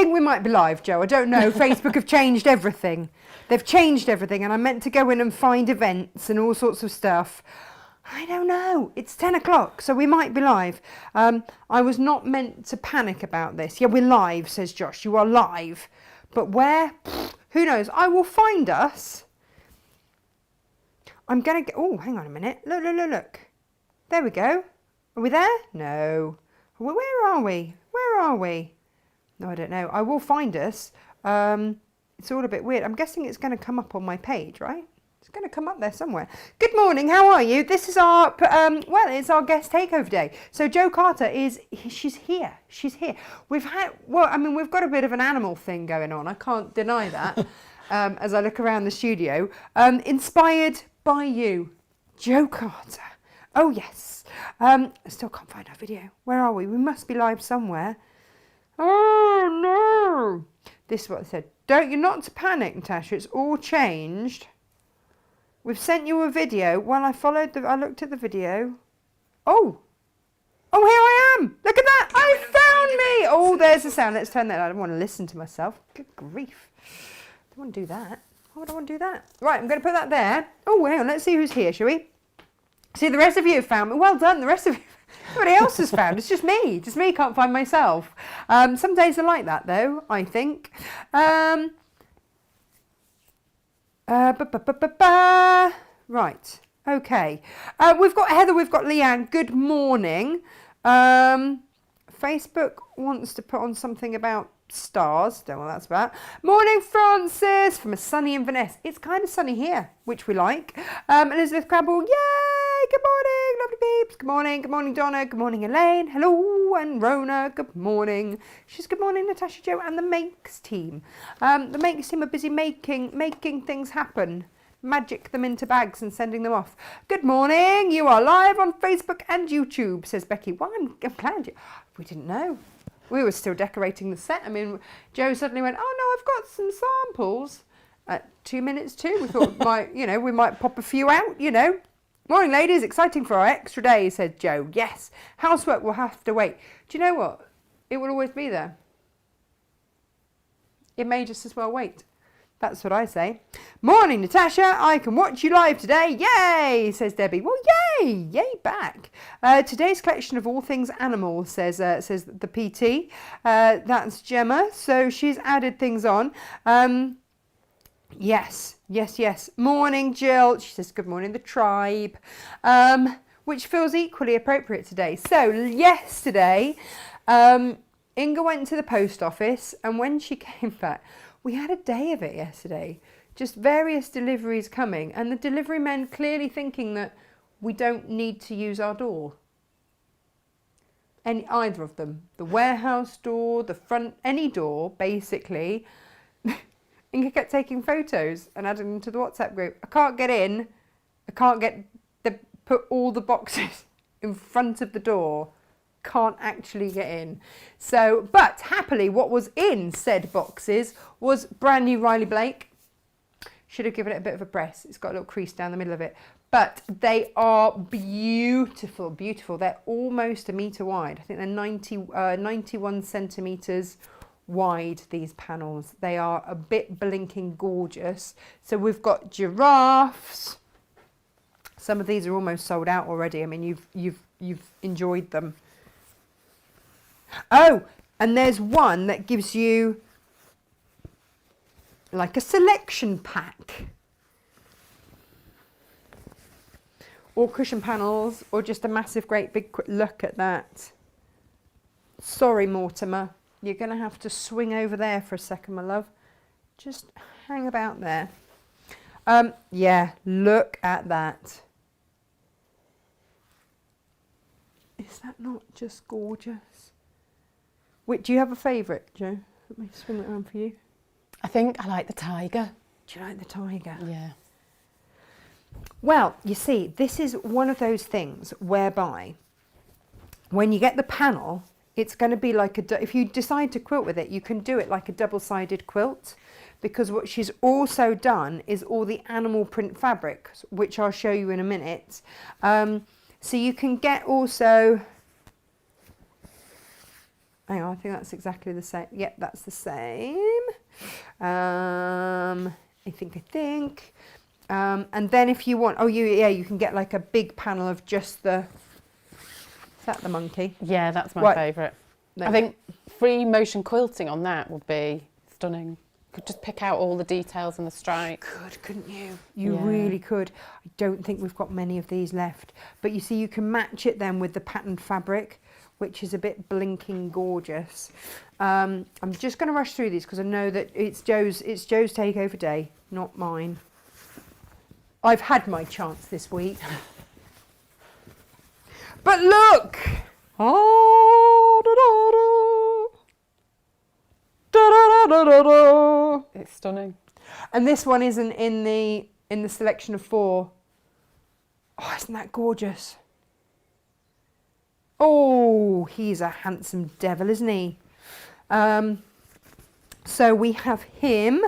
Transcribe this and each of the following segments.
think we might be live, Joe. I don't know. Facebook have changed everything. They've changed everything, and I meant to go in and find events and all sorts of stuff. I don't know. It's 10 o'clock, so we might be live. I was not meant to panic about this. Yeah, we're live, says Josh. You are live. But where? Who knows? I will find us. I'm going to... Oh, hang on a minute. Look, look, look, look. There we go. Are we there? No. Where are we? Where are we? No, I don't know. I will find us. It's all a bit weird. I'm guessing it's going to come up on my page, right? It's going to come up there somewhere. Good morning. How are you? This is our, well, it's our guest takeover day. So Jo Carter she's here. She's here. We've got a bit of an animal thing going on. I can't deny that as I look around the studio. Inspired by you, Jo Carter. Oh, yes. I still can't find our video. Where are we? We must be live somewhere. Oh, no. This is what I said. You're not to panic, Natasha. It's all changed. We've sent you a video. Well, I looked at the video. Oh, here I am. Look at that. I found me. Oh, there's the sound. Let's turn that. I don't want to listen to myself. Good grief. I don't want to do that. Why would I want to do that? Right, I'm going to put that there. Oh, hang on. Let's see who's here, shall we? See, the rest of you have found me. Well done. The rest of you. Nobody else has found. It's just me. Just me can't find myself. Some days are like that, though, I think. Right. Okay. We've got Heather. We've got Leanne. Good morning. Facebook wants to put on something about stars. Don't know what that's about. Morning, Francis, from a sunny Inverness. It's kind of sunny here, which we like. Elizabeth Crabble. Yay! Good morning, lovely peeps. Good morning. Good morning, Donna. Good morning, Elaine. Hello, and Rona. Good morning. She's good morning, Natasha, Joe, and the Makes team. The Makes team are busy making things happen. Magic them into bags and sending them off. Good morning. You are live on Facebook and YouTube, says Becky. Well, I'm glad you... We didn't know. We were still decorating the set. I mean, Joe suddenly went, oh, no, I've got some samples. At 2 minutes to. We thought, we might pop a few out, Morning, ladies. Exciting for our extra day, said Joe. Yes. Housework will have to wait. Do you know what? It will always be there. It may just as well wait. That's what I say. Morning, Natasha. I can watch you live today. Yay, says Debbie. Well, yay. Yay back. Today's collection of all things animal, says the PT. That's Gemma. So she's added things on. Yes. Morning, Jill. She says, good morning, the tribe. Which feels equally appropriate today. So yesterday, Inga went to the post office, and when she came back, we had a day of it yesterday. Just various deliveries coming, and the delivery men clearly thinking that we don't need to use our door. Either of them. The warehouse door, the front, any door, basically. Inga kept taking photos and adding them to the WhatsApp group. I can't get in. I can't put all the boxes in front of the door. Can't actually get in. So, but happily what was in said boxes was brand new Riley Blake. Should have given it a bit of a press. It's got a little crease down the middle of it. But they are beautiful, beautiful. They're almost a metre wide. I think they're 91 centimetres wide, these panels. They are a bit blinking gorgeous. So we've got giraffes. Some of these are almost sold out already. I mean, you've enjoyed them. Oh, and there's one that gives you like a selection pack. Or cushion panels, or just a massive, great big look at that. Sorry, Mortimer. You're going to have to swing over there for a second, my love. Just hang about there. Yeah, look at that. Is that not just gorgeous? Wait, do you have a favourite, Jo? Let me swing it around for you. I think I like the tiger. Do you like the tiger? Yeah. Well, you see, this is one of those things whereby when you get the panel, it's going to be like if you decide to quilt with it, you can do it like a double-sided quilt, because what she's also done is all the animal print fabrics, which I'll show you in a minute. So you can get also... Hang on, I think that's exactly the same. Yep, that's the same. I think. And then if you want, you can get like a big panel of just the. Is that the monkey? Yeah, that's my Right. favourite. No. I think free motion quilting on that would be stunning. Could just pick out all the details and the stripes. Couldn't you? You Yeah. really could. I don't think we've got many of these left. But you see, you can match it then with the patterned fabric, which is a bit blinking gorgeous. I'm just going to rush through these because I know that it's Joe's takeover day, not mine. I've had my chance this week. But look! It's stunning. And this one isn't in the selection of 4. Oh, isn't that gorgeous? Oh, he's a handsome devil, isn't he? So we have him.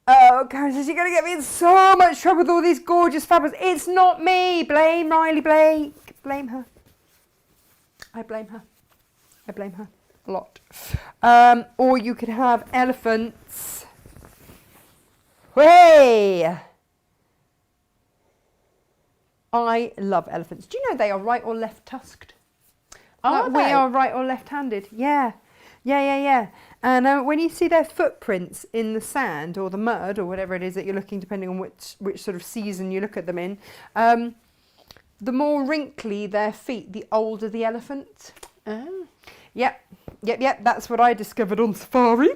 Oh, Karen says you're going to get me in so much trouble with all these gorgeous fabrics. It's not me. Blame Riley Blake. Blame her. I blame her a lot. Or you could have elephants. Hey! I love elephants. Do you know they are right or left tusked? Are We they? are right or left-handed. Yeah. And when you see their footprints in the sand or the mud or whatever it is that you're looking, depending on which sort of season you look at them in, the more wrinkly their feet, the older the elephant. Oh. Yep. That's what I discovered on safari.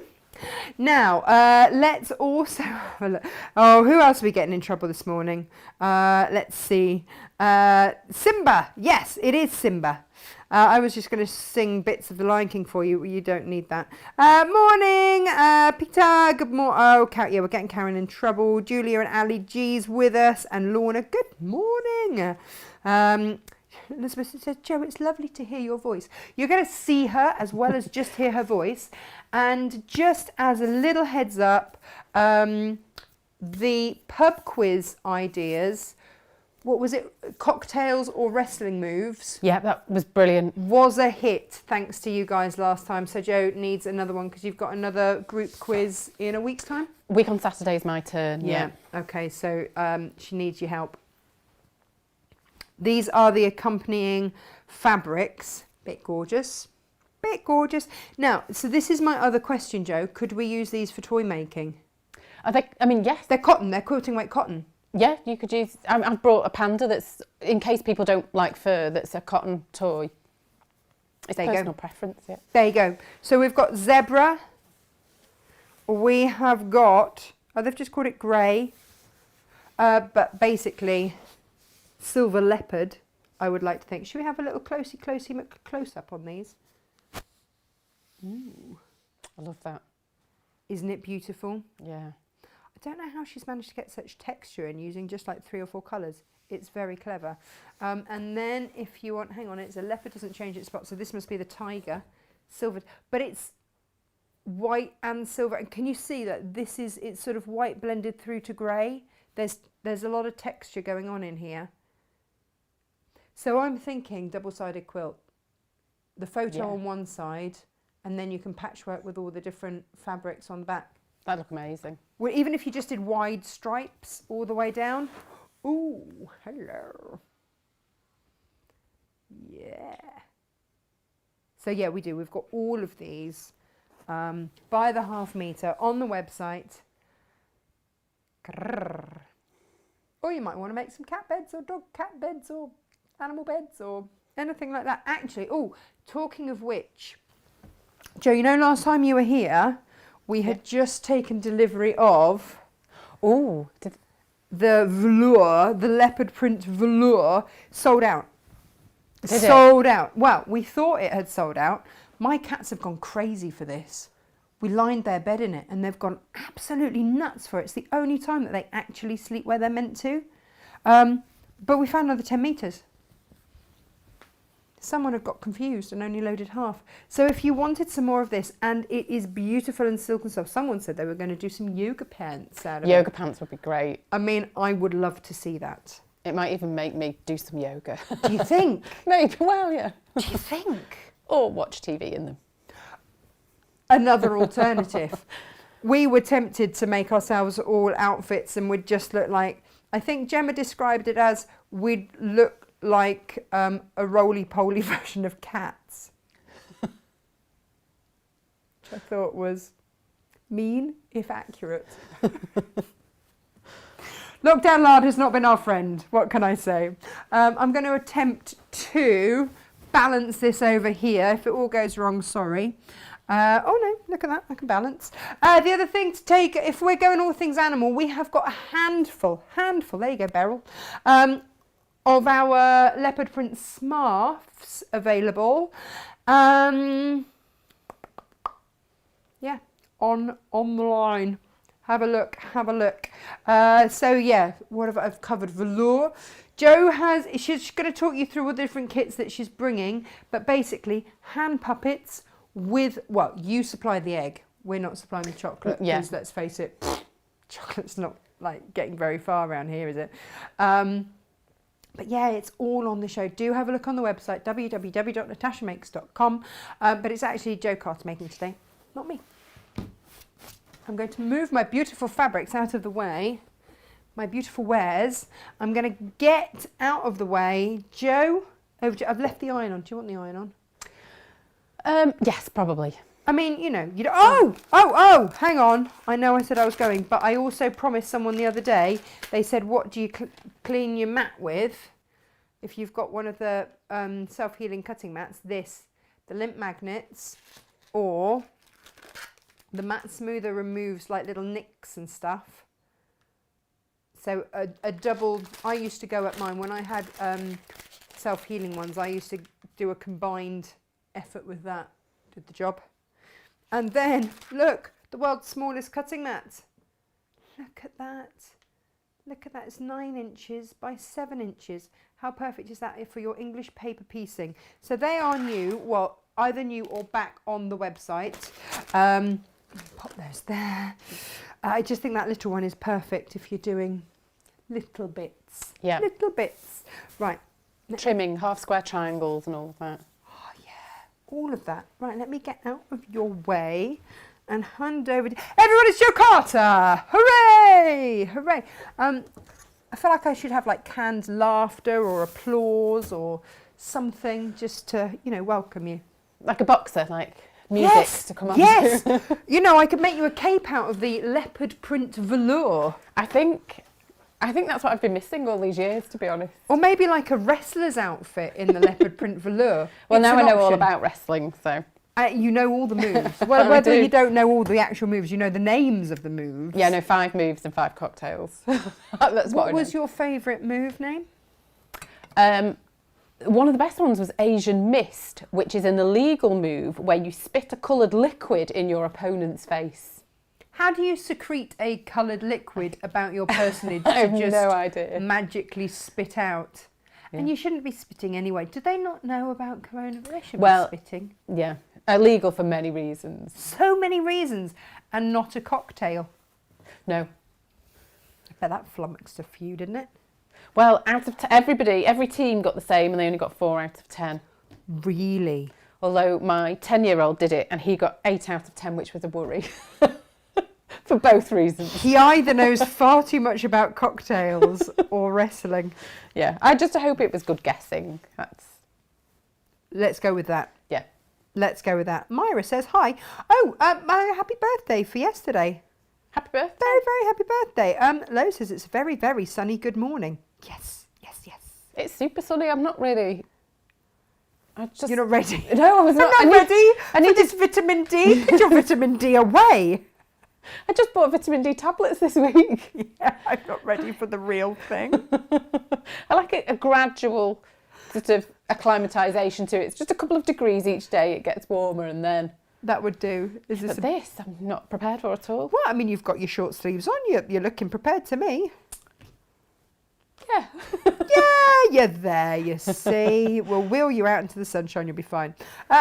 Now, let's also have a look. Oh, who else are we getting in trouble this morning? Let's see. Simba. Yes, it is Simba. I was just going to sing bits of the Lion King for you. You don't need that. Morning, Peter. Good morning. Oh, we're getting Karen in trouble. Julia and Ali G's with us. And Lorna, good morning. Elizabeth says, Joe, it's lovely to hear your voice. You're going to see her as well as just hear her voice. And just as a little heads up, the pub quiz ideas, what was it, cocktails or wrestling moves? Yeah, that was brilliant. Was a hit, thanks to you guys last time. So Joe needs another one because you've got another group quiz in a week's time? Week on Saturday is my turn, yeah. Okay, so she needs your help. These are the accompanying fabrics. Bit gorgeous. Now, so this is my other question, Joe. Could we use these for toy making? Yes. They're cotton. They're quilting weight cotton. Yeah, you could use... I've brought a panda that's, in case people don't like fur, that's a cotton toy. It's There you personal go. preference, yeah. There you go. So we've got zebra. We have got... Oh, they've just called it grey. But basically, silver leopard, I would like to think. Should we have a little close-up on these? Ooh. I love that. Isn't it beautiful? Yeah. I don't know how she's managed to get such texture in using just like 3 or 4 colours. It's very clever. And then if you want, hang on, it's a leopard, doesn't change its spot. So this must be the tiger, silvered. But it's white and silver. And can you see that it's sort of white blended through to grey? There's a lot of texture going on in here. So I'm thinking double-sided quilt. The photo on one side, and then you can patchwork with all the different fabrics on the back. That'd look amazing. Well, even if you just did wide stripes all the way down. Ooh, hello. Yeah. So yeah, we do. We've got all of these by the half metre on the website. Grrr. Or you might want to make some cat beds or dog cat beds or animal beds or anything like that. Actually, talking of which, Joe, you know last time you were here, we had just taken delivery of the velour, the leopard print velour, sold out. Sold out. Well, we thought it had sold out. My cats have gone crazy for this. We lined their bed in it and they've gone absolutely nuts for it. It's the only time that they actually sleep where they're meant to. But we found another 10 metres. Someone had got confused and only loaded half. So if you wanted some more of this, and it is beautiful and silk and soft, someone said they were going to do some yoga pants out of it. Yoga pants would be great. I mean, I would love to see that. It might even make me do some yoga. Do you think? Maybe, well, yeah. Do you think? Or watch TV in them. Another alternative. We were tempted to make ourselves all outfits and we'd just look like, I think Gemma described it as we'd look like a roly-poly version of cats. Which I thought was mean, if accurate. Lockdown lard has not been our friend. What can I say? I'm going to attempt to balance this over here. If it all goes wrong, sorry. Oh no, look at that, I can balance. The other thing to take, if we're going all things animal, we have got a handful, there you go, Beryl, of our leopard print smarts available. Yeah, on the line. Have a look. So yeah, what have I've covered? Velour. She's going to talk you through all the different kits that she's bringing, but basically hand puppets with, well, you supply the egg. We're not supplying the chocolate, because let's face it, chocolate's not like getting very far around here, is it? But yeah, it's all on the show. Do have a look on the website, www.natashamakes.com. But it's actually Jo Carter making today, not me. I'm going to move my beautiful fabrics out of the way, my beautiful wares. I'm going to get out of the way. Jo, over to, I've left the iron on. Do you want the iron on? Yes, probably. I mean, you know, oh, hang on. I know I said I was going, but I also promised someone the other day, they said, what do you clean your mat with? If you've got one of the self-healing cutting mats, the lint magnets, or the mat smoother removes like little nicks and stuff. So a double, I used to go at mine, when I had self-healing ones, I used to do a combined effort with that, did the job. And then, look, the world's smallest cutting mat. Look at that. Look at that, it's 9 inches by 7 inches. How perfect is that for your English paper piecing? So they are new, well, either new or back on the website. Pop those there. I just think that little one is perfect if you're doing little bits. Yeah. Little bits. Right. Trimming half square triangles and all of that. Oh yeah, all of that. Right, let me get out of your way and hand over to everyone. It's Jo Carter. Hooray! Hooray! I feel like I should have like canned laughter or applause or something just to, you know, welcome you. Like a boxer, like music to come on Yes. to. You know, I could make you a cape out of the leopard print velour. I think that's what I've been missing all these years, to be honest. Or maybe like a wrestler's outfit in the leopard print velour. Well, It's now an I know all option. about wrestling, so. You know all the moves. Well, I whether do. you don't know all the actual moves, you know the names of the moves. Yeah, no, 5 moves and 5 cocktails. That's What I was know. your favourite move name? One of the best ones was Asian Mist, which is an illegal move where you spit a coloured liquid in your opponent's face. How do you secrete a coloured liquid about your personage I to have just no idea. magically spit out? Yeah. And you shouldn't be spitting anyway. Do they not know about coronavirus? They shouldn't Well, be spitting. Yeah, illegal for many reasons. So many reasons, and not a cocktail. No. I bet that flummoxed a few, didn't it? Well, out of every team got the same, and they only got 4 out of 10. Really? Although my 10-year-old did it, and he got 8 out of 10, which was a worry. For both reasons. He either knows far too much about cocktails or wrestling. Yeah, I just hope it was good guessing. Let's go with that. Yeah. Let's go with that. Myra says hi. Oh, my happy birthday for yesterday. Happy birthday. Very, very happy birthday. Lo says it's a very, very sunny good morning. Yes, yes, yes. It's super sunny. I'm not really. You're not ready? No, I was not. I'm not ready I need for this vitamin D. Put your vitamin D away. I just bought vitamin D tablets this week. Yeah, I'm not ready for the real thing. I like a gradual sort of acclimatisation to it. It's just a couple of degrees each day. It gets warmer, and then. That would do. Is this But this, I'm not prepared for at all. Well, I mean, you've got your short sleeves on. You're looking prepared to me. Yeah. Yeah, you're there, you see. We'll wheel you out into the sunshine, you'll be fine.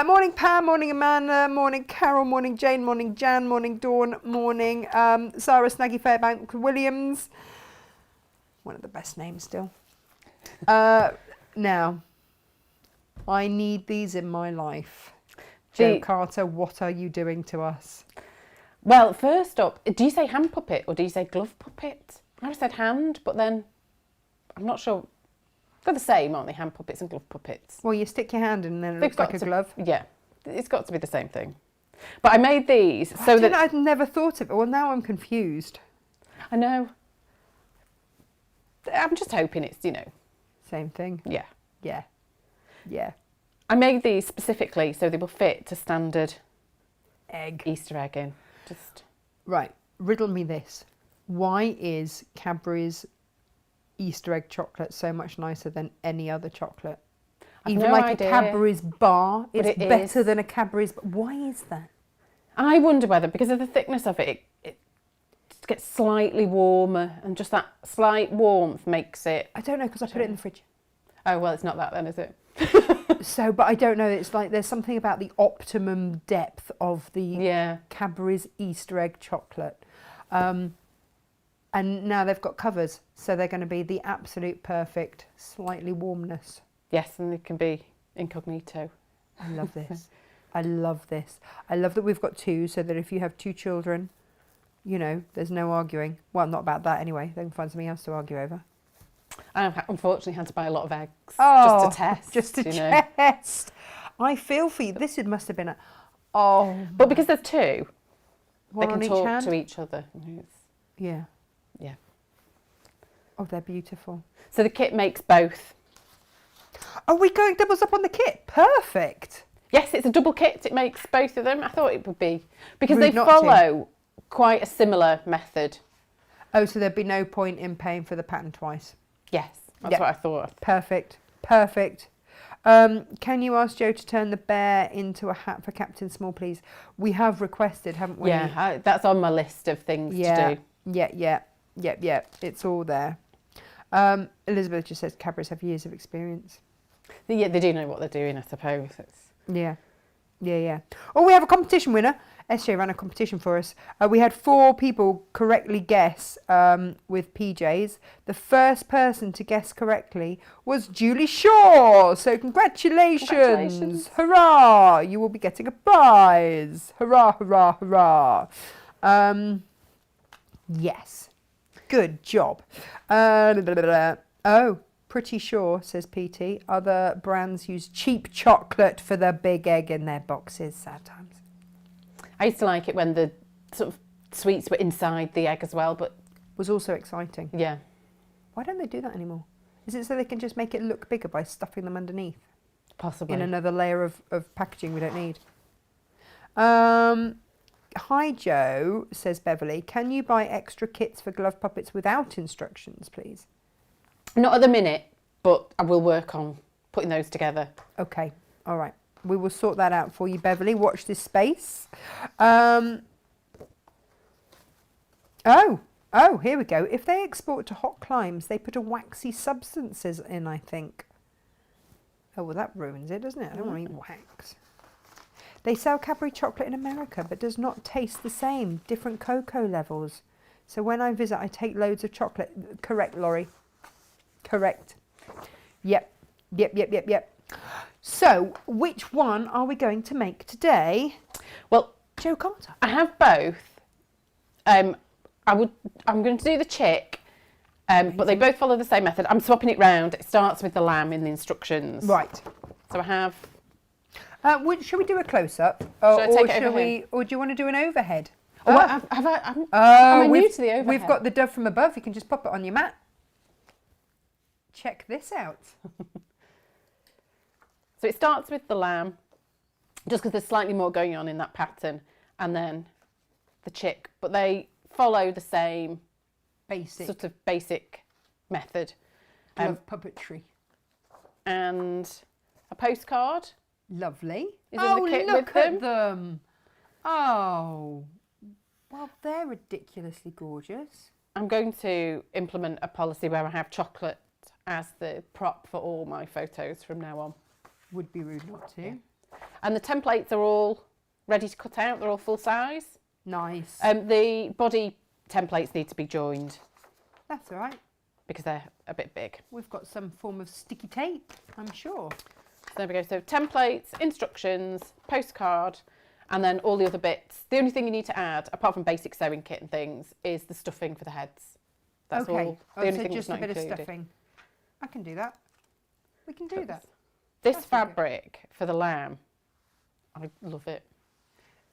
Morning Pam, morning Amanda, morning Carol, morning Jane, morning Jan, morning Dawn, morning Sarah Snaggy Fairbank Williams. One of the best names still. Now, I need these in my life. Joe Carter, what are you doing to us? Well, first up, do you say hand puppet or do you say glove puppet? I said hand, but then I'm not sure. They're the same, aren't they? Hand puppets and glove puppets. Well, you stick your hand in and then it looks like a glove. Yeah, it's got to be the same thing. But I made these so that... I'd never thought of it. Well, now I'm confused. I know. I'm just hoping it's, Same thing. Yeah. Yeah. Yeah. I made these specifically so they will fit to standard Easter egg in. Just right. Riddle me this. Why is Cadbury's Easter egg chocolate so much nicer than any other chocolate? Even like a Cadbury's bar, it's better than a Cadbury's. Why is that? I wonder whether because of the thickness of it, it just gets slightly warmer, and just that slight warmth makes it. I don't know because I put it in the fridge. Oh well, it's not that then, is it? So, but I don't know. It's like there's something about the optimum depth of the Cadbury's Easter egg chocolate. And now they've got covers, so they're going to be the absolute perfect, slightly warmness. Yes, and they can be incognito. I love this. I love this. I love that we've got two, so that if you have two children, there's no arguing. Well, not about that anyway. They can find something else to argue over. I've unfortunately had to buy a lot of eggs just to test. Just to test. I feel for you. This must have been But because there's two, they can talk to each other. Yeah. Yeah. Oh, they're beautiful. So the kit makes both. Are we going doubles up on the kit? Perfect. Yes, it's a double kit. It makes both of them. I thought it would be. Because they follow quite a similar method. Oh, so there'd be no point in paying for the pattern twice. Yes, that's what I thought. Perfect. Perfect. Can you ask Joe to turn the bear into a hat for Captain Small, please? We have requested, haven't we? Yeah, that's on my list of things to do. Yeah. It's all there. Elizabeth just says Cadbury's have years of experience. Yeah, they do know what they're doing, I suppose. Yeah. Oh, we have a competition winner. SJ ran a competition for us. We had 4 people correctly guess with PJs. The first person to guess correctly was Julie Shaw. So congratulations. Hurrah. You will be getting a prize. Hurrah, hurrah, hurrah. Yes. Good job. Oh, pretty sure, says PT. Other brands use cheap chocolate for the big egg in their boxes. Sad times. I used to like it when the sort of sweets were inside the egg as well, but... Was also exciting. Yeah. Why don't they do that anymore? Is it so they can just make it look bigger by stuffing them underneath? Possibly. In another layer of packaging we don't need. Hi Joe, says Beverly. Can you buy extra kits for glove puppets without instructions, please? Not at the minute, but I will work on putting those together. Okay, all right. We will sort that out for you, Beverly. Watch this space. Oh, here we go. If they export to hot climes, they put a waxy substances in, I think. Oh, well, that ruins it, doesn't it? I don't want to eat wax. They sell Cadbury chocolate in America, but does not taste the same. Different cocoa levels. So when I visit, I take loads of chocolate. Correct, Laurie. Correct. Yep. So, which one are we going to make today? Well, Joe Carter. I have both. I'm going to do the chick, but they both follow the same method. I'm swapping it round. It starts with the lamb in the instructions. Right. So I have. Shall we do a close up? Should I take it overhead? Or do you want to do an overhead? Am I new to the overhead? We've got the dove from above. You can just pop it on your mat. Check this out. So it starts with the lamb, just because there's slightly more going on in that pattern, and then the chick. But they follow the same basic method. Glove puppetry. And a postcard. Lovely. Is in the kit look with at them. Oh, well, they're ridiculously gorgeous. I'm going to implement a policy where I have chocolate as the prop for all my photos from now on. Would be rude not to. Yeah. And the templates are all ready to cut out. They're all full size. Nice. The body templates need to be joined. That's all right. because they're a bit big. We've got some form of sticky tape, I'm sure. So there we go. So templates, instructions, postcard, and then all the other bits. The only thing you need to add, apart from basic sewing kit and things, is the stuffing for the heads. That's okay. all. The only so thing just that's a not bit included. of stuffing. I can do that. We can do that. This That's all good. fabric for the lamb, I love it.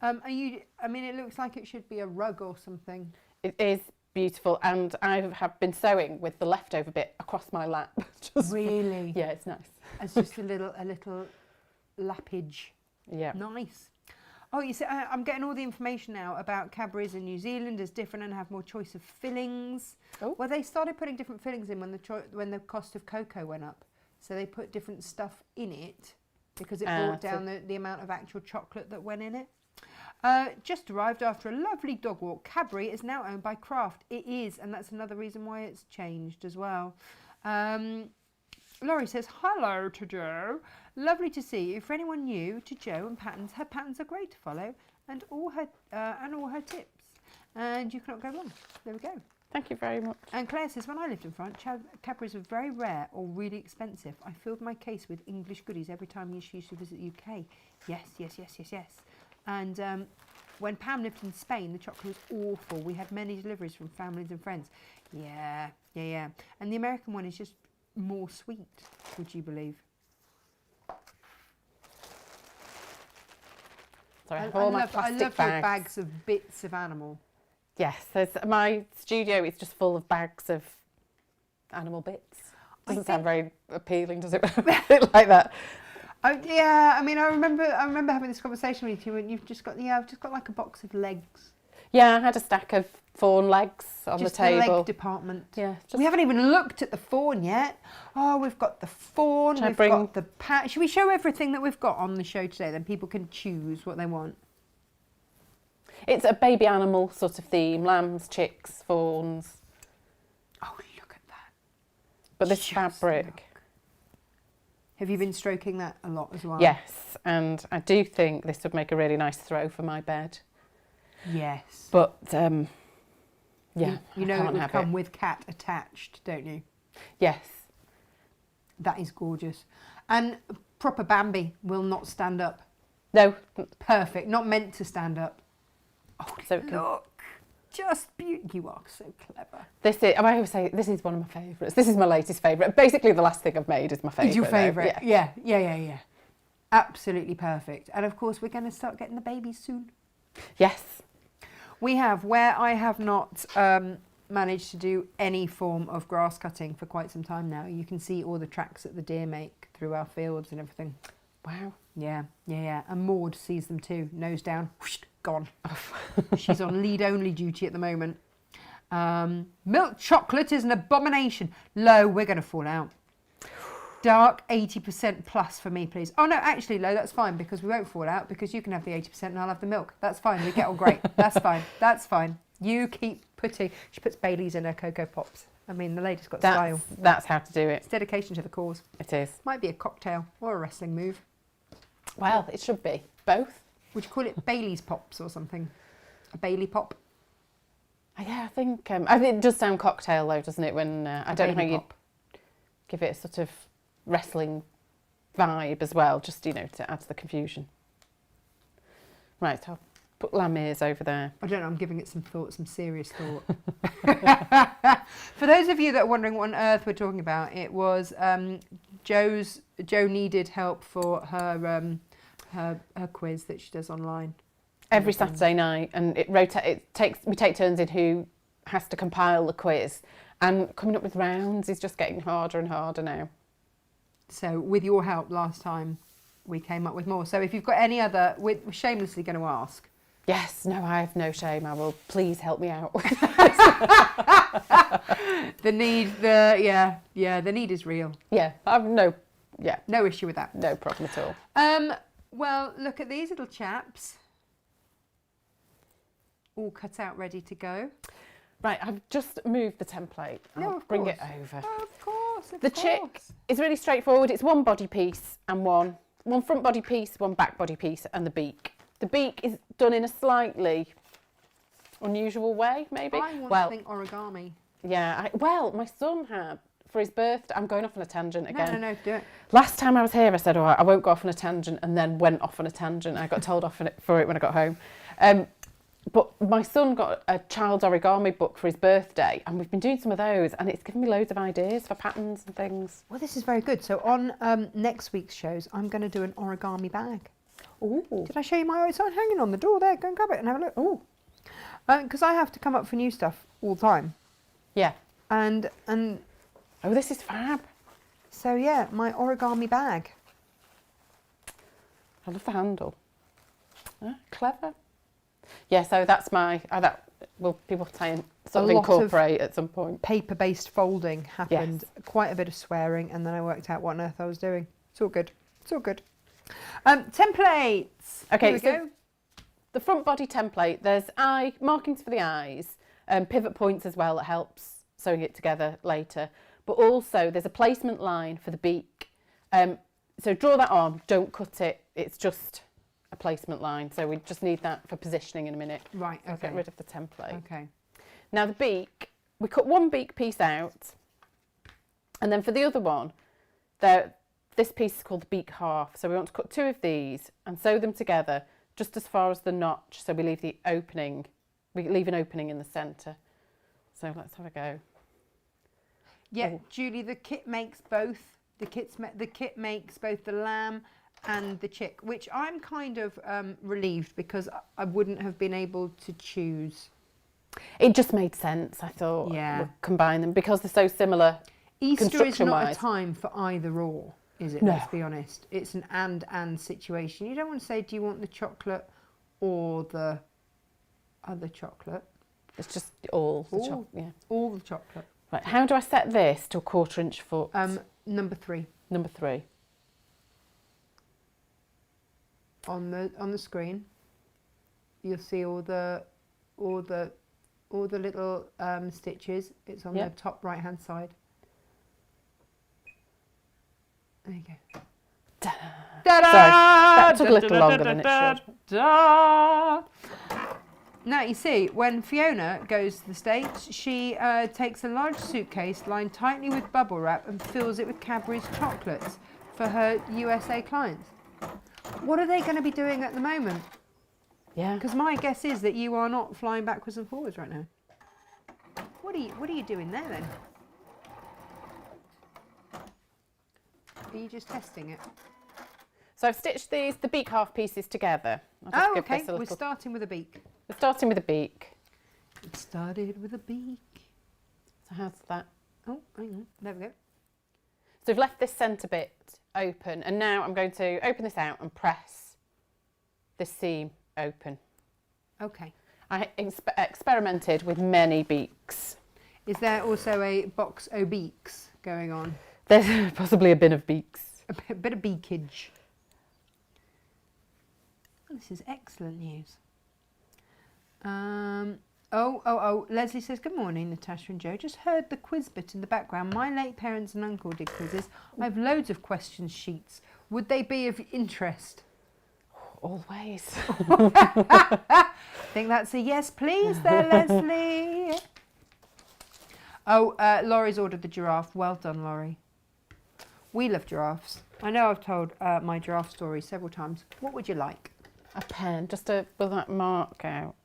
I mean, it looks like it should be a rug or something. It is beautiful, and I have been sewing with the leftover bit across my lap. Really? Yeah, it's nice. It's just a little lappage. Yeah. Nice. Oh, you see, I'm getting all the information now about Cadbury's in New Zealand is different and have more choice of fillings. Oh. Well, they started putting different fillings in when the cost of cocoa went up. So they put different stuff in it because it brought down the amount of actual chocolate that went in it. Just arrived after a lovely dog walk. Cadbury is now owned by Kraft. It is, and that's another reason why it's changed as well. Laurie says, hello to Jo. Lovely to see you. For anyone new to Jo and patterns, her patterns are great to follow and all her tips. And you cannot go wrong. There we go. Thank you very much. And Claire says, when I lived in France, Cadbury's were very rare or really expensive. I filled my case with English goodies every time you used to visit the UK. Yes. And when Pam lived in Spain, the chocolate was awful. We had many deliveries from families and friends. Yeah. And the American one is just more sweet, would you believe? Sorry, I have all my I plastic love bags. your bags of bits of animal. Yes, my studio is just full of bags of animal bits. Doesn't sound very appealing, does it? Like that. Yeah, I mean, I remember having this conversation with you, and I've just got like a box of legs. Yeah, I had a stack of fawn legs on Just the table. the leg department. Yeah, We haven't even looked at the fawn yet. Oh, we've got the fawn, we've got the pat. Should we show everything that we've got on the show today? Then people can choose what they want. It's a baby animal sort of theme: lambs, chicks, fawns. Oh, look at that! But this Just fabric. look. Have you been stroking that a lot as well? Yes, and I do think this would make a really nice throw for my bed. Yes. But yeah, you know it would come with cat attached, don't you? Yes. That is gorgeous. And proper Bambi will not stand up. No. Perfect. Not meant to stand up. Oh, So look. Just beautiful. You are so clever. This is, I always say, this is one of my favourites. This is my latest favourite. Basically, the last thing I've made is my favourite. Is your favourite? Yeah. Yeah. Absolutely perfect. And of course, we're going to start getting the babies soon. Yes. We have, where I have not managed to do any form of grass cutting for quite some time now, you can see all the tracks that the deer make through our fields and everything. Wow. Yeah. And Maud sees them too. Nose down, whoosh, gone. She's on lead-only duty at the moment. Milk chocolate is an abomination. Lo, we're going to fall out. Dark 80% plus for me, please. Oh, no, actually, Lo, that's fine because we won't fall out because you can have the 80% and I'll have the milk. That's fine. We get on great. That's fine. You keep putting... She puts Baileys in her Cocoa Pops. I mean, the lady's got style. That's how to do it. It's dedication to the cause. It is. Might be a cocktail or a wrestling move. Well, it should be. Both. Would you call it Bailey's Pops or something? A Bailey Pop? Yeah, I think it does sound cocktail though, doesn't it? When I don't know how you give it a sort of wrestling vibe as well, just to add to the confusion. Right, I'll put lamb ears over there. I don't know, I'm giving it some thought, some serious thought. For those of you that are wondering what on earth we're talking about, it was Jo needed help for her quiz that she does online. Every Saturday night, and we take turns in who has to compile the quiz, and coming up with rounds is just getting harder and harder now. So with your help last time, we came up with more. So if you've got any other, we're shamelessly going to ask. Yes, no, I have no shame. I will. Please help me out. The need is real. Yeah, I've no issue with that. No problem at all. Well, look at these little chaps. All cut out, ready to go. Right, I've just moved the template. I'll bring it over. Of course. The chick is really straightforward. It's one body piece and one front body piece, one back body piece, and the beak. The beak is done in a slightly unusual way, maybe. I want to think origami. Yeah, well, my son had, for his birthday, I'm going off on a tangent again. No, do it. Last time I was here, I said, I won't go off on a tangent, and then went off on a tangent. I got told off for it when I got home. But my son got a child's origami book for his birthday, and we've been doing some of those, and it's given me loads of ideas for patterns and things. Well, this is very good. So on next week's shows, I'm going to do an origami bag. Ooh. Did I show you my? It's hanging on the door there. Go and grab it and have a look. Ooh. Because I have to come up for new stuff all the time. Yeah. And Oh, this is fab. so yeah, my origami bag. I love the handle. Clever. Yeah, so that's my, that will people try and sort of incorporate at some point. Paper-based folding happened. Yes. Quite a bit of swearing, and then I worked out what on earth I was doing. It's all good. It's all good. Templates. Okay, Here we go. The front body template, there's eye markings for the eyes, pivot points as well that helps sewing it together later. But also there's a placement line for the beak. So draw that on, don't cut it. It's just a placement line. So we just need that for positioning in a minute. Right, So okay. get rid of the template. Okay. Now the beak, we cut one beak piece out. And then for the other one, this piece is called the beak half. So we want to cut two of these and sew them together just as far as the notch. So we leave the opening, we leave an opening in the centre. So let's have a go. Yeah, Oh. Julie, the kit makes both. The kit makes both the lamb and the chick, which I'm kind of relieved because I wouldn't have been able to choose. It just made sense, I thought. Yeah. We'll combine them because they're so similar. Easter is not a Construction-wise. time for either or, is it? No. Let's be honest. It's an and situation. You don't want to say, do you want the chocolate or the other chocolate? It's just all the All. yeah. All the chocolate. Right, how do I set this to a 1/4 inch foot? Number 3 Number 3. on the screen. You'll see all the little stitches. It's on Yeah. the top right hand side. There you go. Sorry, that took a little longer than it should. Now you see, when Fiona goes to the States, she takes a large suitcase lined tightly with bubble wrap and fills it with Cadbury's chocolates for her USA clients. What are they going to be doing at the moment? Yeah. Because my guess is that you are not flying backwards and forwards right now. What are you doing there then? Are you just testing it? So I've stitched the beak half pieces together. I'll just Oh, give okay. this a We're little- starting with a beak. We're starting with the beak. It started with a beak. So how's that? Oh, hang on. There we go. So we've left this centre bit open, and now I'm going to open this out and press this seam open. Okay. I experimented with many beaks. Is there also a box o' beaks going on? There's possibly a bin of beaks. A bit of beakage. Oh, this is excellent news. Leslie says, good morning, Natasha and Joe. Just heard the quiz bit in the background. My late parents and uncle did quizzes. I have loads of question sheets. Would they be of interest? Always. Think that's a yes, please there, Leslie. Oh, Laurie's ordered the giraffe. Well done, Laurie. We love giraffes. I know I've told my giraffe story several times. What would you like? A pen, just will that mark out?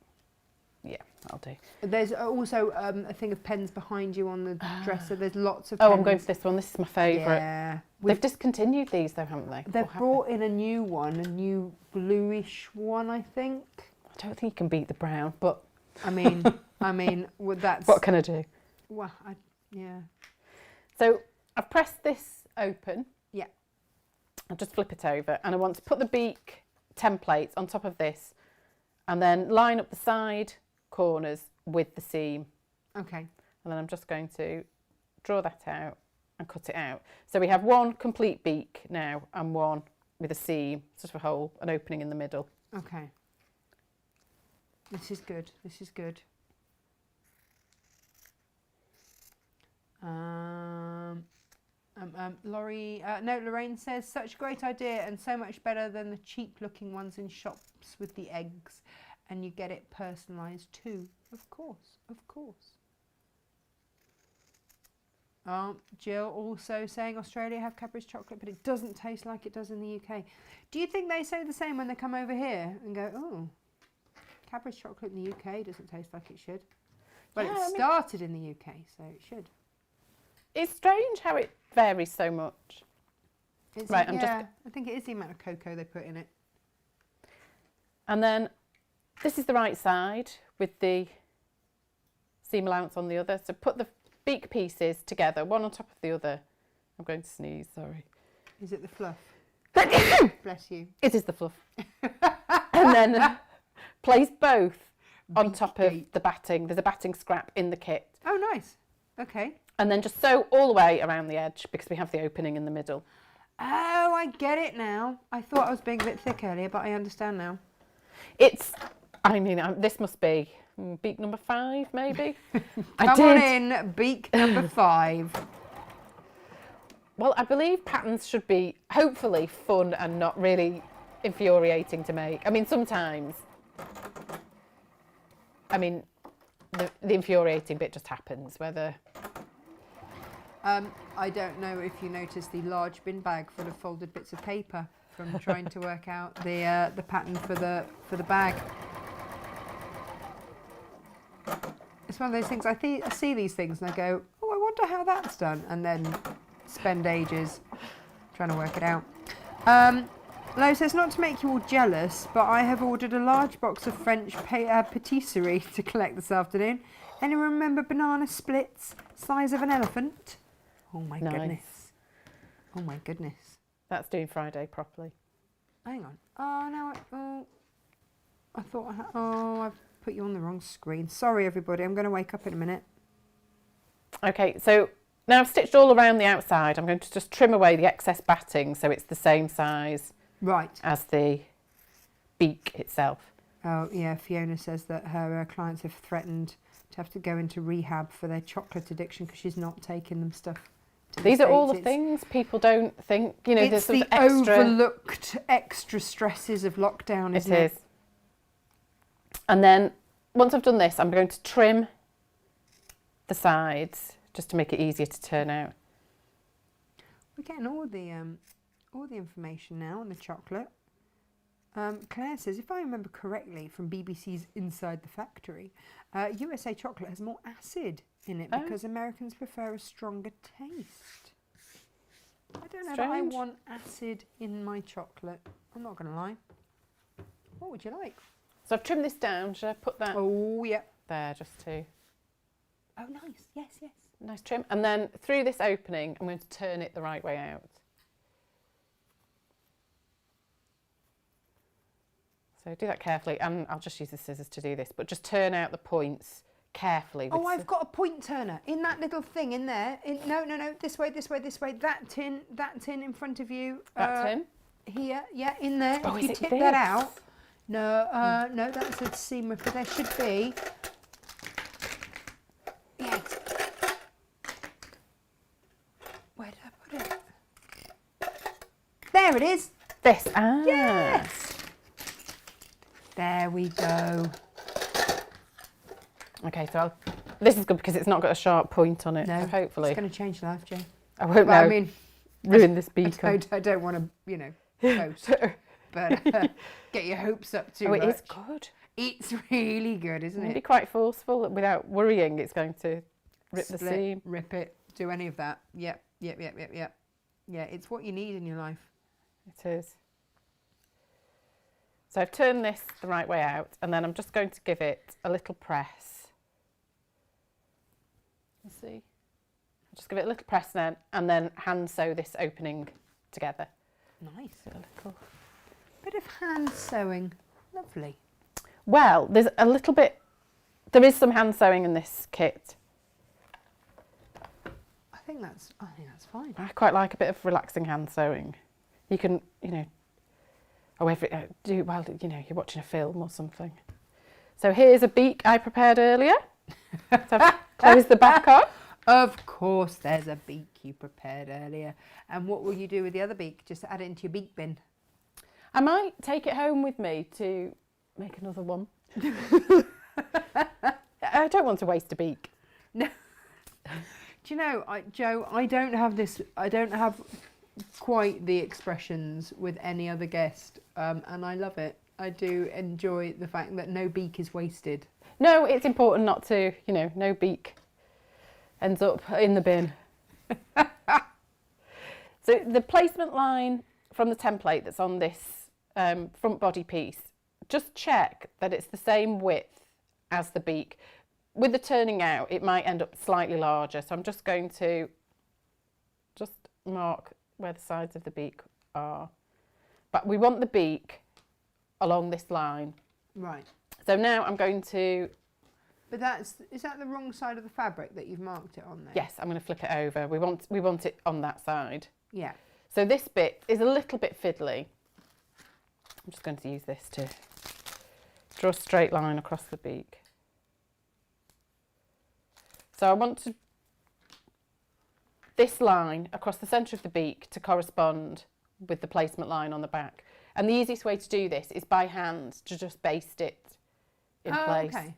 Yeah, that'll do. There's also a thing of pens behind you on the dresser. There's lots of pens. Oh, I'm going for this one. This is my favourite. Yeah. They've discontinued these though, haven't they? They've brought in a new one, a new bluish one, I think. I don't think you can beat the brown, but I mean, well, that's... what can I do? Well, yeah. So I've pressed this open. Yeah. I'll just flip it over, and I want to put the beak templates on top of this, and then line up the side corners with the seam. Okay. And then I'm just going to draw that out and cut it out. So we have one complete beak now and one with a seam, sort of a hole, an opening in the middle. Okay. This is good. This is good. Lorraine says, such a great idea and so much better than the cheap looking ones in shops with the eggs, and you get it personalised too. Of course, of course. Jill also saying Australia have Cadbury's chocolate, but it doesn't taste like it does in the UK. Do you think they say the same when they come over here and go, oh, Cadbury's chocolate in the UK doesn't taste like it should? Well, Yeah, it started in the UK, so it should. It's strange how it varies so much. Right, I think it is the amount of cocoa they put in it. And then this is the right side with the seam allowance on the other. So put the beak pieces together, one on top of the other. I'm going to sneeze, sorry. Is it the fluff? Bless you. It is the fluff. And then place both on top of the batting. There's a batting scrap in the kit. Oh, nice. Okay. And then just sew all the way around the edge because we have the opening in the middle. Oh, I get it now. I thought I was being a bit thick earlier, but I understand now. This must be beak number 5, maybe. Come on in, beak number 5. Well, I believe patterns should be hopefully fun and not really infuriating to make. I mean, sometimes, the infuriating bit just happens, whether... I don't know if you noticed the large bin bag full of folded bits of paper from trying to work out the pattern for the bag. It's one of those things, I see these things and I go, oh, I wonder how that's done, and then spend ages trying to work it out. Lo says, not to make you all jealous, but I have ordered a large box of French patisserie to collect this afternoon. Anyone remember banana splits, size of an elephant? Oh my goodness. Oh my goodness. That's doing Friday properly. Hang on. I thought I've put you on the wrong screen. Sorry everybody, I'm going to wake up in a minute. Okay, so now I've stitched all around the outside. I'm going to just trim away the excess batting so it's the same size as the beak itself. Oh yeah, Fiona says that her clients have threatened to have to go into rehab for their chocolate addiction because she's not taking them stuff. These are all the things people don't think, it's there's the extra... overlooked extra stresses of lockdown, isn't it? It is. And then once I've done this, I'm going to trim the sides just to make it easier to turn out. We're getting all the information now on the chocolate. Claire says, if I remember correctly from BBC's Inside the Factory, USA chocolate has more acid in it because Americans prefer a stronger taste. I don't know that I want acid in my chocolate. I'm not going to lie. What would you like? So I've trimmed this down. Should I put that there just to... Oh, nice. Yes, yes. Nice trim. And then through this opening, I'm going to turn it the right way out. So do that carefully, and I'll just use the scissors to do this, but just turn out the points carefully. Oh, I've got a point turner in that little thing in there. No, this way. That tin in front of you. That tin? Here, yeah, in there. Oh, if you tip that out. No, that's a seam ripper. There should be. Yes. Where did I put it? There it is. This. Yes. There we go. Okay, so this is good because it's not got a sharp point on it. No, so hopefully. It's going to change life, Jane. I won't know. I mean, ruin this beak. I don't want to, post, but get your hopes up too much. It is good. It's really good, isn't it? Be quite forceful without worrying it's going to rip the seam. Rip it, do any of that. Yep. Yeah, it's what you need in your life. It is. So I've turned this the right way out, and then I'm just going to give it a little press. Let's see. I'll just give it a little press then, and then hand sew this opening together. Nice. A little bit of hand sewing. Lovely. Well, there is some hand sewing in this kit. I think that's fine. I quite like a bit of relaxing hand sewing. You can, while you're watching a film or something. So here's a beak I prepared earlier. So I've closed the back off. Of course, there's a beak you prepared earlier. And what will you do with the other beak? Just add it into your beak bin? I might take it home with me to make another one. I don't want to waste a beak. No. Do you know, Joe, I don't have quite the expressions with any other guest, and I love it. I do enjoy the fact that no beak is wasted. No, it's important not to, no beak ends up in the bin. So the placement line from the template that's on this front body piece, just check that it's the same width as the beak. With the turning out, it might end up slightly larger. So I'm just going to just mark where the sides of the beak are. But we want the beak along this line. Right. So now I'm going to... But is that the wrong side of the fabric that you've marked it on there? Yes, I'm going to flip it over. We want it on that side. Yeah. So this bit is a little bit fiddly. I'm just going to use this to draw a straight line across the beak. So I want this line across the centre of the beak to correspond with the placement line on the back. And the easiest way to do this is by hand, to just baste it in place. Okay.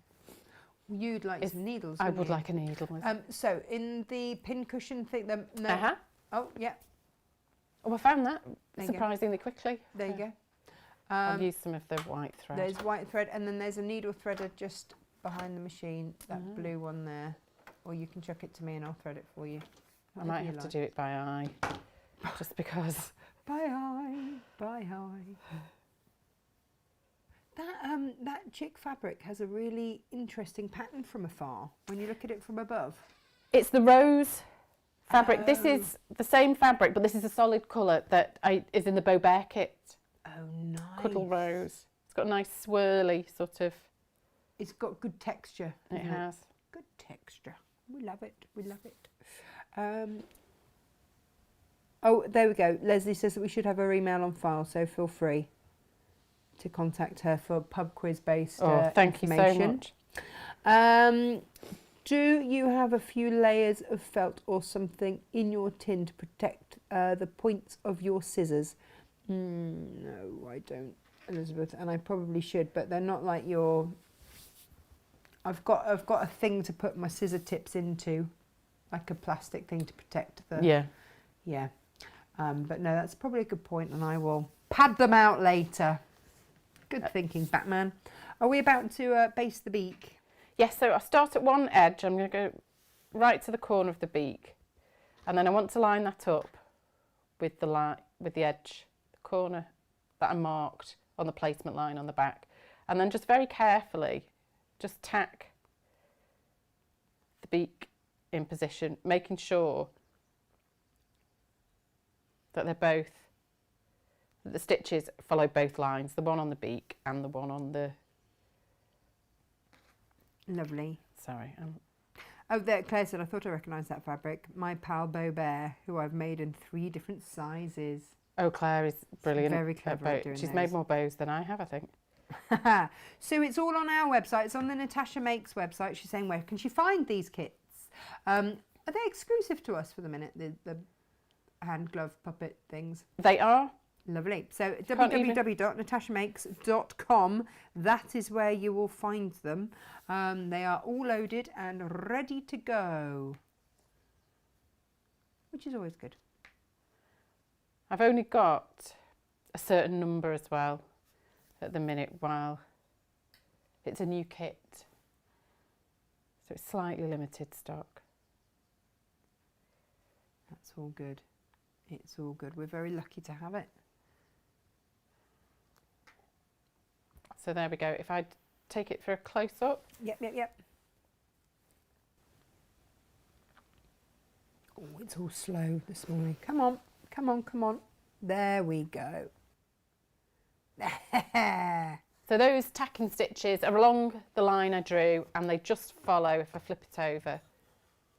You'd like some needles, I wouldn't would you? like a needle. So in the pincushion thing, no. Uh-huh. Oh, yeah. Oh, I found that There you go. surprisingly quickly. There you go. I've used some of the white thread. There's white thread, and then there's a needle threader just behind the machine, that blue one there. Or you can chuck it to me and I'll thread it for you. I might have to do it by eye, just because. By eye, by eye. That chick fabric has a really interesting pattern from afar when you look at it from above. It's the rose fabric. Oh. This is the same fabric, but this is a solid colour that is in the Beaubear kit. Oh, nice. Cuddle rose. It's got a nice swirly sort of... It's got good texture. It has. Good texture. We love it. We love it. Oh, there we go. Leslie says that we should have her email on file, so feel free to contact her for pub quiz based thank you so much. Do you have a few layers of felt or something in your tin to protect the points of your scissors? No, I don't, Elizabeth, and I probably should, but they're not like your... I've got a thing to put my scissor tips into, like a plastic thing to protect the... Yeah. But no, that's probably a good point, and I will pad them out later. Good thinking, Batman. Are we about to baste the beak? Yes, so I start at one edge. I'm going to go right to the corner of the beak, and then I want to line that up with the edge, the corner that I marked on the placement line on the back, and then just very carefully just tack the beak in position, making sure that that the stitches follow both lines, the one on the beak and the one on the... Lovely. Sorry. Oh, there, Claire said, I thought I recognised that fabric. My pal Beaubear, who I've made in 3 different sizes. Oh, Claire is brilliant. Very clever at doing She's those. made more bows than I have, I think. So it's all on our website. It's on the Natasha Makes website. She's saying, where can she find these kits? Are they exclusive to us for the minute, the hand glove puppet things? They are. Lovely. So www.natashamakes.com, that is where you will find them. They are all loaded and ready to go, which is always good. I've only got a certain number as well at the minute, while it's a new kit, so it's slightly limited stock. That's all good. It's all good. We're very lucky to have it. So there we go. If I take it for a close-up. Yep. Oh, it's all slow this morning. Come on. There we go. So those tacking stitches are along the line I drew, and they just follow, if I flip it over,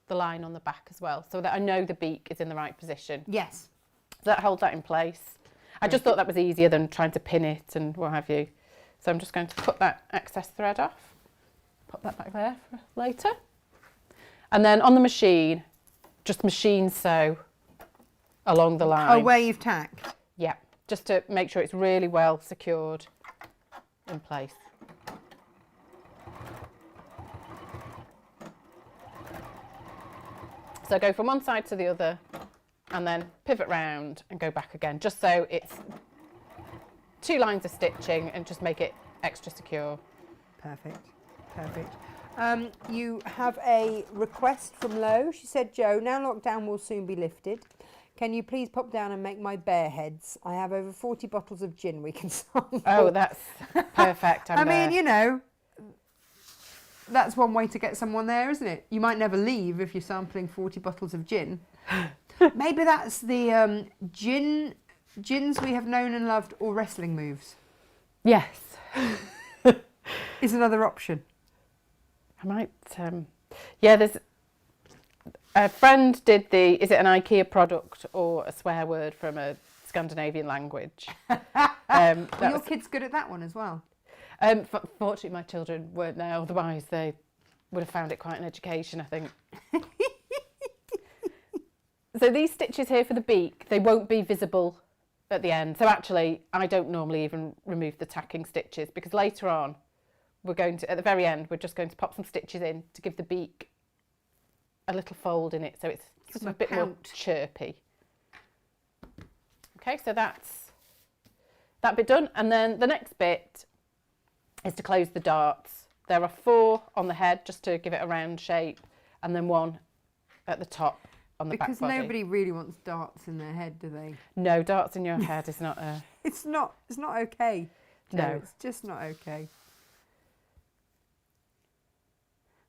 the line on the back as well, so that I know the beak is in the right position. Yes. So that holds that in place. I just thought that was easier than trying to pin it and what have you. So I'm just going to cut that excess thread off, put that back there for later. And then on the machine, just machine sew along the line. Oh, where you've tacked? Yeah, just to make sure it's really well secured in place. So go from one side to the other and then pivot round and go back again, just so it's 2 lines of stitching and just make it extra secure. Perfect, perfect. You have a request from Lo. She said, Joe, now lockdown will soon be lifted. Can you please pop down and make my bear heads? I have over 40 bottles of gin we can sample. Oh, that's perfect. I mean, you know, that's one way to get someone there, isn't it? You might never leave if you're sampling 40 bottles of gin. Maybe that's the gins we have known and loved, or wrestling moves. Yes. Is another option. I might, yeah, there's a friend did is it an IKEA product or a swear word from a Scandinavian language? Your kid's good at that one as well. Fortunately, my children weren't now, otherwise they would have found it quite an education, I think. So these stitches here for the beak, they won't be visible at the end. So actually, I don't normally even remove the tacking stitches, because later on, we're going to, at the very end, we're just going to pop some stitches in to give the beak a little fold in it, so it's sort of a bit more chirpy. Okay, so that's that bit done. And then the next bit is to close the darts. There are 4 on the head, just to give it a round shape, and then 1 at the top on the back body. Because nobody really wants darts in their head, do they? No, darts in your head is not a... It's not okay. Joe. No. It's just not okay.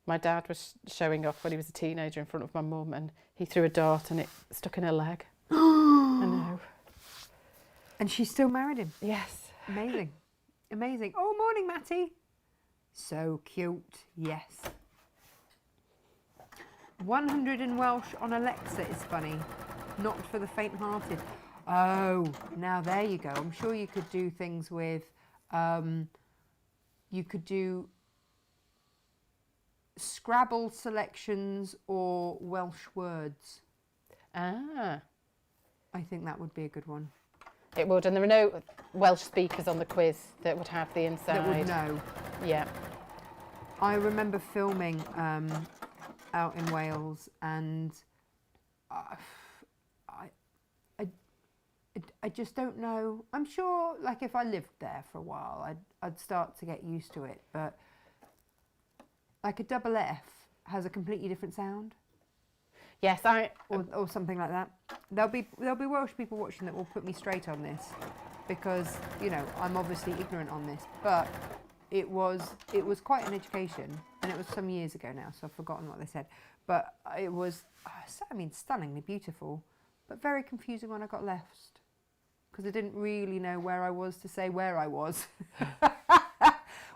My dad was showing off when he was a teenager in front of my mum, and he threw a dart and it stuck in her leg. I know. And she still married him. Yes. Amazing. Amazing. Oh, morning, Matty. So cute. Yes. 100 in Welsh on Alexa is funny. Not for the faint-hearted. Oh, now there you go. I'm sure you could do things with... you could do Scrabble selections or Welsh words. Ah. I think that would be a good one. It would, and there are no Welsh speakers on the quiz that would have the inside. That would know. Yeah. I remember filming out in Wales, and I just don't know. I'm sure, like, if I lived there for a while, I'd start to get used to it, but like a double F has a completely different sound. Yes, or something like that. There'll be Welsh people watching that will put me straight on this, because, you know, I'm obviously ignorant on this, but it was quite an education, and it was some years ago now, so I've forgotten what they said. But it was, I mean, stunningly beautiful, but very confusing when I got left, because I didn't really know where I was to say where I was,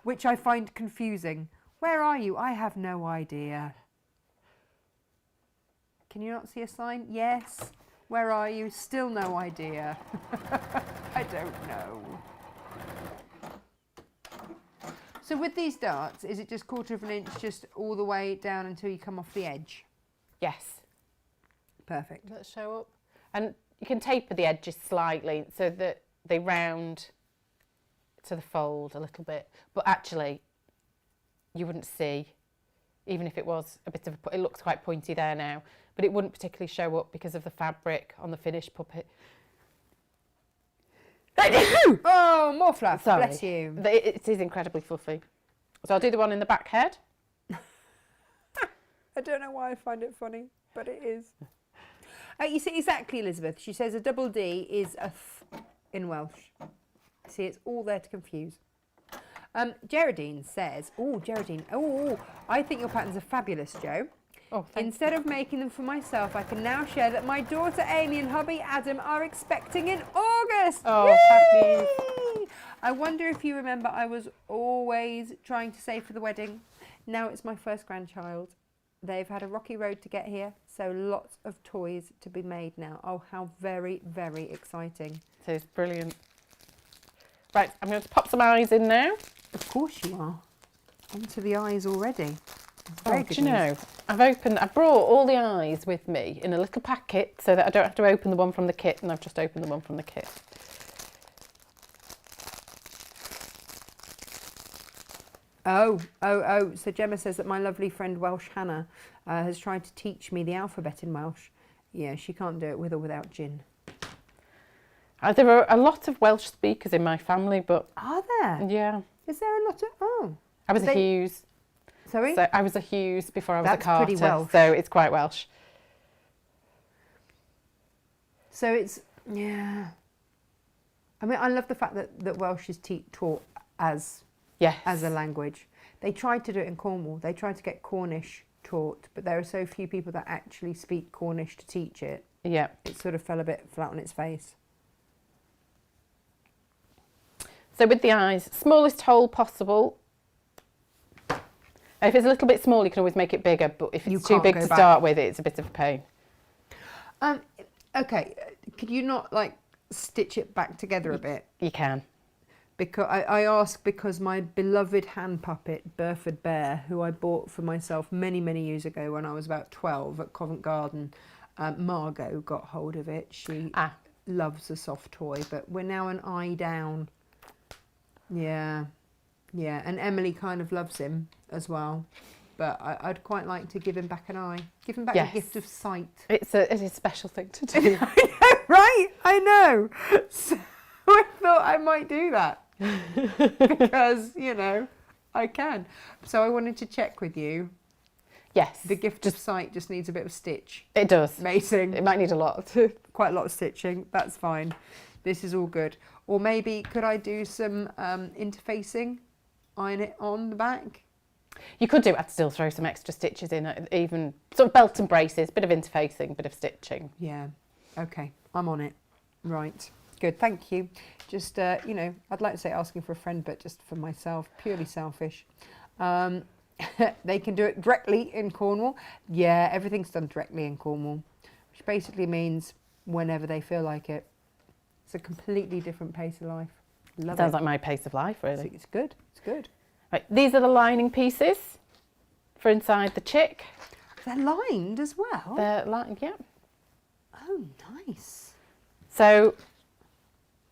which I find confusing. Where are you? I have no idea. Can you not see a sign? Yes. Where are you? Still no idea. I don't know. So with these darts, is it just 1/4 of an inch just all the way down until you come off the edge? Yes. Perfect. Let's show up. And you can taper the edges slightly so that they round to the fold a little bit. But actually, you wouldn't see, even if it was a bit of it looks quite pointy there now, but it wouldn't particularly show up because of the fabric on the finished puppet. Oh, more fluff. Sorry. Bless you. It is incredibly fluffy. So I'll do the one in the back head. I don't know why I find it funny, but it is. You see, exactly, Elizabeth. She says a double D is a th in Welsh. See, it's all there to confuse. Geraldine says, Geraldine, I think your patterns are fabulous, Joe. Oh, thanks. Instead of making them for myself, I can now share that my daughter Amy and hubby Adam are expecting in August. Oh, happy. I wonder if you remember I was always trying to save for the wedding. Now it's my first grandchild. They've had a rocky road to get here, so lots of toys to be made now. Oh, how very, very exciting. So it's brilliant. Right, I'm going to pop some eyes in now. Of course you are. Onto the eyes already. Very good do you know, news. I brought all the eyes with me in a little packet so that I don't have to open the one from the kit, and I've just opened the one from the kit. Oh. So Gemma says that my lovely friend Welsh Hannah has tried to teach me the alphabet in Welsh. Yeah, she can't do it with or without gin. There are a lot of Welsh speakers in my family, but... Are there? Yeah. Is there a lot of... Oh. I was a Hughes. Sorry? So I was a Hughes before I was That's a Carter. pretty Welsh. So it's quite Welsh. So it's... Yeah. I mean, I love the fact that Welsh is taught as a language. They tried to do it in Cornwall. They tried to get Cornish taught, but there are so few people that actually speak Cornish to teach it. Yeah. It sort of fell a bit flat on its face. So with the eyes, smallest hole possible. If it's a little bit small, you can always make it bigger, but if it's too big to start with, it's a bit of a pain. Okay, could you not like stitch it back together a bit? You can. Because I ask because my beloved hand puppet, Burford Bear, who I bought for myself many, many years ago when I was about 12 at Covent Garden, Margot got hold of it. She loves a soft toy, but we're now an eye down. Yeah, and Emily kind of loves him as well. But I'd quite like to give him back an eye. Give him back the gift of sight. It's a special thing to do. I know, right? I know. So I thought I might do that. Because, you know, I can. So I wanted to check with you. Yes. The gift of sight just needs a bit of stitch. It does. Amazing. It might need a lot. Quite a lot of stitching. That's fine. This is all good. Or maybe could I do some interfacing? Iron it on the back? You could do it. I'd still throw some extra stitches in, even sort of belt and braces, bit of interfacing, bit of stitching. Yeah. Okay. I'm on it. Right. Good. Thank you. Just, you know, I'd like to say asking for a friend, but just for myself, purely selfish. They can do it directly in Cornwall. Yeah, everything's done directly in Cornwall, which basically means whenever they feel like it. It's a completely different pace of life. Love Sounds it. like my pace of life, really. It's good. It's good. Right, these are the lining pieces for inside the chick. They're lined as well. They're lined, yeah. Oh, nice. So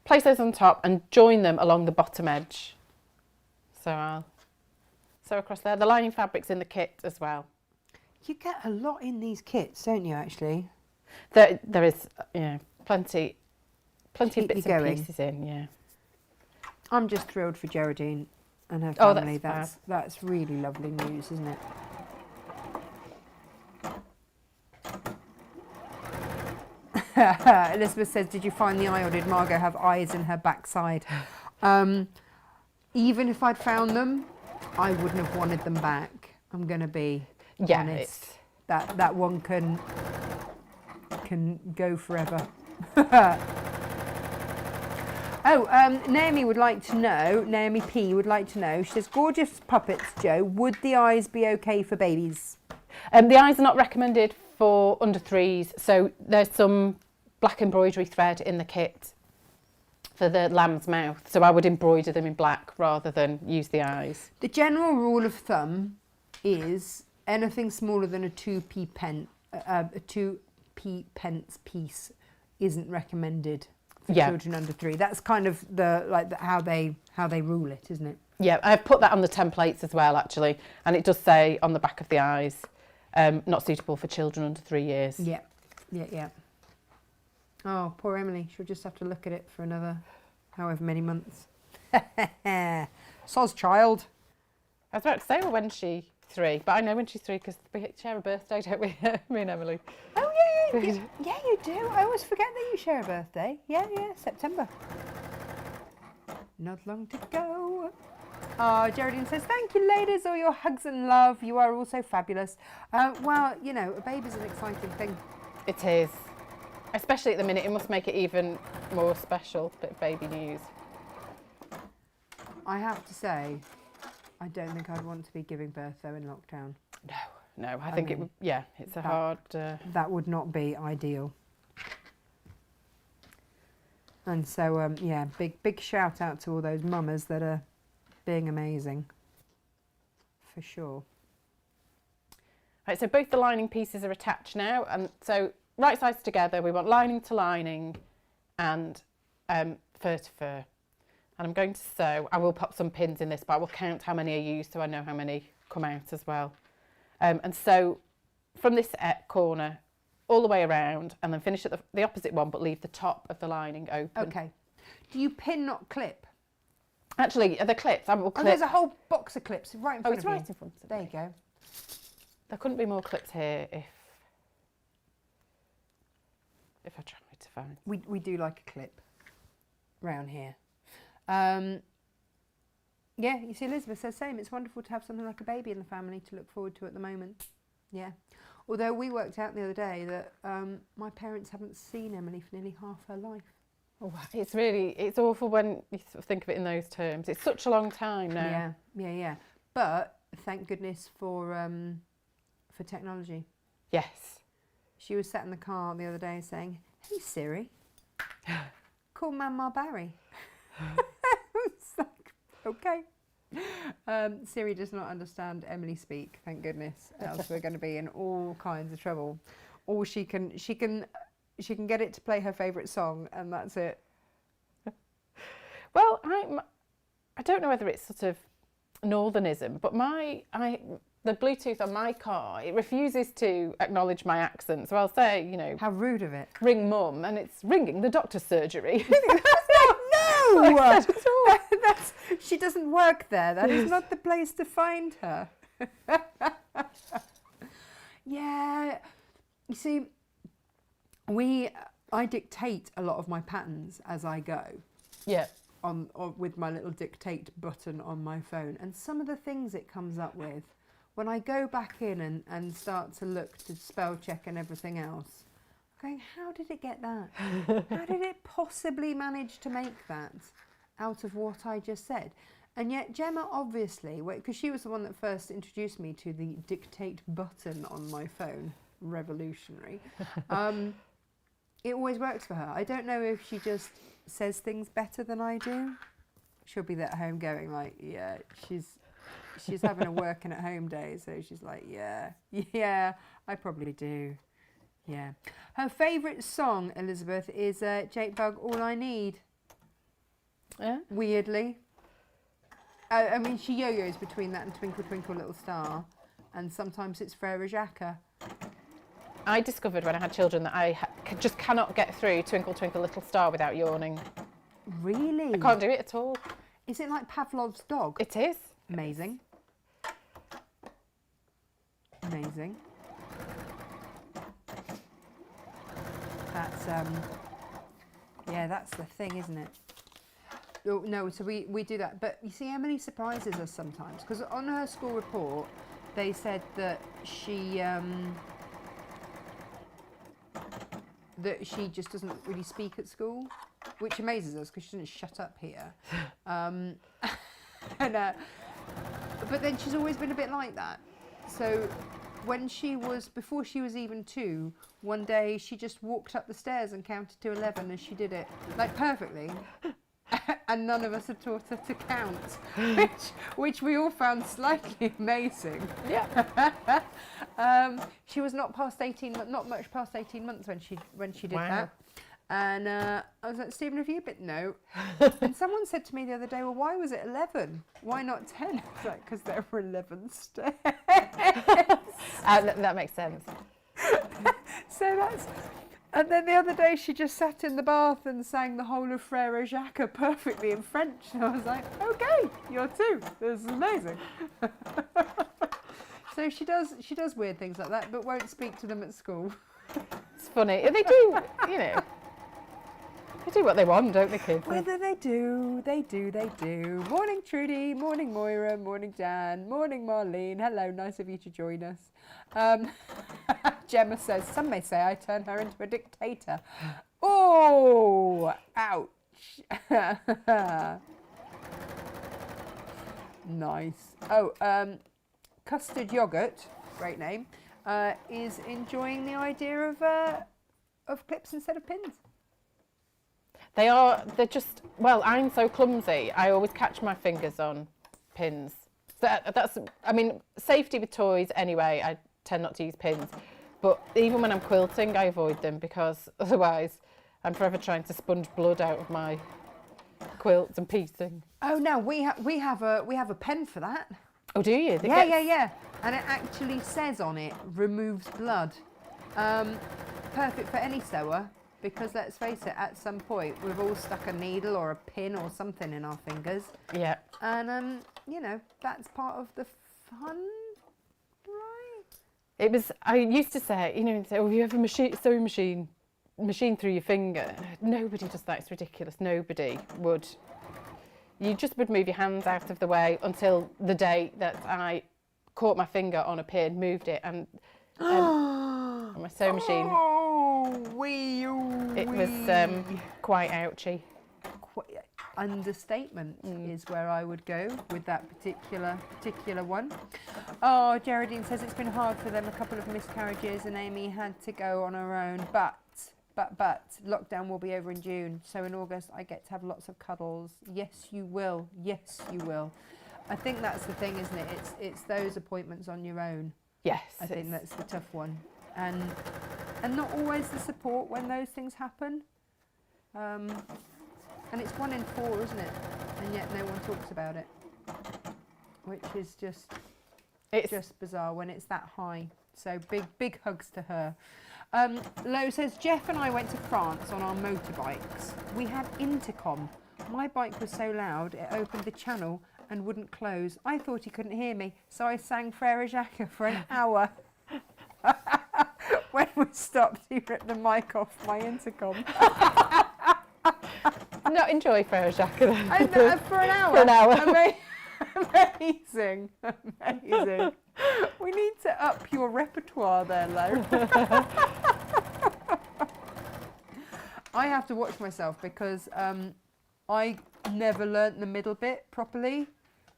place those on top and join them along the bottom edge. So I'll sew across there. The lining fabric's in the kit as well. You get a lot in these kits, don't you, actually? There is, plenty of Keep bits you and going. pieces in, yeah. I'm just thrilled for Geraldine and her Oh, family. that's That's really lovely news, isn't it? Elizabeth says, did you find the eye or did Margot have eyes in her backside? Even if I'd found them, I wouldn't have wanted them back. I'm going to be honest. That one can go forever. Naomi would like to know, Naomi P would like to know, she says, gorgeous puppets, Jo, would the eyes be okay for babies? The eyes are not recommended for under 3s, so there's some black embroidery thread in the kit for the lamb's mouth, so I would embroider them in black rather than use the eyes. The general rule of thumb is anything smaller than a 2p pence piece isn't recommended for children under 3. That's kind of how they rule it, isn't it? Yeah, I've put that on the templates as well, actually, and it does say on the back of the eyes, not suitable for children under 3 years. Yeah. Oh, poor Emily. She'll just have to look at it for another however many months. Soz child. I was about to say, well, when's she 3? But I know when she's 3 because we share a birthday, don't we? Me and Emily. Oh, yeah, you do. I always forget that you share a birthday. Yeah, September. Not long to go. Oh, Geraldine says, thank you, ladies, all your hugs and love. You are all so fabulous. Well, you know, a baby's an exciting thing. It is. Especially at the minute, it must make it even more special, bit of baby news. I have to say, I don't think I'd want to be giving birth, though, in lockdown. No, I think it would, it's a hard... That would not be ideal. And so, big shout out to all those mamas that are being amazing. For sure. Right, so both the lining pieces are attached now, and so right sides together, we want lining to lining and fur to fur. And I'm going to sew. I will pop some pins in this, but I will count how many I use so I know how many come out as well. And sew from this corner all the way around, and then finish at the opposite one, but leave the top of the lining open. Okay. Do you pin, not clip? Actually, the clips, I will clip. Oh, there's a whole box of clips right in front of you. Oh, it's right in front of me. There you go. There couldn't be more clips here if I tried to find. We do like a clip round here. Yeah, you see, Elizabeth says same. It's wonderful to have something like a baby in the family to look forward to at the moment. Yeah. Although we worked out the other day that my parents haven't seen Emily for nearly half her life. Oh, it's awful when you sort of think of it in those terms. It's such a long time now. Yeah. But thank goodness for technology. Yes. She was sat in the car the other day saying, "Hey Siri, call Mama Barry." It's like, okay. Siri does not understand Emily speak, thank goodness. Else we're going to be in all kinds of trouble. Or she can get it to play her favourite song, and that's it. Well, I don't know whether it's sort of northernism, but the Bluetooth on my car, it refuses to acknowledge my accent. So I'll say, you know, how rude of it. Ring mum, and it's ringing the doctor's surgery. No! She doesn't work there. That is not the place to find her. Yeah. You see, I dictate a lot of my patterns as I go. Yeah. With my little dictate button on my phone. And some of the things it comes up with, when I go back in and start to look to spell check and everything else, I'm going, how did it get that? How did it possibly manage to make that out of what I just said? And yet Gemma obviously, because she was the one that first introduced me to the dictate button on my phone, revolutionary, it always works for her. I don't know if she just says things better than I do. She'll be there at home going like, yeah, she's having a working at home day, so she's like, yeah, I probably do. Yeah. Her favourite song, Elizabeth, is Jake Bugg, All I Need. Yeah. Weirdly. I mean, she yo-yos between that and Twinkle Twinkle Little Star, and sometimes it's Frere Jacques. I discovered when I had children that I just cannot get through Twinkle Twinkle Little Star without yawning. Really? I can't do it at all. Is it like Pavlov's dog? It is. Amazing. Amazing. That's that's the thing, isn't it? Oh, no, so we do that. But you see, Emily surprises us sometimes, because on her school report, they said that she just doesn't really speak at school, which amazes us because she doesn't shut up here. But then she's always been a bit like that. So before she was even 2, one day she just walked up the stairs and counted to 11 as she did it, like perfectly. And none of us had taught her to count, which we all found slightly amazing. Yeah. She was not much past 18 months when she did Wow. that. And I was like, Stephen, have you been? No. And someone said to me the other day, well, why was it 11? Why not 10? I was like, because there were 11 stairs. That makes sense. So that's... And then the other day she just sat in the bath and sang the whole of Frere Jacques perfectly in French. And I was like, okay, you're 2. This is amazing. So she does weird things like that, but won't speak to them at school. It's funny. They do, you know. They do what they want, don't they, kids? Whether they do. Morning, Trudy. Morning, Moira. Morning, Dan. Morning, Marlene. Hello, nice of you to join us. Gemma says, some may say I turn her into a dictator. Oh, ouch. Nice. Oh, Custard Yogurt, great name, is enjoying the idea of clips instead of pins. They're just, well, I'm so clumsy. I always catch my fingers on pins. So that's, I mean, safety with toys anyway, I tend not to use pins. But even when I'm quilting, I avoid them because otherwise I'm forever trying to sponge blood out of my quilts and piecing. Oh no, we have a pen for that. Oh, do you? Yeah. And it actually says on it, removes blood. Perfect for any sewer, because let's face it, at some point we've all stuck a needle or a pin or something in our fingers. Yeah. And you know, that's part of the fun, right? It was. I used to say, you know, say, "Oh, you have a sewing machine through your finger." Nobody does that. It's ridiculous. Nobody would. You just would move your hands out of the way until the day that I caught my finger on a pin, moved it, and on my sewing machine. It was quite ouchy. Understatement is where I would go with that particular one. Oh, Geraldine says it's been hard for them, a couple of miscarriages, and Amy had to go on her own. But lockdown will be over in June, so in August I get to have lots of cuddles. Yes, you will. Yes, you will. I think that's the thing, isn't it? It's those appointments on your own. Yes, I think that's the tough one, and not always the support when those things happen. And it's 1 in 4, isn't it? And yet no one talks about it, which is just bizarre when it's that high. So big hugs to her. Lo says, Jeff and I went to France on our motorbikes. We had intercom. My bike was so loud it opened the channel and wouldn't close. I thought he couldn't hear me, so I sang Frere Jacques for an hour. When we stopped, he ripped the mic off my intercom. Not enjoy Frere Jacques then. For an hour. For an hour. Amazing. We need to up your repertoire there, Lo. I have to watch myself because I never learnt the middle bit properly.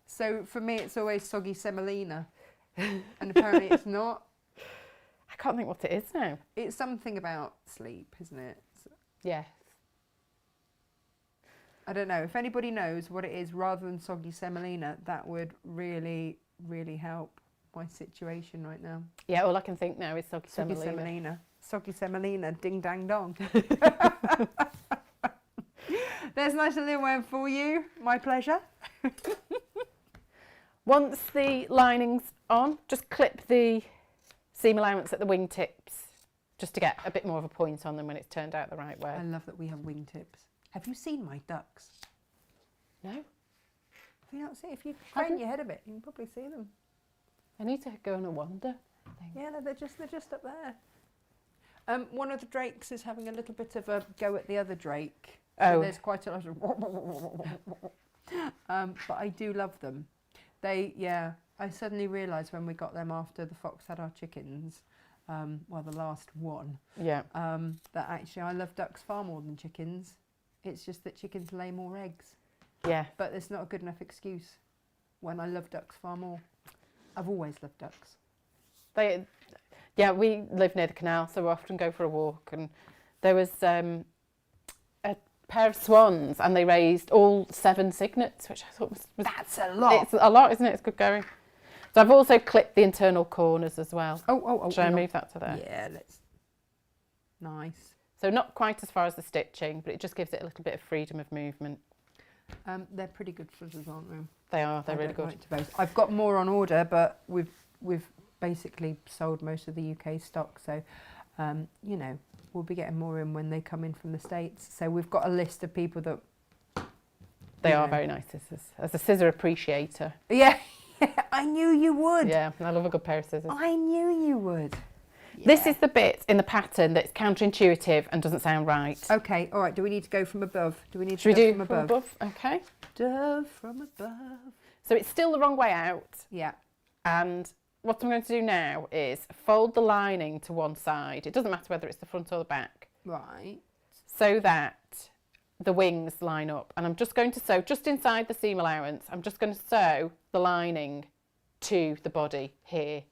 So for me, it's always soggy semolina. And apparently it's not. I can't think what it is now. It's something about sleep, isn't it? Yes. I don't know. If anybody knows what it is rather than soggy semolina, that would really, really help my situation right now. Yeah, all I can think now is soggy semolina. Semolina. Soggy semolina, ding dang dong. There's a nice little one for you. My pleasure. Once the lining's on, just clip the seam allowance at the wingtips just to get a bit more of a point on them when it's turned out the right way. I love that we have wingtips. Have you seen my ducks? No? Have you not seen? If you crank your head a bit, you can probably see them. I need to go on a wander. Yeah, no, they're just up there. One of the drakes is having a little bit of a go at the other drake. So there's quite a lot of but I do love them. I suddenly realised when we got them after the fox had our chickens, the last one, that actually I love ducks far more than chickens. It's just that chickens lay more eggs. Yeah. But it's not a good enough excuse when I love ducks far more. I've always loved ducks. We live near the canal, so we often go for a walk. And there was a pair of swans, and they raised all 7 cygnets, which I thought was that's a lot. It's a lot, isn't it? It's good going. So I've also clipped the internal corners as well. Shall I move that to there? Yeah, let's. Nice. So not quite as far as the stitching, but it just gives it a little bit of freedom of movement. They're pretty good flitters, aren't they? They are. They're really good. I've got more on order, but we've basically sold most of the UK stock, so we'll be getting more in when they come in from the States. So we've got a list of people that. They are very nice scissors. As a scissor appreciator. Yeah, I knew you would. Yeah, I love a good pair of scissors. I knew you would. Yeah. This is the bit in the pattern that's counterintuitive and doesn't sound right. Okay, all right. Do we need to go from above? Do we need to Should go we do from above? Okay. Dove from above. So it's still the wrong way out. Yeah. And what I'm going to do now is fold the lining to one side. It doesn't matter whether it's the front or the back. Right. So that the wings line up. And I'm just going to sew just inside the seam allowance. I'm just going to sew the lining to the body here.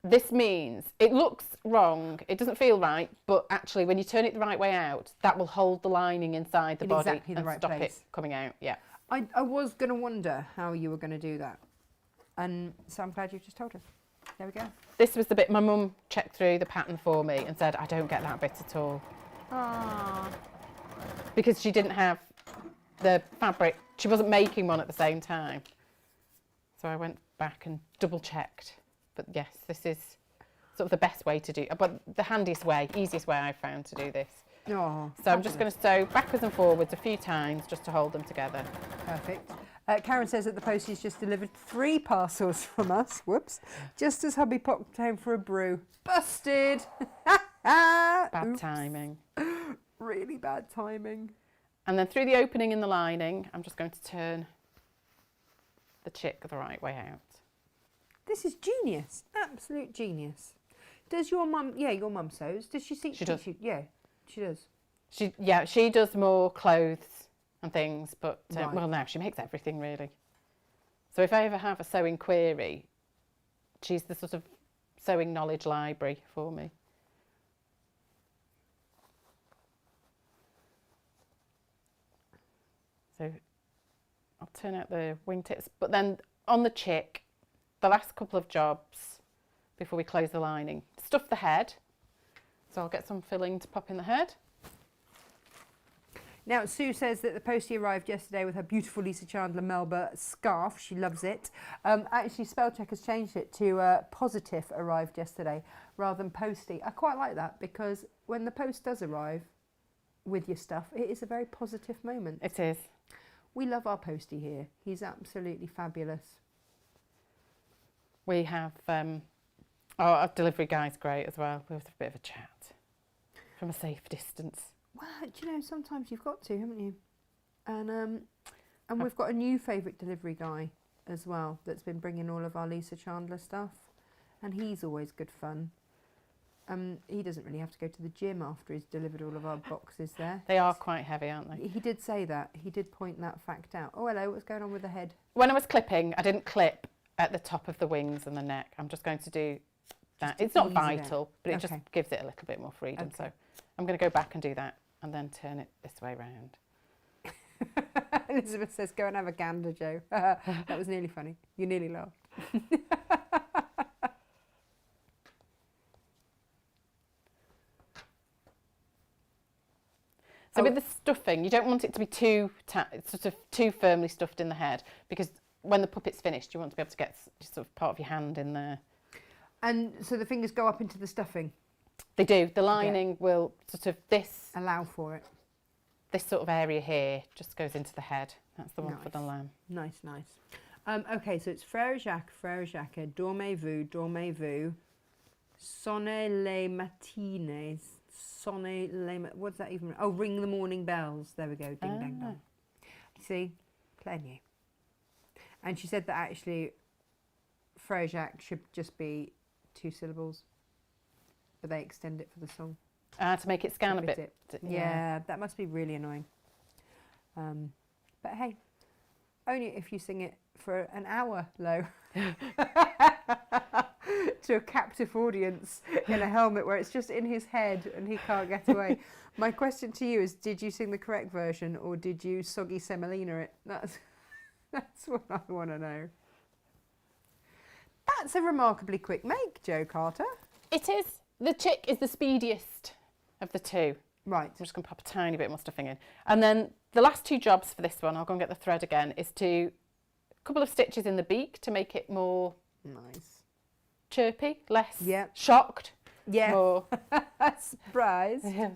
This means it looks wrong, it doesn't feel right, but actually when you turn it the right way out, that will hold the lining inside the body exactly the and right stop place. it coming out. Yeah. I was going to wonder how you were going to do that. And so I'm glad you've just told us. There we go. This was the bit my mum checked through the pattern for me and said, I don't get that bit at all. Aww. Because she didn't have the fabric, she wasn't making one at the same time. So I went back and double checked. But yes, this is sort of the best way to do, but the handiest way, easiest way I've found to do this. Oh, so I'm just going to sew backwards and forwards a few times just to hold them together. Perfect. Karen says that the postie's just delivered 3 parcels from us. Whoops. Just as hubby popped home for a brew. Busted. Bad timing. Really bad timing. And then through the opening in the lining, I'm just going to turn the chick the right way out. This is genius. Absolute genius. Does your mum, your mum sews. Does she see? She does. Yeah, she does. She does more clothes and things, but Right. well, now she makes everything really. So if I ever have a sewing query, she's the sort of sewing knowledge library for me. So I'll turn out the wingtips, but then on the chick, the last couple of jobs before we close the lining, stuff the head. So I'll get some filling to pop in the head. Now, Sue says that the postie arrived yesterday with her beautiful Lisa Chandler Melba scarf. She loves it. Actually, spell check has changed it to positive arrived yesterday rather than postie. I quite like that because when the post does arrive with your stuff, it is a very positive moment. It is. We love our postie here. He's absolutely fabulous. We have, our delivery guy's great as well. We have a bit of a chat from a safe distance. Well, do you know, sometimes you've got to, haven't you? And we've got a new favourite delivery guy as well that's been bringing all of our Lisa Chandler stuff. And he's always good fun. He doesn't really have to go to the gym after he's delivered all of our boxes there. They are quite heavy, aren't they? He did say that. He did point that fact out. Oh, hello, what's going on with the head? When I was clipping, I didn't clip at the top of the wings and the neck. I'm just going to do that. It's not vital, but it just gives it a little bit more freedom. So I'm going to go back and do that and then turn it this way round. Elizabeth says, go and have a gander, Joe. That was nearly funny. You nearly laughed. So with the stuffing, you don't want it to be too firmly stuffed in the head, because when the puppet's finished, you want to be able to get sort of part of your hand in there. And so the fingers go up into the stuffing? They do. The lining will sort of allow for it. This sort of area here just goes into the head. That's the one for the lamb. Nice, nice. Okay, so it's frère Jacques, dormez-vous, dormez-vous, sonnez les matines, sonnez les... What's that even? Oh, ring the morning bells. There we go, ding, dang, dong. You see? Plenty. And she said that actually frère Jacques should just be 2 syllables, but they extend it for the song. To make it scan a bit. Yeah, that must be really annoying. But hey, only if you sing it for an hour, Lo. To a captive audience in a helmet where it's just in his head and he can't get away. My question to you is, did you sing the correct version or did you soggy semolina it? That's what I want to know. That's a remarkably quick make, Joe Carter. It is. The chick is the speediest of the two. Right. I'm just going to pop a tiny bit more stuffing in. And then the last 2 jobs for this one, I'll go and get the thread again, is to a couple of stitches in the beak to make it more chirpy, less shocked. Yeah. More surprise. Yeah.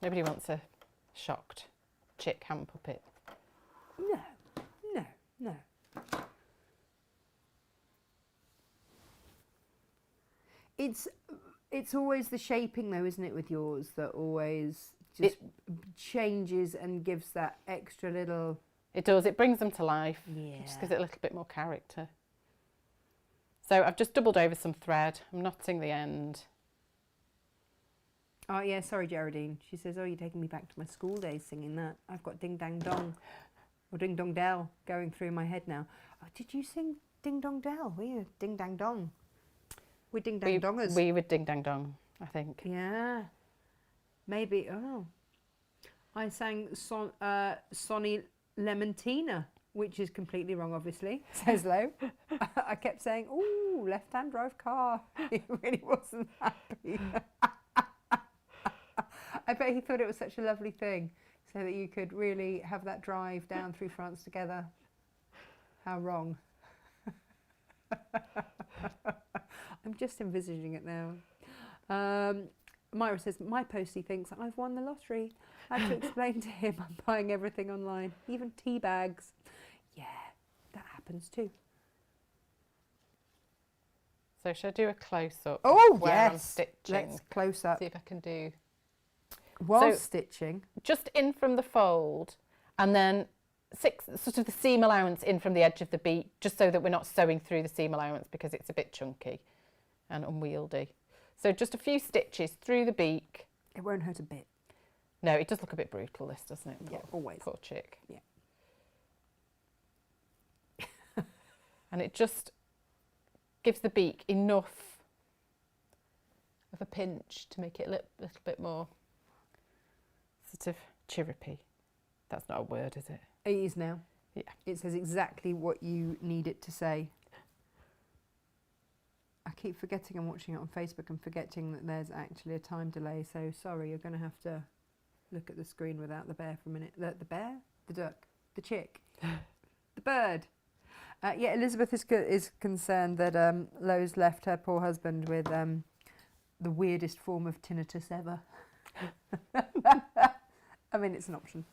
Nobody wants a shocked chick hand puppet. No, no, no. It's always the shaping though, isn't it, with yours, that always just changes and gives that extra little... It does, it brings them to life. Yeah. It just gives it a little bit more character. So I've just doubled over some thread. I'm knotting the end. Oh yeah, sorry Geraldine. She says, oh, you're taking me back to my school days singing that. I've got Ding Dang Dong, or Ding Dong Dell going through my head now. Oh, did you sing Ding Dong Dell? Were you? Ding Dang Dong. We're Ding Dang Dongers. We were Ding Dang Dong, I think. Yeah. Maybe, I sang Sonny Lemontina which is completely wrong, obviously, says Lo. I kept saying, ooh, left-hand drive car. He really wasn't happy. I bet he thought it was such a lovely thing, so that you could really have that drive down through France together. How wrong. I'm just envisaging it now. Myra says, my postie thinks I've won the lottery. I had to explain to him I'm buying everything online, even tea bags. Yeah, that happens too. So should I do a close-up? Oh, where yes. I'm stitching? Let's close up. See if I can do... While So- stitching. Just in from the fold, and then sort of the seam allowance in from the edge of the beak, just so that we're not sewing through the seam allowance because it's a bit chunky and unwieldy. So just a few stitches through the beak. It won't hurt a bit. No, it does look a bit brutal, this, doesn't it? Yeah, always. Poor chick. Yeah. And it just gives the beak enough of a pinch to make it a little bit more sort of chirrupy. That's not a word, is it? It is now. Yeah. It says exactly what you need it to say. I keep forgetting I'm watching it on Facebook and forgetting that there's actually a time delay. So sorry, you're going to have to look at the screen without the bear for a minute. The bear? The duck? The chick? The bird? Yeah, Elizabeth is concerned that Lo's left her poor husband with the weirdest form of tinnitus ever. I mean, it's an option.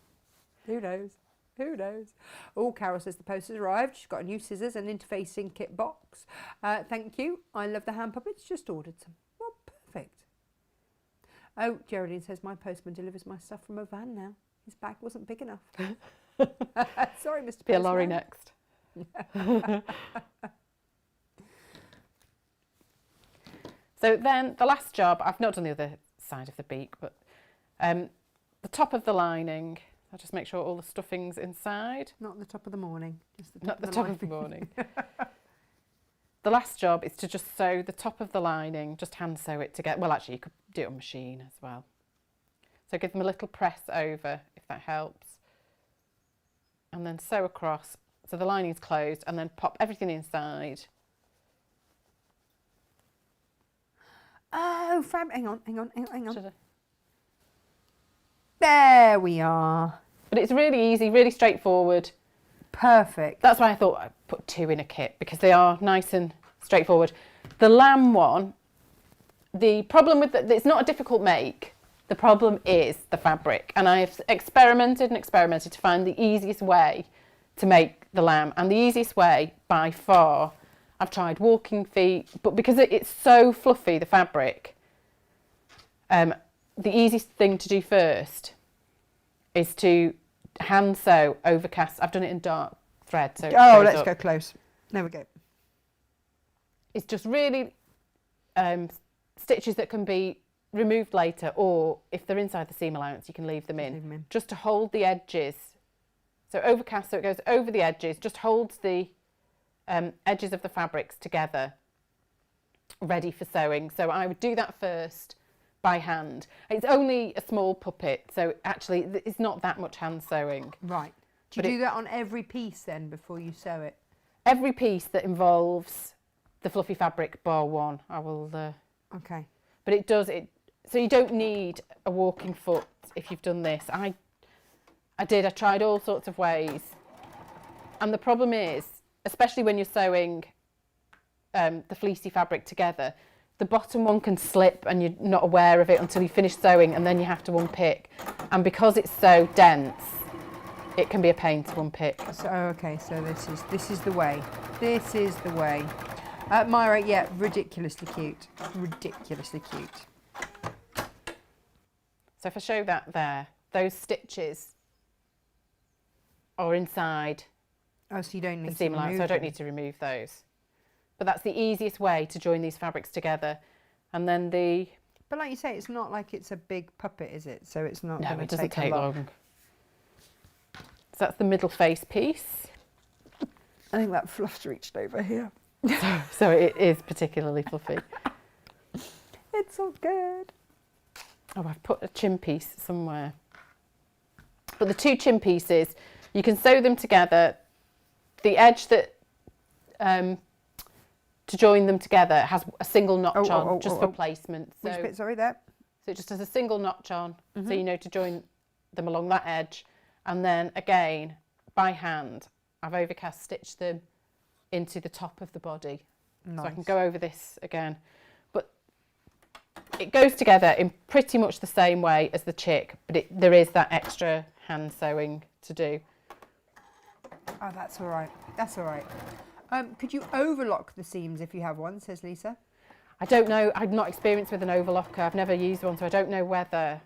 Who knows? Who knows? Oh, Carol says the post has arrived. She's got a new scissors and interfacing kit box. Thank you. I love the hand puppets. Just ordered some. Well, perfect. Oh, Geraldine says my postman delivers my stuff from a van now. His bag wasn't big enough. Sorry, Mr. Be a Postman. lorry next. So then the last job, I've not done the other side of the beak, but the top of the lining, I'll just make sure all the stuffing's inside. Not the top of the morning. Just the top Not of the the top line. of the morning. The last job is to just sew the top of the lining, just hand sew it together. Well, actually, you could do it on machine as well. So give them a little press over, if that helps. And then sew across, so the lining's closed, and then pop everything inside. Oh, hang on. Should I? There we are. But it's really easy, really straightforward. Perfect. That's why I thought I'd put 2 in a kit, because they are nice and straightforward. The lamb one, the problem with it's not a difficult make. The problem is the fabric. And I've experimented to find the easiest way to make the lamb. And the easiest way, by far, I've tried walking feet, but because it's so fluffy, the fabric, the easiest thing to do first is to hand sew overcast. I've done it in dark thread. So Oh, let's go close. There we go. It's just really stitches that can be removed later, or if they're inside the seam allowance, you can leave them in. Just to hold the edges. So overcast, so it goes over the edges, just holds the edges of the fabrics together, ready for sewing. So I would do that first by hand. It's only a small puppet, so actually it's not that much hand sewing. Right. Do you do that on every piece then before you sew it? Every piece that involves the fluffy fabric bar one, I will. Okay. But it does it. So you don't need a walking foot if you've done this. I tried all sorts of ways, and the problem is, especially when you're sewing the fleecy fabric together, the bottom one can slip and you're not aware of it until you finish sewing, and then you have to unpick. And because it's so dense, it can be a pain to unpick. So okay, so this is the way. This is the way. Myra, yeah, ridiculously cute. Ridiculously cute. So if I show that there, those stitches are inside Oh, so you don't need the seam to allowance, so I don't need to remove those. But that's the easiest way to join these fabrics together. And then the... But like you say, it's not like it's a big puppet, is it? So it's not No, going it to doesn't take take a lot. long. So that's the middle face piece. I think that fluff's reached over here. So it is particularly fluffy. It's all good. Oh, I've put a chin piece somewhere. But the 2 chin pieces, you can sew them together the edge that to join them together has a single notch on just for placement. So, which bit? Sorry, there. So it just has a single notch on, so you know to join them along that edge. And then again, by hand, I've overcast stitched them into the top of the body. Nice. So I can go over this again. But it goes together in pretty much the same way as the chick, but there is that extra hand sewing to do. Oh, that's all right. That's all right. Could you overlock the seams if you have one, says Lisa? I don't know. I'm not experienced with an overlocker. I've never used one, so I don't know whether...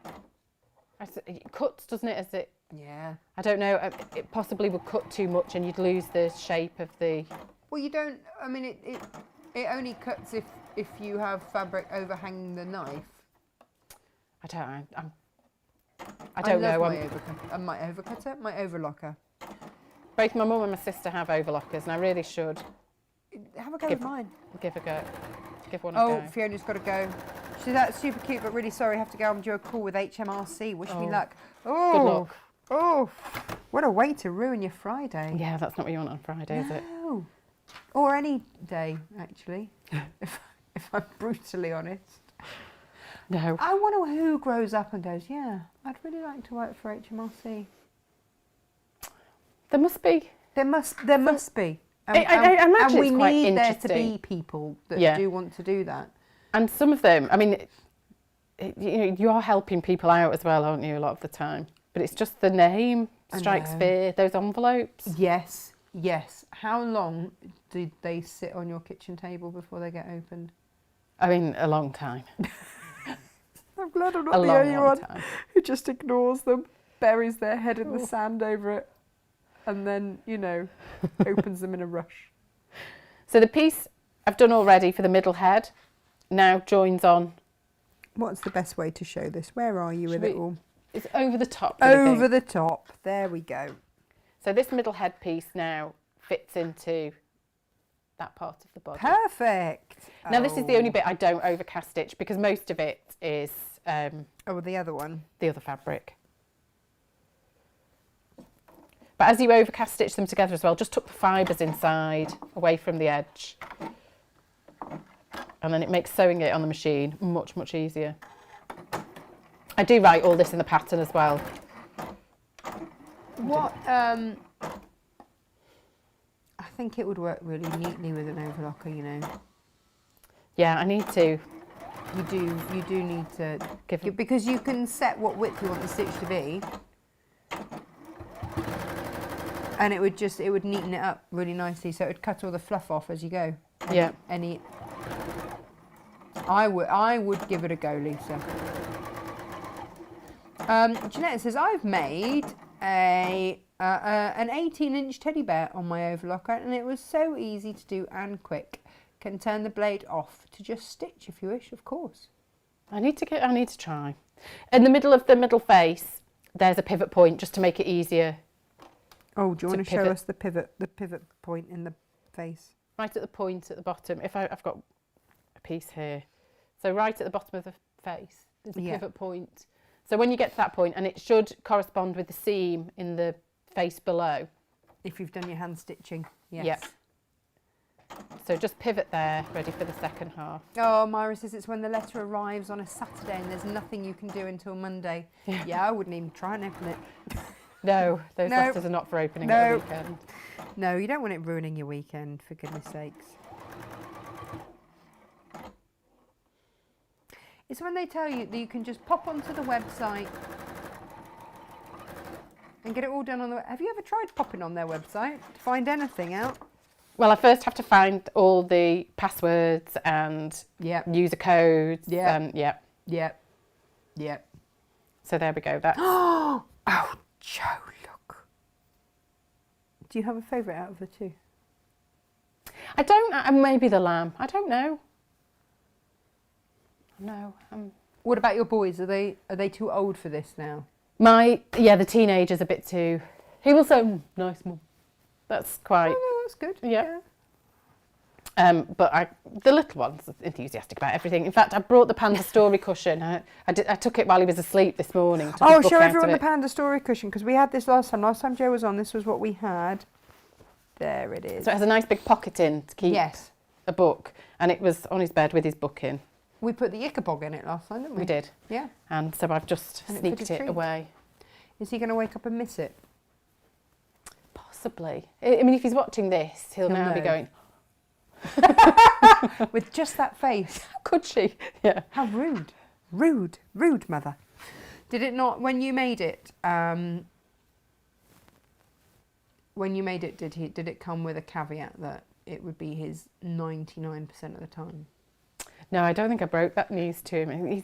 It cuts, doesn't it, as it... Yeah. I don't know. It possibly would cut too much and you'd lose the shape of the... Well, you don't... I mean, it only cuts if you have fabric overhanging the knife. I don't know. My overcutter, my overlocker. Both my mum and my sister have overlockers, and I really should. Have a go with mine. Give a go. Give one a go. Oh, Fiona's got to go. She's that's super cute, but really sorry. I have to go and do a call with HMRC. Wish me luck. Oh, good luck. Oh, what a way to ruin your Friday. Yeah, that's not what you want on Friday, is it? No. Or any day, actually, if I'm brutally honest. No. I wonder who grows up and goes, yeah, I'd really like to work for HMRC. There must be. There must be. I imagine and we it's quite need there to interesting. be people that do want to do that. And some of them, I mean, you are helping people out as well, aren't you, a lot of the time? But it's just the name strikes fear. Those envelopes. Yes, yes. How long did they sit on your kitchen table before they get opened? I mean, a long time. I'm glad I'm not the only one who just ignores them, buries their head in the sand over it, and then, opens them in a rush. So the piece I've done already for the middle head now joins on. What's the best way to show this? Where are you with it all? It's over the top. Over the top. There we go. So this middle head piece now fits into that part of the body. Perfect. Now this is the only bit I don't overcast stitch because most of it is the other one. The other fabric. But as you overcast stitch them together as well, just tuck the fibres inside, away from the edge. And then it makes sewing it on the machine much, much easier. I do write all this in the pattern as well. What, I think it would work really neatly with an overlocker, Yeah, I need to. You do need to because you can set what width you want the stitch to be. And it would neaten it up really nicely, so it would cut all the fluff off as you go. I would give it a go, Lisa. Jeanette says, I've made an 18-inch teddy bear on my overlocker, and it was so easy to do and quick. Can turn the blade off to just stitch if you wish, of course. I need to try. In the middle of the middle face, there's a pivot point just to make it easier. Oh, do you want to show us the pivot point in the face? Right at the point at the bottom. I've got a piece here. So right at the bottom of the face, there's a pivot point. So when you get to that point, and it should correspond with the seam in the face below. If you've done your hand stitching, yes. Yep. So just pivot there, ready for the second half. Oh, Myra says it's when the letter arrives on a Saturday and there's nothing you can do until Monday. Yeah, I wouldn't even try and open it. No, those letters are not for opening at the weekend. No, you don't want it ruining your weekend, for goodness sakes. It's when they tell you that you can just pop onto the website and get it all done on the... Have you ever tried popping on their website to find anything out? Well, I first have to find all the passwords and user codes. Yep. So there we go. That's... Oh, Joe, look. Do you have a favourite out of the two? I don't. Maybe the lamb. I don't know. No. What about your boys? Are they too old for this now? The teenager's a bit too... He will say, nice mum. That's quite... Oh, no, that's good. Yeah. But the little one's enthusiastic about everything. In fact, I brought the Panda Story cushion. I took it while he was asleep this morning. Oh, show everyone the Panda Story cushion, because we had this last time. Last time Joe was on, this was what we had. There it is. So it has a nice big pocket in to keep Yes. a book, and it was on his bed with his book in. We put the Ichabod in it last time, didn't we? We did. Yeah. And so I've just And it sneaked fitted it treat. away. Is he going to wake up and miss it? Possibly. I mean, if he's watching this, he'll now be know. going, With just that face. could she? Yeah. How rude. Rude. Rude, mother. Did it not, when you made it, did it come with a caveat that it would be his 99% of the time? No, I don't think I broke that news to him.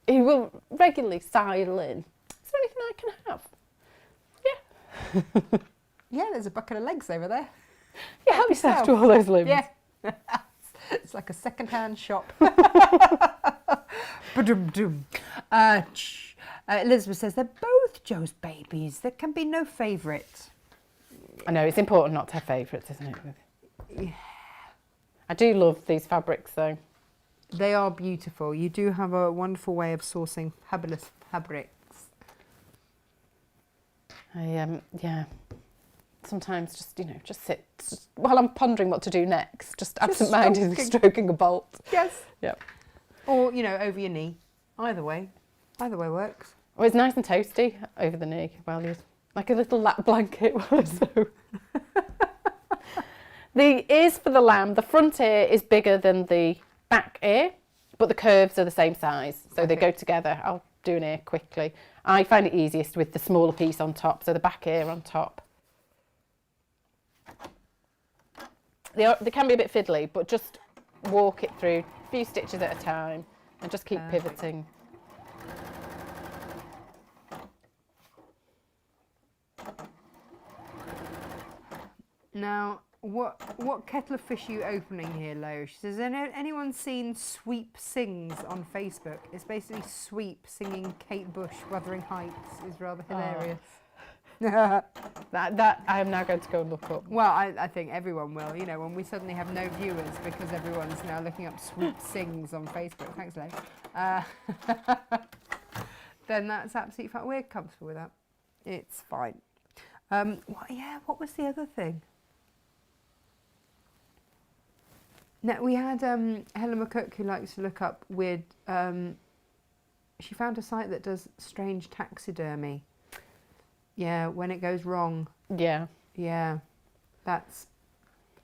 He will regularly sidle in. Is there anything I can have? Yeah. Yeah, there's a bucket of legs over there. Yeah, help yourself to all those limbs. Yeah. It's like a second-hand shop. Ba-dum-dum. Elizabeth says they're both Joe's babies. There can be no favourite. I know, it's important not to have favourites, isn't it? Yeah. I do love these fabrics, though. They are beautiful. You do have a wonderful way of sourcing fabulous fabrics. Yeah. Sometimes just sit while I'm pondering what to do next. Just absent-mindedly stroking a bolt. Yes. Yeah. Or, over your knee. Either way works. Well, it's nice and toasty over the knee while you're like a little lap blanket while I sew. The ears for the lamb, the front ear is bigger than the back ear, but the curves are the same size, so they go together. I'll do an ear quickly. I find it easiest with the smaller piece on top, so the back ear on top. They can be a bit fiddly, but just walk it through a few stitches at a time and just keep pivoting. Now, what kettle of fish are you opening here, Lo? She says, anyone seen Sweep Sings on Facebook? It's basically Sweep singing Kate Bush, Wuthering Heights is rather hilarious. That I am now going to go and look up. Well, I think everyone will, when we suddenly have no viewers because everyone's now looking up Sweep Sings on Facebook. Thanks, Lo. Then that's absolutely fine. We're comfortable with that. It's fine. What was the other thing? Now, we had Helen McCook, who likes to look up weird... she found a site that does strange taxidermy. Yeah, when it goes wrong. Yeah. Yeah, that's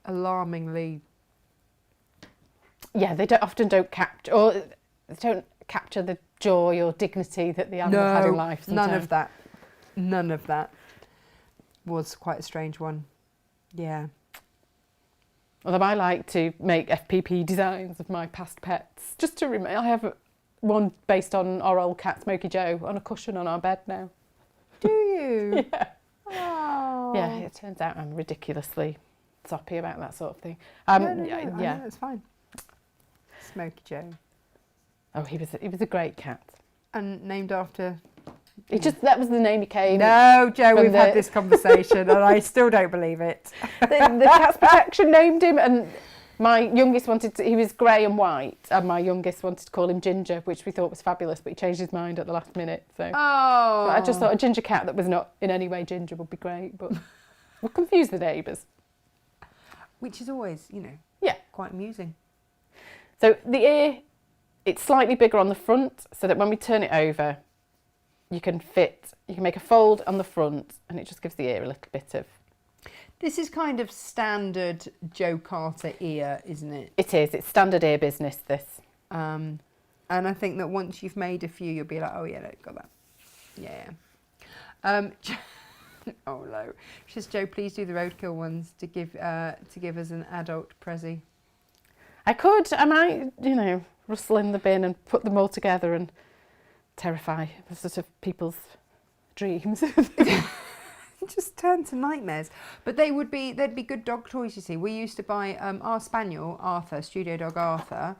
alarmingly... Yeah, they don't capture the joy or dignity that the animal had in life. None of that. None of that. Was quite a strange one. Yeah. Although I like to make FPP designs of my past pets, just to remain. I have one based on our old cat Smokey Joe on a cushion on our bed now. Do you? Yeah. Oh. Yeah, it turns out I'm ridiculously soppy about that sort of thing. No, Yeah. that's fine. Smokey Joe. Oh, he was a great cat. And named after... That was the name he came. No, Joe, we've had this conversation and I still don't believe it. The Cats Protection named him, and my youngest he was grey and white, and my youngest wanted to call him Ginger, which we thought was fabulous, but he changed his mind at the last minute. So I just thought a ginger cat that was not in any way ginger would be great, but we'll confuse the neighbours. Which is always, quite amusing. So the ear, it's slightly bigger on the front, so that when we turn it over, you can make a fold on the front, and it just gives the ear a little bit of... This is kind of standard Joe Carter ear, isn't it? It is. It's standard ear business, this. And I think that once you've made a few, you'll be like, oh yeah, got that. Yeah. Oh no. She says, Joe, please do the roadkill ones to give us an adult prezi. I could. I might, rustle in the bin and put them all together and terrify sort of people's dreams. Just turn to nightmares. But they'd be good dog toys, you see. We used to buy our spaniel, Arthur, studio dog Arthur.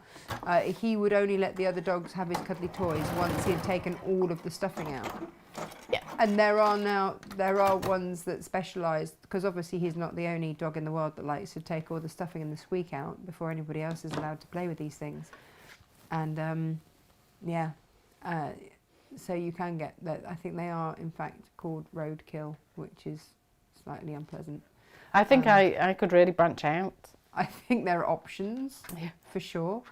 He would only let the other dogs have his cuddly toys once he had taken all of the stuffing out. Yeah. And there are ones that specialise, because obviously he's not the only dog in the world that likes to take all the stuffing and the squeak out before anybody else is allowed to play with these things. And so you can get that. I think they are in fact called roadkill, which is slightly unpleasant. I think I could really branch out. I think there are options, Yeah. for sure.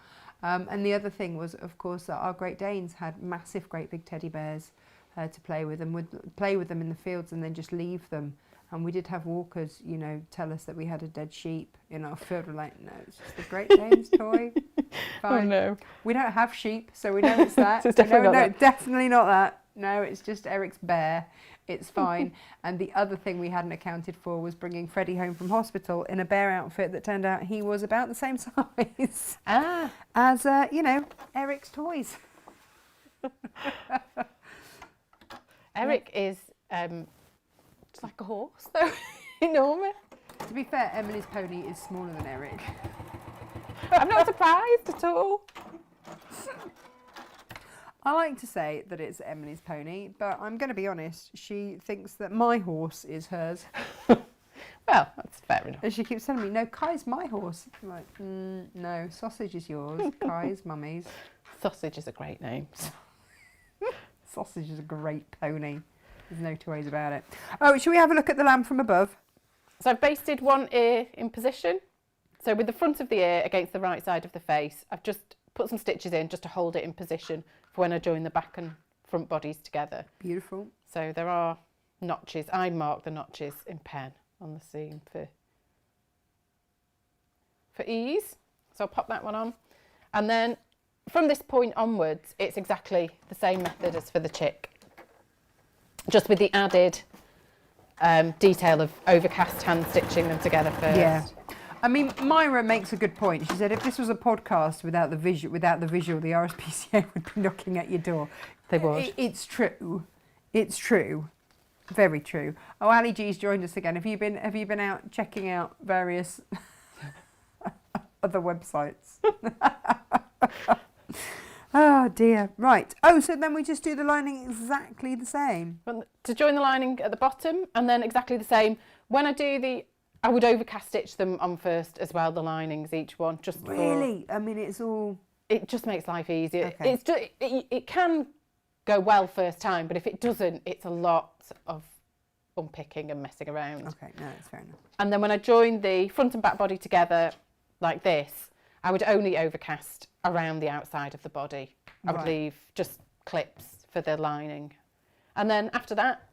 And the other thing was, of course, that our Great Danes had massive, great big teddy bears to play with, and would play with them in the fields and then just leave them. And we did have walkers, you know, tell us that we had a dead sheep in our field. We're like, no, it's just the Great Dane's toy. Fine. Oh no. We don't have sheep, so we know it's that. So it's definitely not that. Definitely not that. No, it's just Eric's bear. It's fine. And the other thing we hadn't accounted for was bringing Freddie home from hospital in a bear outfit that turned out he was about the same size as, you know, Eric's toys. Eric is just like a horse, though. Enormous. To be fair, Emily's pony is smaller than Eric. I'm not surprised at all. I like to say that it's Emily's pony, but I'm going to be honest, she thinks that my horse is hers. Well, that's fair enough. And she keeps telling me, no, Kai's my horse. I'm like, no, Sausage is yours, Kai's mummy's. Sausage is a great name. Sausage is a great pony. There's no two ways about it. Oh, shall we have a look at the lamb from above? So I've basted one ear in position. So with the front of the ear against the right side of the face, I've just put some stitches in just to hold it in position for when I join the back and front bodies together. Beautiful. So there are notches. I mark the notches in pen on the seam for ease. So I'll pop that one on. And then from this point onwards, it's exactly the same method as for the chick, just with the added detail of overcast hand stitching them together first. Yeah. I mean, Myra makes a good point. She said if this was a podcast without the visual, the RSPCA would be knocking at your door. They would. It's true. It's true. Very true. Oh, Ali G's joined us again. Have you been out checking out various other websites? Oh dear. Right. Oh, so then we just do the lining exactly the same. To join the lining at the bottom, and then exactly the same. When I do I would overcast stitch them on first as well, the linings, each one. Just really? I mean, it's all... It just makes life easier. Okay. It's just, it can go well first time, but if it doesn't, it's a lot of unpicking and messing around. Okay, no, that's fair enough. And then when I join the front and back body together like this, I would only overcast around the outside of the body. I would leave just clips for the lining. And then after that,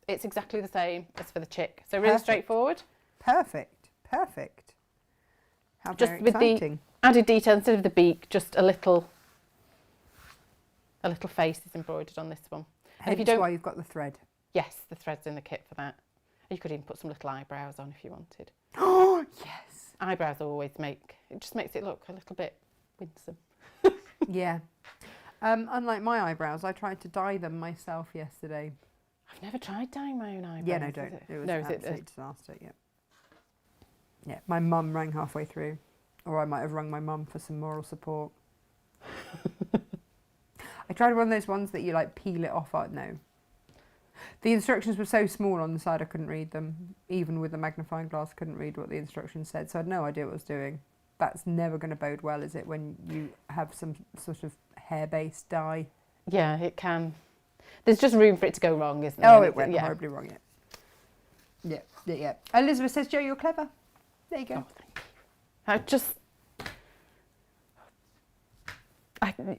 it's exactly the same as for the chick. So really straightforward. Perfect. How Just very with exciting. the added detail, instead of the beak, just a little face is embroidered on this one. And if you don't, why you've got the thread. yes, the thread's in the kit for that. You could even put some little eyebrows on if you wanted. Oh, yes. Eyebrows always it just makes it look a little bit winsome. Yeah. Unlike my eyebrows, I tried to dye them myself yesterday. I've never tried dyeing my own eyebrows. Yeah, no, don't. It was an absolute disaster, yeah. Yeah, my mum rang halfway through. Or I might have rung my mum for some moral support. I tried one of those ones that you like peel it off. No. The instructions were so small on the side I couldn't read them. Even with the magnifying glass, I couldn't read what the instructions said. So I had no idea what I was doing. That's never going to bode well, is it, when you have some sort of hair-based dye? Yeah, it can. There's just room for it to go wrong, isn't there? Oh, it went horribly wrong, yeah. Elizabeth says, Jo, you're clever. There you go. Oh,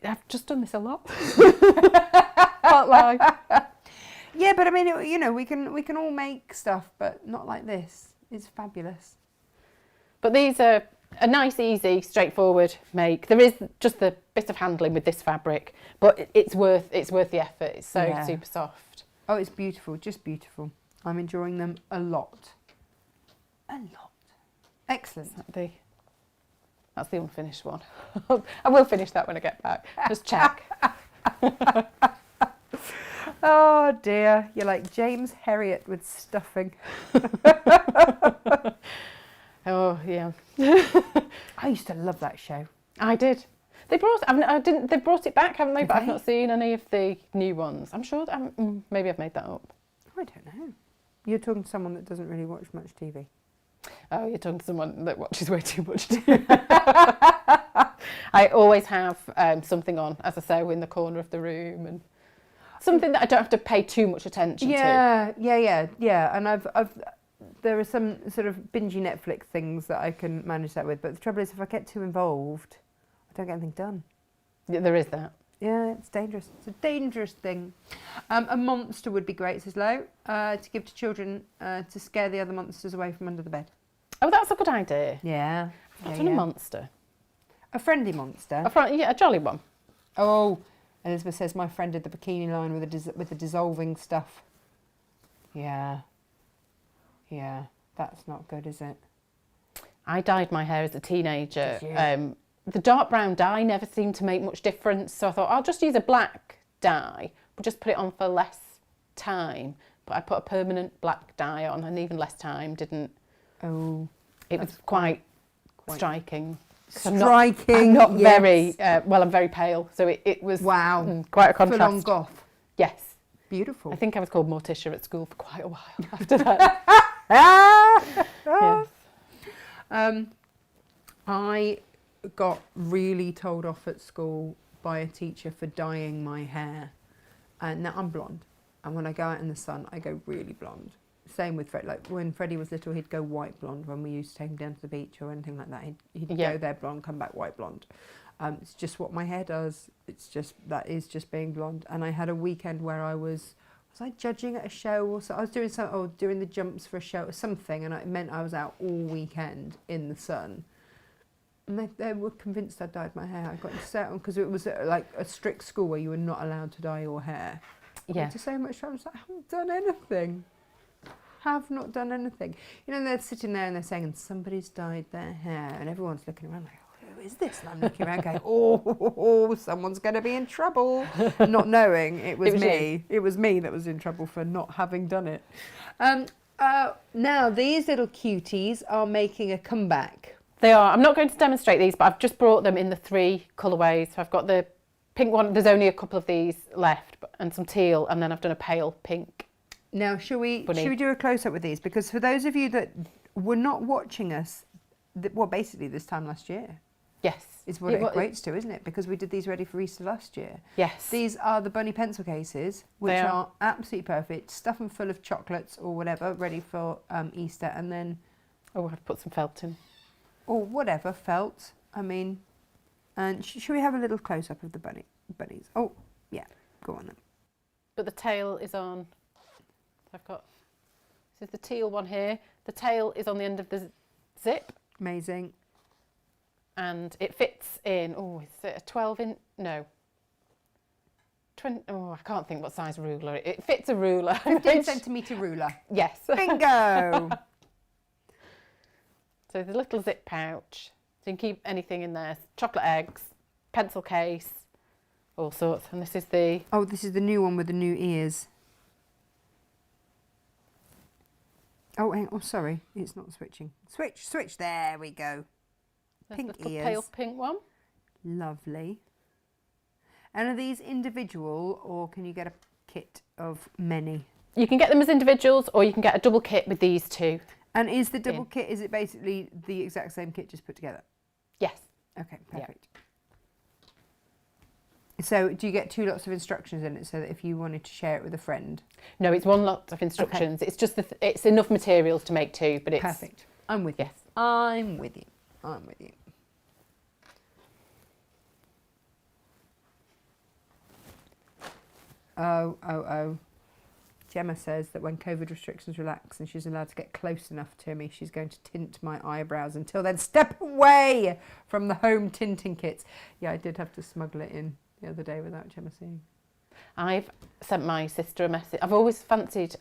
I've just done this a lot. Can't lie. Yeah, but I mean, you know, we can all make stuff, but not like this. It's fabulous. But these are a nice, easy, straightforward make. There is just the bit of handling with this fabric, but it's worth the effort. It's so super soft. Oh, it's beautiful, just beautiful. I'm enjoying them a lot. Excellent. That's the unfinished one. I will finish that when I get back. Just check. Oh dear, you're like James Herriot with stuffing. Oh yeah. I used to love that show. I did. They brought it back, haven't they? But I've not seen any of the new ones. I'm sure maybe I've made that up. I don't know. You're talking to someone that doesn't really watch much TV. Oh, you're talking to someone that watches way too much TV. I always have something on, as I say, in the corner of the room, and something that I don't have to pay too much attention to. Yeah. And there are some sort of bingy Netflix things that I can manage that with. But the trouble is, if I get too involved, I don't get anything done. Yeah, there is that. Yeah, it's dangerous. It's a dangerous thing. A monster would be great, says Lo, to give to children to scare the other monsters away from under the bed. Oh, that's a good idea. Yeah. I've done a monster. A friendly monster. A jolly one. Oh, Elizabeth says my friend did the bikini line with the dissolving stuff. Yeah. Yeah, that's not good, is it? I dyed my hair as a teenager. Did you? The dark brown dye never seemed to make much difference, so I thought I'll just use a black dye, but just put it on for less time. But I put a permanent black dye on, and even less time didn't. Oh, it was quite striking. Striking. I'm not yes. very well. I'm very pale, so it was quite a contrast. Full on goth. Yes. Beautiful. I think I was called Morticia at school for quite a while after that. Yes. I got really told off at school by a teacher for dyeing my hair. And now I'm blonde. And when I go out in the sun, I go really blonde. Same with Fred. Like when Freddie was little, he'd go white blonde when we used to take him down to the beach or anything like that. He'd go there blonde, come back white blonde. It's just what my hair does. That is just being blonde. And I had a weekend where I was I judging at a show or so? I was doing the jumps for a show or something, and it meant I was out all weekend in the sun. And they were convinced I dyed my hair. I got set on because it was like a strict school where you were not allowed to dye your hair. Yeah. After so much time, I was like, I haven't done anything. Have not done anything. You know, they're sitting there and they're saying, and somebody's dyed their hair, and everyone's looking around like, oh, who is this? And I'm looking around going, oh, someone's going to be in trouble. Not knowing it was me. It was me that was in trouble for not having done it. Now, these little cuties are making a comeback. They are. I'm not going to demonstrate these, but I've just brought them in the 3 colourways. So I've got the pink one. There's only a couple of these left, and some teal, and then I've done a pale pink. Now, should we do a close-up with these? Because for those of you that were not watching us, basically this time last year. Yes. Is what it equates to, isn't it? Because we did these ready for Easter last year. Yes. These are the bunny pencil cases, which are absolutely perfect. Stuff them full of chocolates or whatever, ready for Easter, and then... Oh, I've put some felt in. Or whatever, felt. I mean, and should we have a little close-up of the bunnies? Oh, yeah, go on then. But the tail is on... I've got... This is the teal one here. The tail is on the end of the zip. Amazing. And it fits in, is it a 12 inch? No. 20, I can't think what size ruler. It fits a ruler. 15 centimetre ruler. Yes. Bingo! So the little zip pouch. So you can keep anything in there. Chocolate eggs, pencil case, all sorts. And this is the... Oh, this is the new one with the new ears. Oh, hang on. Oh, sorry. It's not switching. Switch. There we go. Pink the ears. Pale pink one. Lovely. And are these individual, or can you get a kit of many? You can get them as individuals, or you can get a double kit with these 2. And is the double kit, is it basically the exact same kit just put together? Yes. Okay, perfect. Yeah. So do you get 2 lots of instructions in it so that if you wanted to share it with a friend? No, it's 1 lot of instructions. Okay. It's just it's enough materials to make 2, but it's... Perfect. I'm with you. Yes. I'm with you. Oh. Gemma says that when COVID restrictions relax and she's allowed to get close enough to me, she's going to tint my eyebrows. Until then, step away from the home tinting kits. Yeah, I did have to smuggle it in the other day without Gemma seeing. I've sent my sister a message. I've always fancied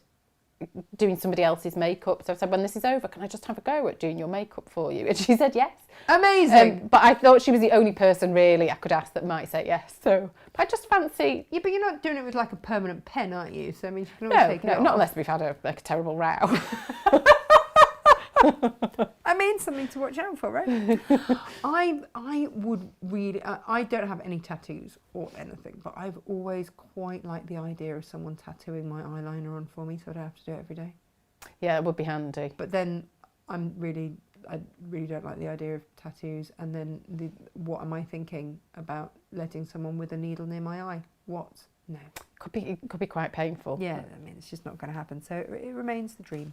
doing somebody else's makeup. So I said, when this is over, can I just have a go at doing your makeup for you? And she said yes. Amazing. But I thought she was the only person really I could ask that might say yes. So but I just fancy... Yeah, but you're not doing it with like a permanent pen, aren't you? So I mean, you can always take it off. Not unless we've had a terrible row. I mean, something to watch out for, right? I would really... I don't have any tattoos or anything, but I've always quite liked the idea of someone tattooing my eyeliner on for me so I don't have to do it every day. Yeah, it would be handy. But then I really don't like the idea of tattoos. And then what am I thinking about letting someone with a needle near my eye? What? No. Could be quite painful. Yeah, I mean, it's just not going to happen. So it remains the dream.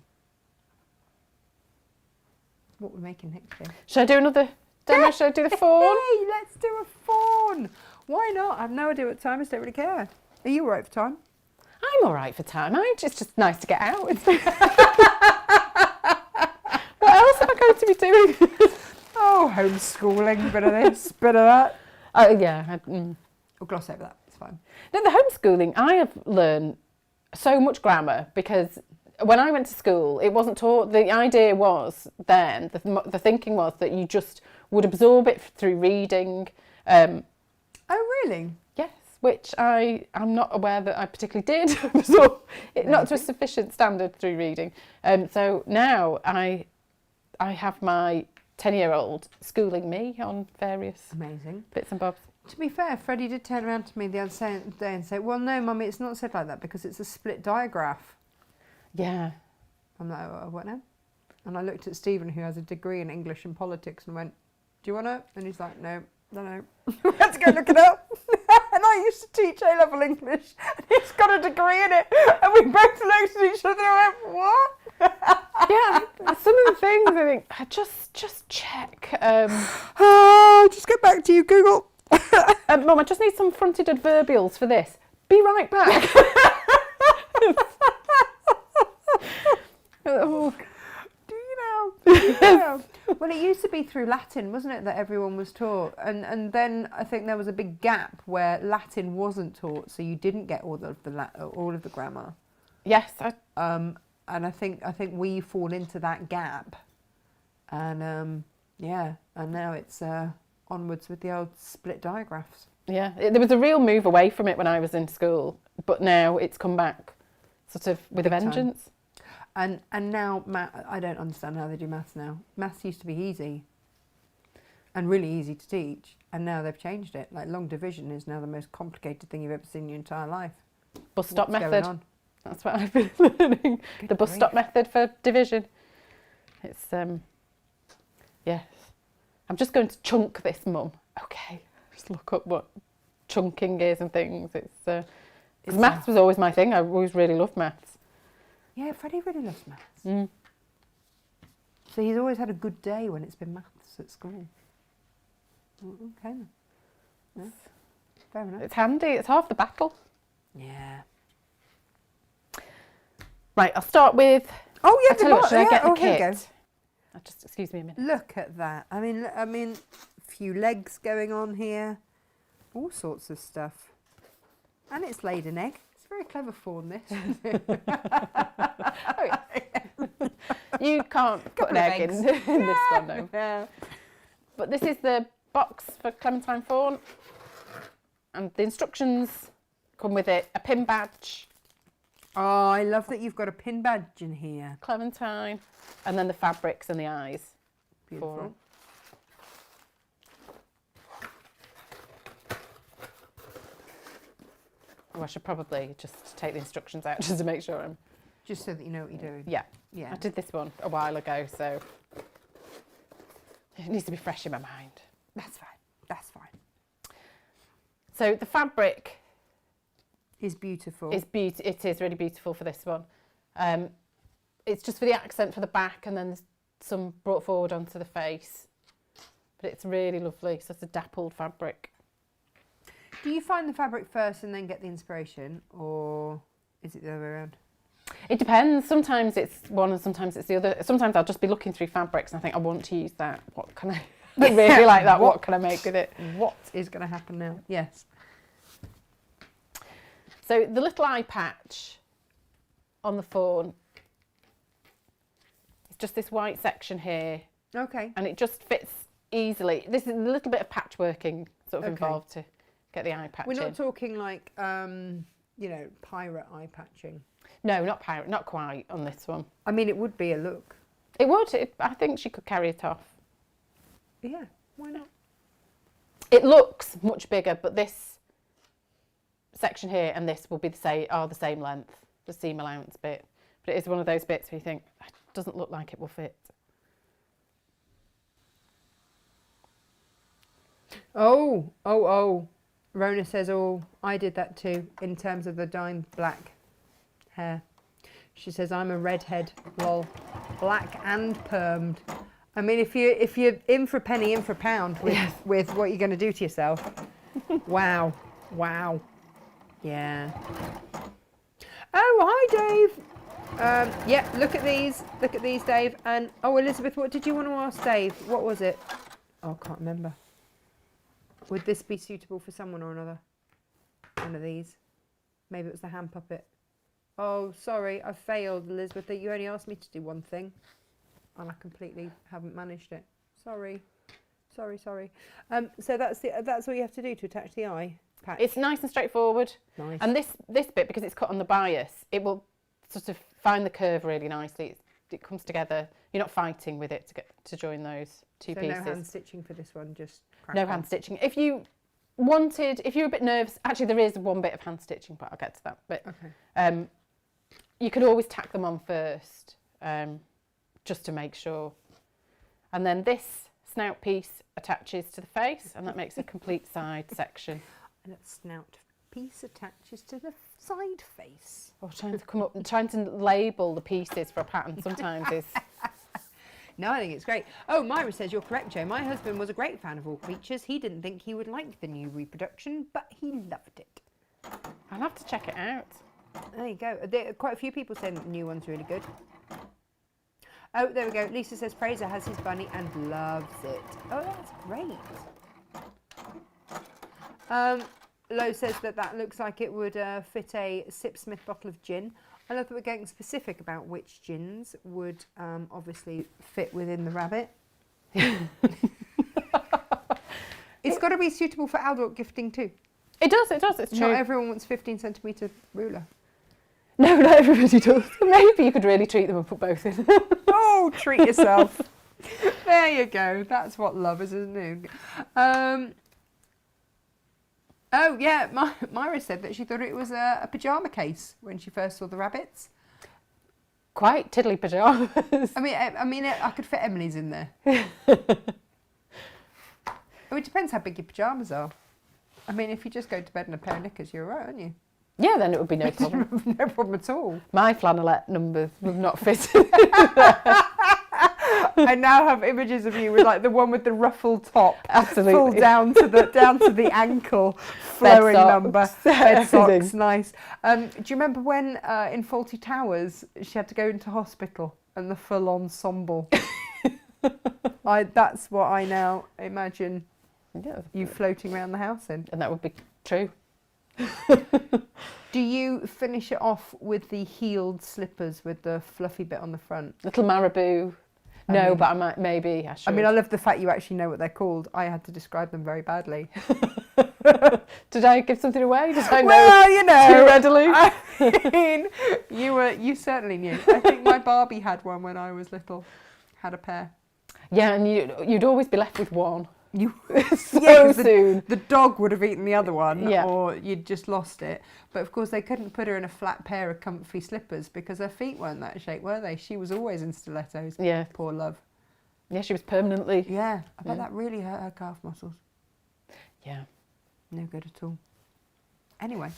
what we're making next year. Should I do another demo? Should I do the fawn? Hey, let's do a fawn. Why not? I have no idea what time is. Don't really care. Are you all right for time? I'm all right for time. It's just nice to get out. What else am I going to be doing? Oh, homeschooling, bit of this, bit of that. Oh, yeah. We'll gloss over that. It's fine. No, the homeschooling, I have learned so much grammar because when I went to school, it wasn't taught. The idea was then, the thinking was that you just would absorb it through reading. Oh, really? Yes, which I'm not aware that I particularly did absorb it, not to a sufficient standard through reading. So now I have my 10-year-old schooling me on various Amazing bits and bobs. To be fair, Freddie did turn around to me the other day and say, well, no, Mummy, it's not said like that because it's a split digraph. Yeah. I'm like, oh, what now? And I looked at Stephen, who has a degree in English and politics, and went, do you want to? And he's like, no, no. We had to go look it up. And I used to teach A-level English, and he's got a degree in it. And we both looked at each other and went, what? Yeah, some of the things I think, just check. Just get back to you, Google. Mum, I just need some fronted adverbials for this. Be right back. Oh. Do you know? Yeah. Well, it used to be through Latin, wasn't it, that everyone was taught? And then I think there was a big gap where Latin wasn't taught, so you didn't get all of the grammar. Yes. And I think we fall into that gap. And and now it's onwards with the old split digraphs. Yeah, there was a real move away from it when I was in school, but now it's come back sort of with a vengeance. And now, I don't understand how they do maths now. Maths used to be easy and really easy to teach, and now they've changed it. Like long division is now the most complicated thing you've ever seen in your entire life. Bus stop What's method. going on? That's what I've been learning. Good The bus grief. stop method for division. It's, yes. I'm just going to chunk this, Mum. Okay. Just look up what chunking is and things. It's maths was always my thing. I always really loved maths. Yeah, Freddie really loves maths. Mm. So he's always had a good day when it's been maths at school. Okay then. Yeah. Fair enough. It's handy. It's half the battle. Yeah. Right, I'll start with... Oh, yeah, I tell you what, should I get the here we go. kit? Just excuse me a minute. Look at that. I mean, a few legs going on here. All sorts of stuff. And it's laid an egg. It's a very clever fawn, this. Oh, yeah. You can't put an egg in this one, though. Yeah. But this is the box for Clementine Fawn. And the instructions come with it. A pin badge, Oh, I love that you've got a pin badge in here. Clementine, and then the fabrics and the eyes. Beautiful. Oh, I should probably just take the instructions out just to make sure I'm... Just so that you know what you're doing. Yeah. Yeah. I did this one a while ago, so it needs to be fresh in my mind. That's fine. That's fine. So the fabric Is beautiful. is it is really beautiful for this one. It's just for the accent for the back, and then there's some brought forward onto the face. But it's really lovely. So it's a dappled fabric. Do you find the fabric first and then get the inspiration, or is it the other way around? It depends. Sometimes it's one and sometimes it's the other. Sometimes I'll just be looking through fabrics and I think I want to use that. What can I really like that? What can I make with it? What is going to happen now? Yes. So the little eye patch on the fawn, it's just this white section here, Okay. and it just fits easily. This is a little bit of patchworking sort of Okay. involved to get the eye patch We're in. not talking like, pirate eye patching. No, not pirate, not quite on this one. I mean, it would be a look. It would. I think she could carry it off. Yeah, why not? It looks much bigger, but this section here and this will be are the same length, the seam allowance bit. But it is one of those bits where you think, it doesn't look like it will fit. Oh. Rona says, oh, I did that too, in terms of the dyed black hair. She says, I'm a redhead, lol. Black and permed. I mean, if you're in for a penny, in for a pound with what you're going to do to yourself. Wow. Yeah. Oh, hi, Dave. Yeah, look at these. Look at these, Dave. And, oh, Elizabeth, what did you want to ask Dave? What was it? Oh, I can't remember. Would this be suitable for someone or another? One of these. Maybe it was the hand puppet. Oh, sorry, I failed, Elizabeth. You only asked me to do one thing. And I completely haven't managed it. Sorry. So that's all you have to do to attach the eye patch. It's nice and straightforward. Nice. And this bit, because it's cut on the bias, it will sort of find the curve really nicely. It comes together. You're not fighting with it to join those two pieces. No hand stitching for this one, just crack no on. hand stitching. If you're a bit nervous, actually there is one bit of hand stitching, but I'll get to that. But okay. You could always tack them on first, just to make sure. And then this snout piece attaches to the face, and that makes a complete side section. And that snout piece attaches to the side face. Or trying to label the pieces for a pattern sometimes is... No, I think it's great. Oh, Myra says, you're correct, Joe. My husband was a great fan of all creatures. He didn't think he would like the new reproduction, but he loved it. I'll have to check it out. There you go. Quite a few people saying that the new one's really good. Oh, there we go. Lisa says Fraser has his bunny and loves it. Oh, that's great. Lo says that looks like it would fit a Sipsmith bottle of gin. I love that we're getting specific about which gins would obviously fit within the rabbit. It's got to be suitable for adult gifting too. It does, it's true. Not everyone wants 15cm ruler. No, not everybody does. Maybe you could really treat them and put both in. Oh, treat yourself. There you go. That's what love is, isn't it? Oh, yeah. Myra said that she thought it was a pyjama case when she first saw the rabbits. Quite tiddly pyjamas. I mean, I could fit Emily's in there. It depends how big your pyjamas are. I mean, if you just go to bed in a pair of knickers, you're all right, aren't you? Yeah, then it would be no problem. No problem at all. My flannelette numbers would not fit. I now have images of you with like the one with the ruffled top, absolutely, full down to the ankle, flowing number, bed socks, nice. Do you remember when in Fawlty Towers she had to go into hospital and the full ensemble? That's what I now imagine you floating around the house in, and that would be true. Do you finish it off with the heeled slippers with the fluffy bit on the front? Little marabou. No, but I might, maybe I should. I mean, I love the fact you actually know what they're called. I had to describe them very badly. Did I give something away? Did I know? Well, you know, too readily. I mean, you certainly knew. I think my Barbie had one when I was little. Had a pair. Yeah, and you'd always be left with one. So soon. The dog would have eaten the other one, yeah. Or you'd just lost it. But of course, they couldn't put her in a flat pair of comfy slippers because her feet weren't that shape, were they? She was always in stilettos. Yeah. Poor love. Yeah, she was permanently. Yeah, I bet that really hurt her calf muscles. Yeah. No good at all. Anyway.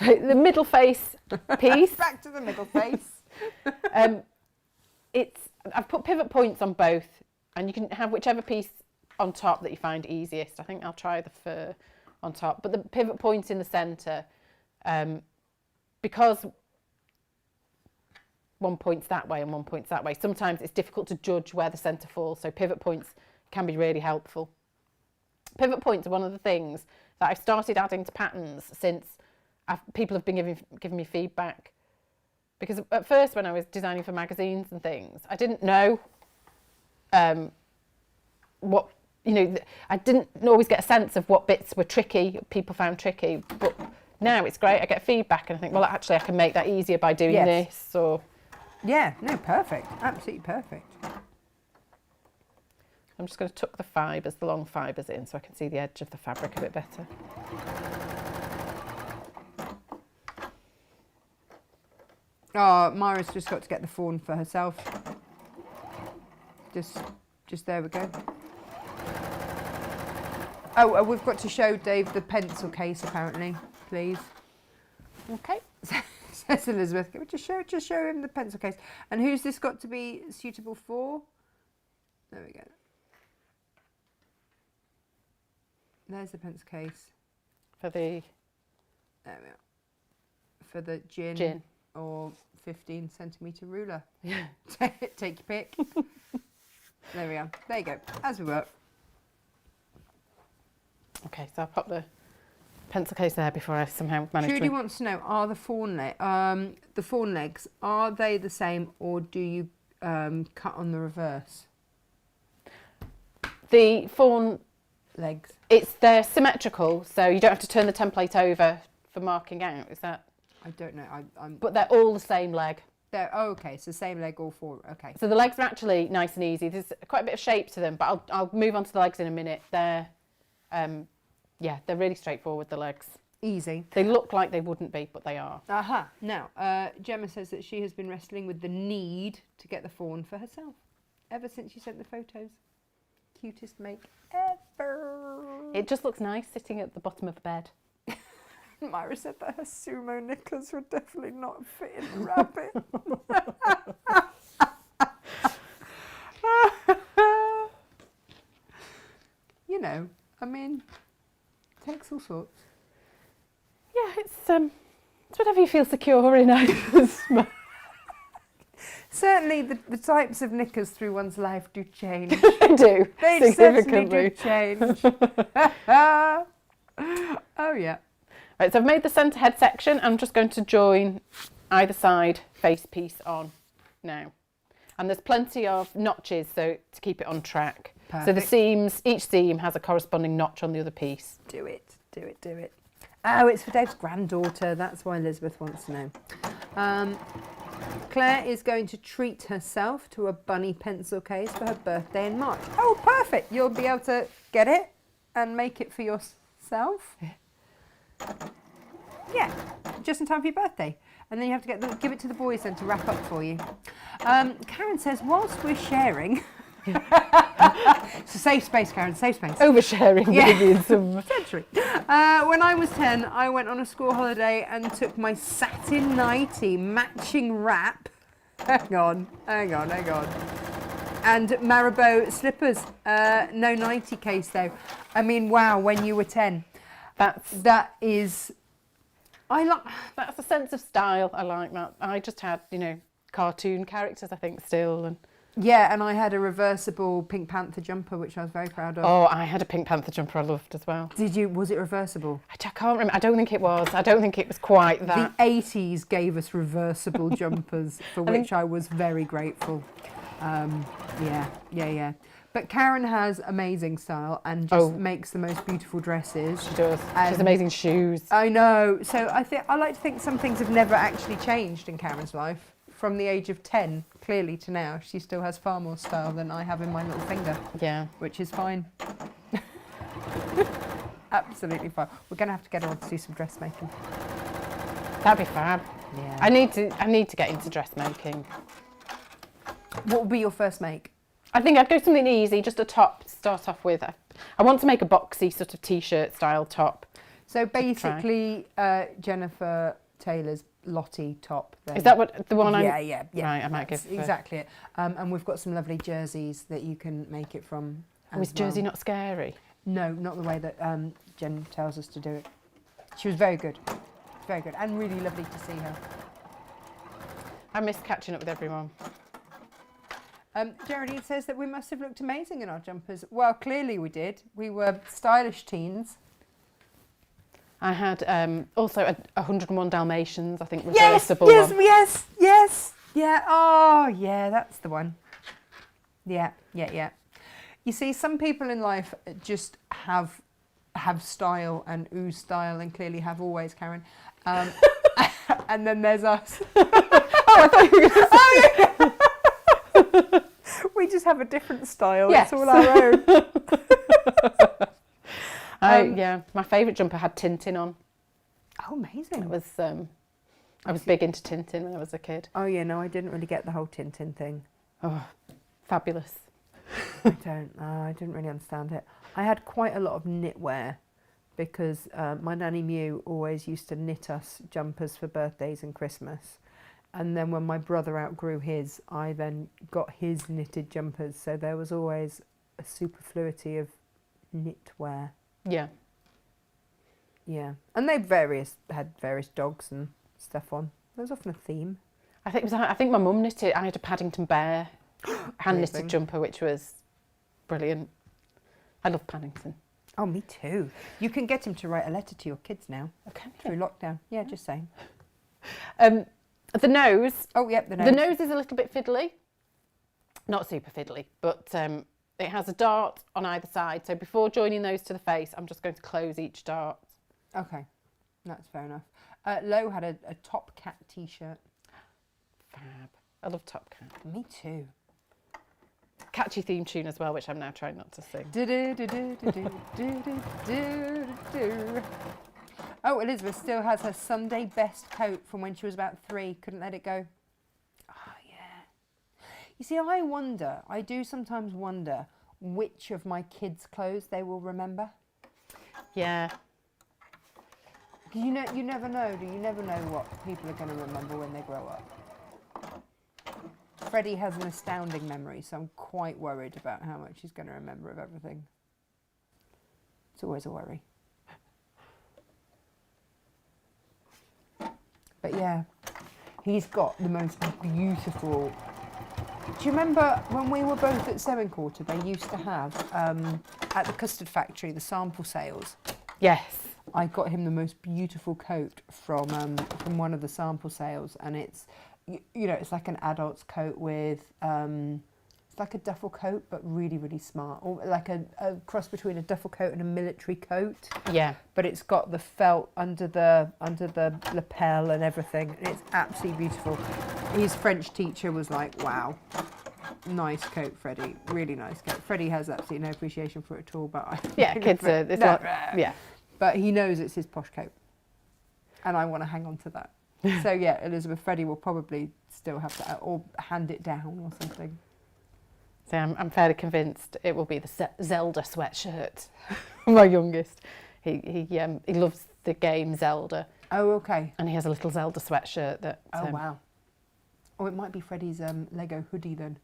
The middle face piece. Back to the middle face. I've put pivot points on both, and you can have whichever piece on top that you find easiest. I think I'll try the fur on top, but the pivot points in the centre, because one point's that way and one point's that way, sometimes it's difficult to judge where the centre falls, so pivot points can be really helpful. Pivot points are one of the things that I've started adding to patterns since people have been giving me feedback, because at first when I was designing for magazines and things, I didn't know what, I didn't always get a sense of what bits were tricky, people found tricky, but now it's great. I get feedback and I think, well, actually I can make that easier by doing this. Or yeah, no, perfect, absolutely perfect. I'm just going to tuck the fibres, the long fibres in, so I can see the edge of the fabric a bit better. Oh, Myra's just got to get the fawn for herself. Just there we go. Oh, we've got to show Dave the pencil case, apparently, please. Okay. Says Elizabeth. Can we just show him the pencil case? And who's this got to be suitable for? There we go. There's the pencil case. For the... There we are. For the gin. Gin. Or 15 centimetre ruler. Yeah. Take your pick. There we are. There you go. As we work. Okay, so I'll pop the pencil case there before I somehow manage Trudy to... wants to know, are the fawn legs, are they the same, or do you cut on the reverse? The fawn Legs. they're symmetrical, so you don't have to turn the template over for marking out. Is that? I don't know. But they're all the same leg. Oh, okay. So same leg, all four. Okay. So the legs are actually nice and easy. There's quite a bit of shape to them, but I'll move on to the legs in a minute. They're they're really straightforward. The legs. Easy. They look like they wouldn't be, but they are. Aha. Now, Gemma says that she has been wrestling with the need to get the fawn for herself ever since you sent the photos. Cutest make ever. It just looks nice sitting at the bottom of the bed. Myra said that her sumo knickers would definitely not fit in the rabbit. You know, I mean, takes all sorts. Yeah, it's whatever you feel secure in. I guess. Certainly the types of knickers through one's life do change. They do. They certainly do change. Oh yeah. Right, so I've made the centre head section. I'm just going to join either side face piece on now. And there's plenty of notches so to keep it on track. Perfect. So the seams, each seam has a corresponding notch on the other piece. Do it, do it, do it. Oh, it's for Dave's granddaughter. That's why Elizabeth wants to know. Claire is going to treat herself to a bunny pencil case for her birthday in March. Oh, perfect. You'll be able to get it and make it for yourself. Yeah, just in time for your birthday. And then you have to give it to the boys then to wrap up for you. Karen says, whilst we're sharing... It's a safe space, Karen, safe space. Oversharing, maybe in some... Potentially. When I was 10, I went on a school holiday and took my satin nightie matching wrap. Hang on. And Marabou slippers. No nightie case though. I mean, wow, when you were 10. That is... That's a sense of style. I like that. I just had, cartoon characters, I think, still. And yeah, and I had a reversible Pink Panther jumper, which I was very proud of. Oh, I had a Pink Panther jumper I loved as well. Did you? Was it reversible? I can't remember. I don't think it was. I don't think it was quite that. The 80s gave us reversible jumpers, for which I was very grateful. Yeah. But Karen has amazing style and just makes the most beautiful dresses. She does. She has amazing shoes. I know. So I like to think some things have never actually changed in Karen's life. From the age of 10, clearly, to now, she still has far more style than I have in my little finger. Yeah. Which is fine. Absolutely fine. We're going to have to get her on to do some dressmaking. That'd be fab. Yeah. I need to get into dressmaking. What would be your first make? I think I'd go something easy, just a top to start off with. I want to make a boxy sort of t-shirt style top. So basically, Jennifer Taylor's Lottie top. Then. Is that what the one? Yeah. Right, I might give exactly it. And we've got some lovely jerseys that you can make it from. Was jersey not scary? No, not the way that Jen tells us to do it. She was very good, and really lovely to see her. I miss catching up with everyone. Geraldine says that we must have looked amazing in our jumpers. Well, clearly we did. We were stylish teens. I had also 101 Dalmatians, I think, reversible one. Yes. Yeah, oh, yeah, that's the one. Yeah. You see, some people in life just have style and ooze style and clearly have always, Karen. And then there's us. I thought you were going to say... We just have a different style. Yes. It's all our own. My favourite jumper had Tintin on. Oh, amazing. It was. I was big into Tintin when I was a kid. Oh yeah, no, I didn't really get the whole Tintin thing. Oh, fabulous. I didn't really understand it. I had quite a lot of knitwear because my nanny Mew always used to knit us jumpers for birthdays and Christmas. And then when my brother outgrew his, I then got his knitted jumpers. So there was always a superfluity of knitwear. Yeah. Yeah. And they had various dogs and stuff on. There was often a theme. I think my mum knitted. I had a Paddington Bear hand knitted jumper, which was brilliant. I love Paddington. Oh, me too. You can get him to write a letter to your kids now. Okay. Through lockdown. Yeah, just saying. The nose. Oh, yep, the nose. The nose is a little bit fiddly. Not super fiddly, but it has a dart on either side. So before joining those to the face, I'm just going to close each dart. Okay, that's fair enough. Lo had a Top Cat t-shirt. Fab. I love Top Cat. Me too. Catchy theme tune as well, which I'm now trying not to sing. Oh, Elizabeth still has her Sunday best coat from when she was about 3. Couldn't let it go. Oh, yeah. You see, I do sometimes wonder which of my kids' clothes they will remember. Yeah. You never know, do you? You never know what people are going to remember when they grow up. Freddie has an astounding memory, so I'm quite worried about how much he's going to remember of everything. It's always a worry. But yeah, he's got the most beautiful... Do you remember when we were both at Sewing Quarter, they used to have, at the custard factory, the sample sales? Yes. I got him the most beautiful coat from one of the sample sales, and it's, you know, it's like an adult's coat with, it's like a duffel coat, but really, really smart, or like a cross between a duffel coat and a military coat. Yeah. But it's got the felt under the lapel and everything. And it's absolutely beautiful. His French teacher was like, "Wow, nice coat, Freddie. Really nice coat." Freddie has absolutely no appreciation for it at all, but kids are. It's not. Yeah. But he knows it's his posh coat, and I want to hang on to that. So yeah, Elizabeth, Freddie will probably still have that, or hand it down or something. So I'm fairly convinced it will be the Zelda sweatshirt. My youngest, he loves the game Zelda. Oh, okay. And he has a little Zelda sweatshirt that. Oh wow. Oh, it might be Freddie's Lego hoodie then.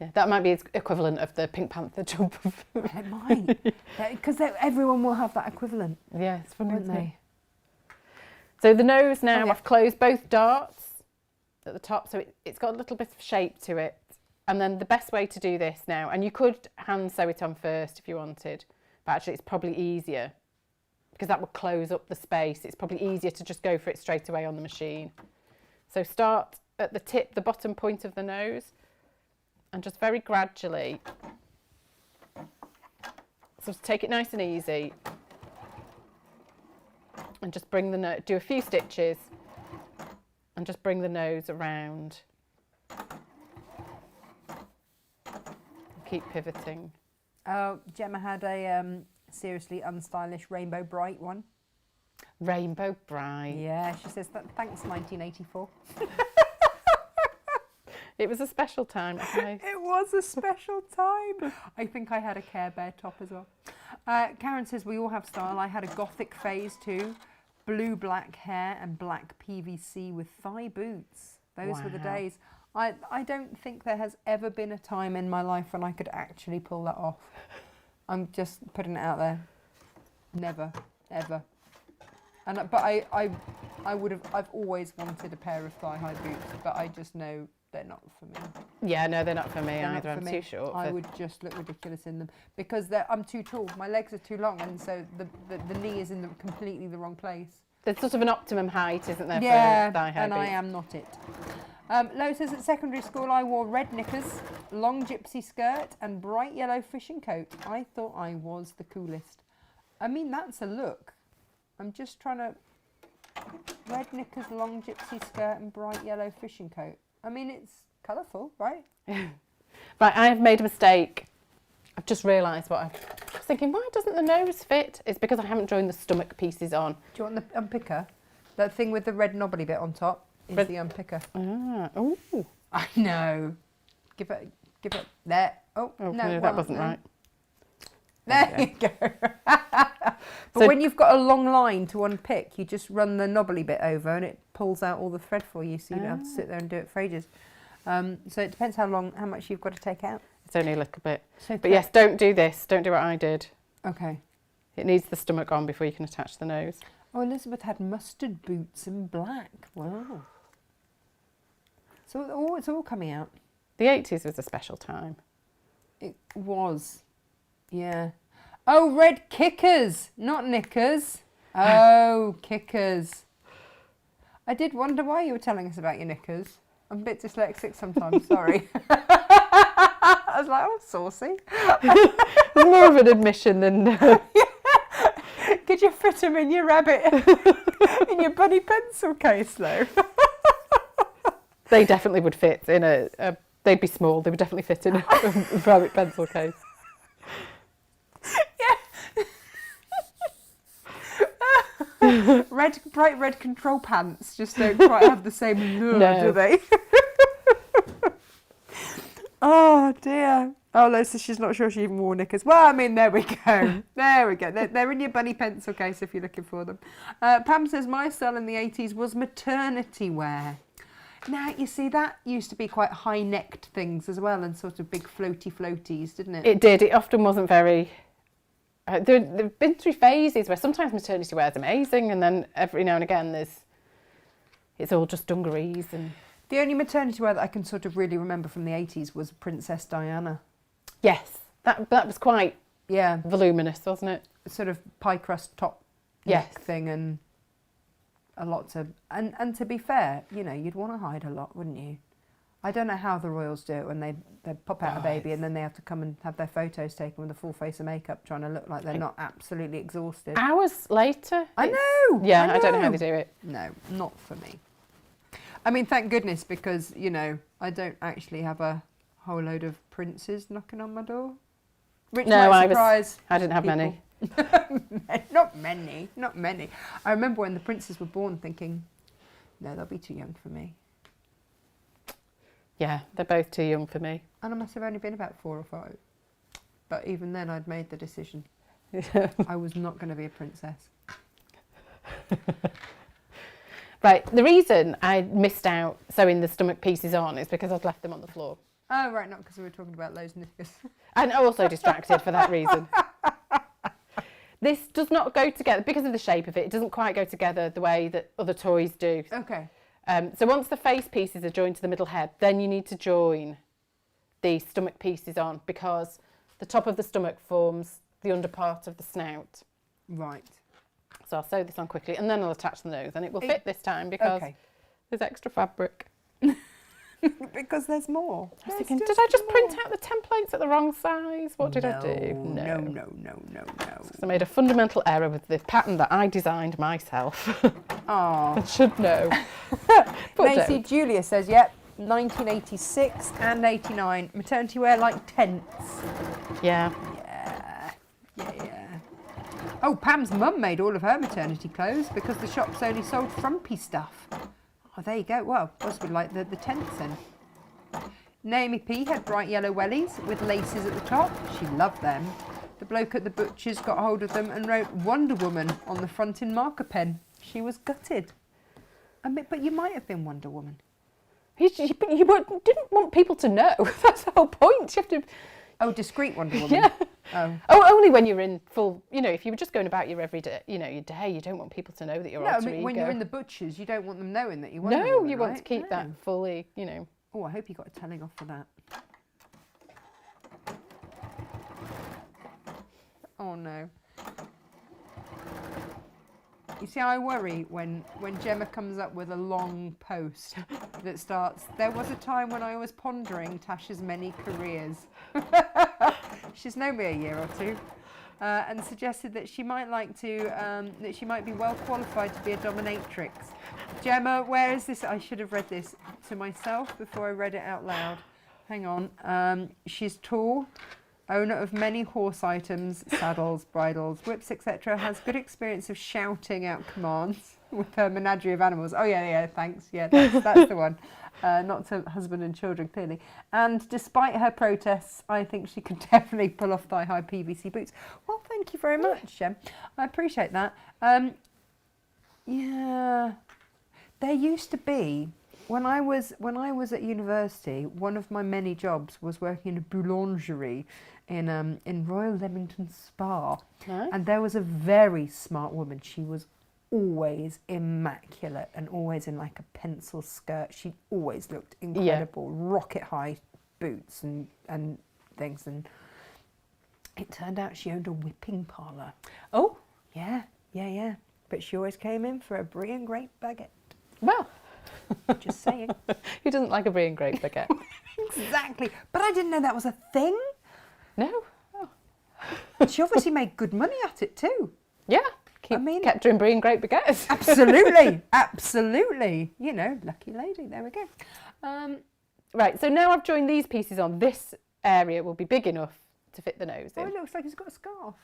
Yeah, that might be its equivalent of the Pink Panther jumper. It might, because everyone will have that equivalent. Yeah, it's funny, won't isn't they? it? So the nose now, Oh, yeah. I've closed both darts at the top, so it's got a little bit of shape to it. And then the best way to do this now, and you could hand sew it on first if you wanted, but actually it's probably easier because that would close up the space. It's probably easier to just go for it straight away on the machine. So start at the tip, the bottom point of the nose, and just very gradually, so take it nice and easy, and just bring the nose, do a few stitches, and just bring the nose around. Keep pivoting. Oh, Gemma had a seriously unstylish Rainbow Bright one. Rainbow Bright. Yeah, she says that. Thanks, 1984. It was a special time. It was a special time. I think I had a Care Bear top as well. Karen says we all have style. I had a gothic phase too. Blue black hair and black PVC with thigh boots. Those were the days. I don't think there has ever been a time in my life when I could actually pull that off. I'm just putting it out there. Never, ever. But I've always wanted a pair of thigh-high boots, but I just know they're not for me. Yeah, no, they're not for me They're either. I'm too short. I would just look ridiculous in them because I'm too tall. My legs are too long, and so the knee is in completely the wrong place. There's sort of an optimum height, isn't there, Yeah, for thigh-high and I boots? am not it. Lo says at secondary school I wore red knickers, long gypsy skirt and bright yellow fishing coat. I thought I was the coolest. I mean, that's a look. I'm just trying to... Red knickers, long gypsy skirt and bright yellow fishing coat. I mean, it's colourful, right? Right, I have made a mistake. I've just realised what I was thinking, why doesn't the nose fit? It's because I haven't joined the stomach pieces on. Do you want the unpicker? That thing with the red knobbly bit on top is the unpicker. Ah, ooh. I know. Give it there. Oh, no, that wasn't right. There you go. But So- when you've got a long line to unpick, you just run the knobbly bit over and it pulls out all the thread for you, so you don't have to sit there and do it for ages. So it depends how much you've got to take out. It's only a little bit. So But yes, don't do this. Don't do what I did. Okay. It needs the stomach on before you can attach the nose. Oh, Elizabeth had mustard boots in black. Wow. So it's all coming out. The 80s was a special time. It was. Yeah. Oh, red kickers, not knickers. Oh, kickers. I did wonder why you were telling us about your knickers. I'm a bit dyslexic sometimes, sorry. I was like, oh, saucy. It's more of an admission than... Could you fit them in your rabbit, in your bunny pencil case, though? They definitely would fit in they'd be small. They would definitely fit in a rabbit pencil case. Yeah. Bright red control pants just don't quite have the same lure, do they? Oh dear. Oh, no, so she's not sure she even wore knickers. Well, I mean, there we go. There we go. They're in your bunny pencil case if you're looking for them. Pam says, my style in the 80s was maternity wear. Now, you see, that used to be quite high-necked things as well and sort of big floaties, didn't it? It did. It often wasn't very... There've been through phases where sometimes maternity wear is amazing and then every now and again it's all just dungarees and... The only maternity wear that I can sort of really remember from the 80s was Princess Diana. Yes, that was quite Yeah, voluminous, wasn't it? sort of pie crust top neck thing and a lot to... And to be fair, you know, you'd want to hide a lot, wouldn't you? I don't know how the royals do it when they pop out a baby and then they have to come and have their photos taken with a full face of makeup trying to look like they're not absolutely exhausted. Hours later. I know! Yeah, I don't know how they do it. No, not for me. I mean, thank goodness, because, you know, I don't actually have a whole load of princes knocking on my door. Which might surprise I didn't have people. many. Not many. I remember when the princes were born thinking, no, they'll be too young for me. Yeah, they're both too young for me. And I must have only been about 4 or 5. But even then, I'd made the decision. I was not going to be a princess. Right, the reason I missed out sewing the stomach pieces on is because I'd left them on the floor. Oh, right, not because we were talking about loads of knickers. And also distracted for that reason. This does not go together, because of the shape of it, it doesn't quite go together the way that other toys do. Okay. So once the face pieces are joined to the middle head, then you need to join the stomach pieces on, because the top of the stomach forms the under part of the snout. Right. So I'll sew this on quickly and then I'll attach the nose, and it will fit this time because there's extra fabric. Because there's more. I was thinking, did I just print out the templates at the wrong size? What did I do? No. I made a fundamental error with the pattern that I designed myself. Oh. I should know. Macy Julia says, yep, 1986 and 89. Maternity wear like tents. Yeah. Yeah. Oh, Pam's mum made all of her maternity clothes because the shops only sold frumpy stuff. Oh, there you go. Well, possibly like the tents then. Naomi P had bright yellow wellies with laces at the top. She loved them. The bloke at the butcher's got hold of them and wrote Wonder Woman on the front in marker pen. She was gutted. I mean, but you might have been Wonder Woman. You didn't want people to know. That's the whole point. You have to... Oh, discreet Wonder Woman. Yeah. Oh, only when you're in full, you know, if you were just going about your everyday, you know, your day, you don't want people to know that you're alter ego. When you're in the butcher's, you don't want them knowing that you're Wonder Woman, No, you want right? to keep that fully, you know. Oh, I hope you got a telling off for that. Oh, no. You see, I worry when Gemma comes up with a long post that starts, there was a time when I was pondering Tasha's many careers. She's known me a year or two and suggested that she might that she might be well qualified to be a dominatrix. Gemma, where is this? I should have read this to myself before I read it out loud. Hang on. She's tall. Owner of many horse items, saddles, bridles, whips, etc. Has good experience of shouting out commands with her menagerie of animals. Oh, yeah, thanks. Yeah, that's the one. Not to husband and children, clearly. And despite her protests, I think she could definitely pull off thigh-high PVC boots. Well, thank you very much, Jem. I appreciate that. Yeah. There used to be, when I was at university, one of my many jobs was working in a boulangerie in Royal Leamington Spa. No? And there was a very smart woman. She was always immaculate and always in like a pencil skirt. She always looked incredible, rocket high boots and things. And it turned out she owned a whipping parlour. Oh, Yeah. But she always came in for a brie and grape baguette. well, Just saying. who doesn't like a brie and grape baguette? Exactly. But I didn't know that was a thing. No? She obviously made good money at it too. Yeah. Kept doing brie and grape baguettes. Absolutely. Absolutely. You know, lucky lady. There we go. Right, so now I've joined these pieces on, this area will be big enough to fit the nose Oh, in. it looks like he's got a scarf.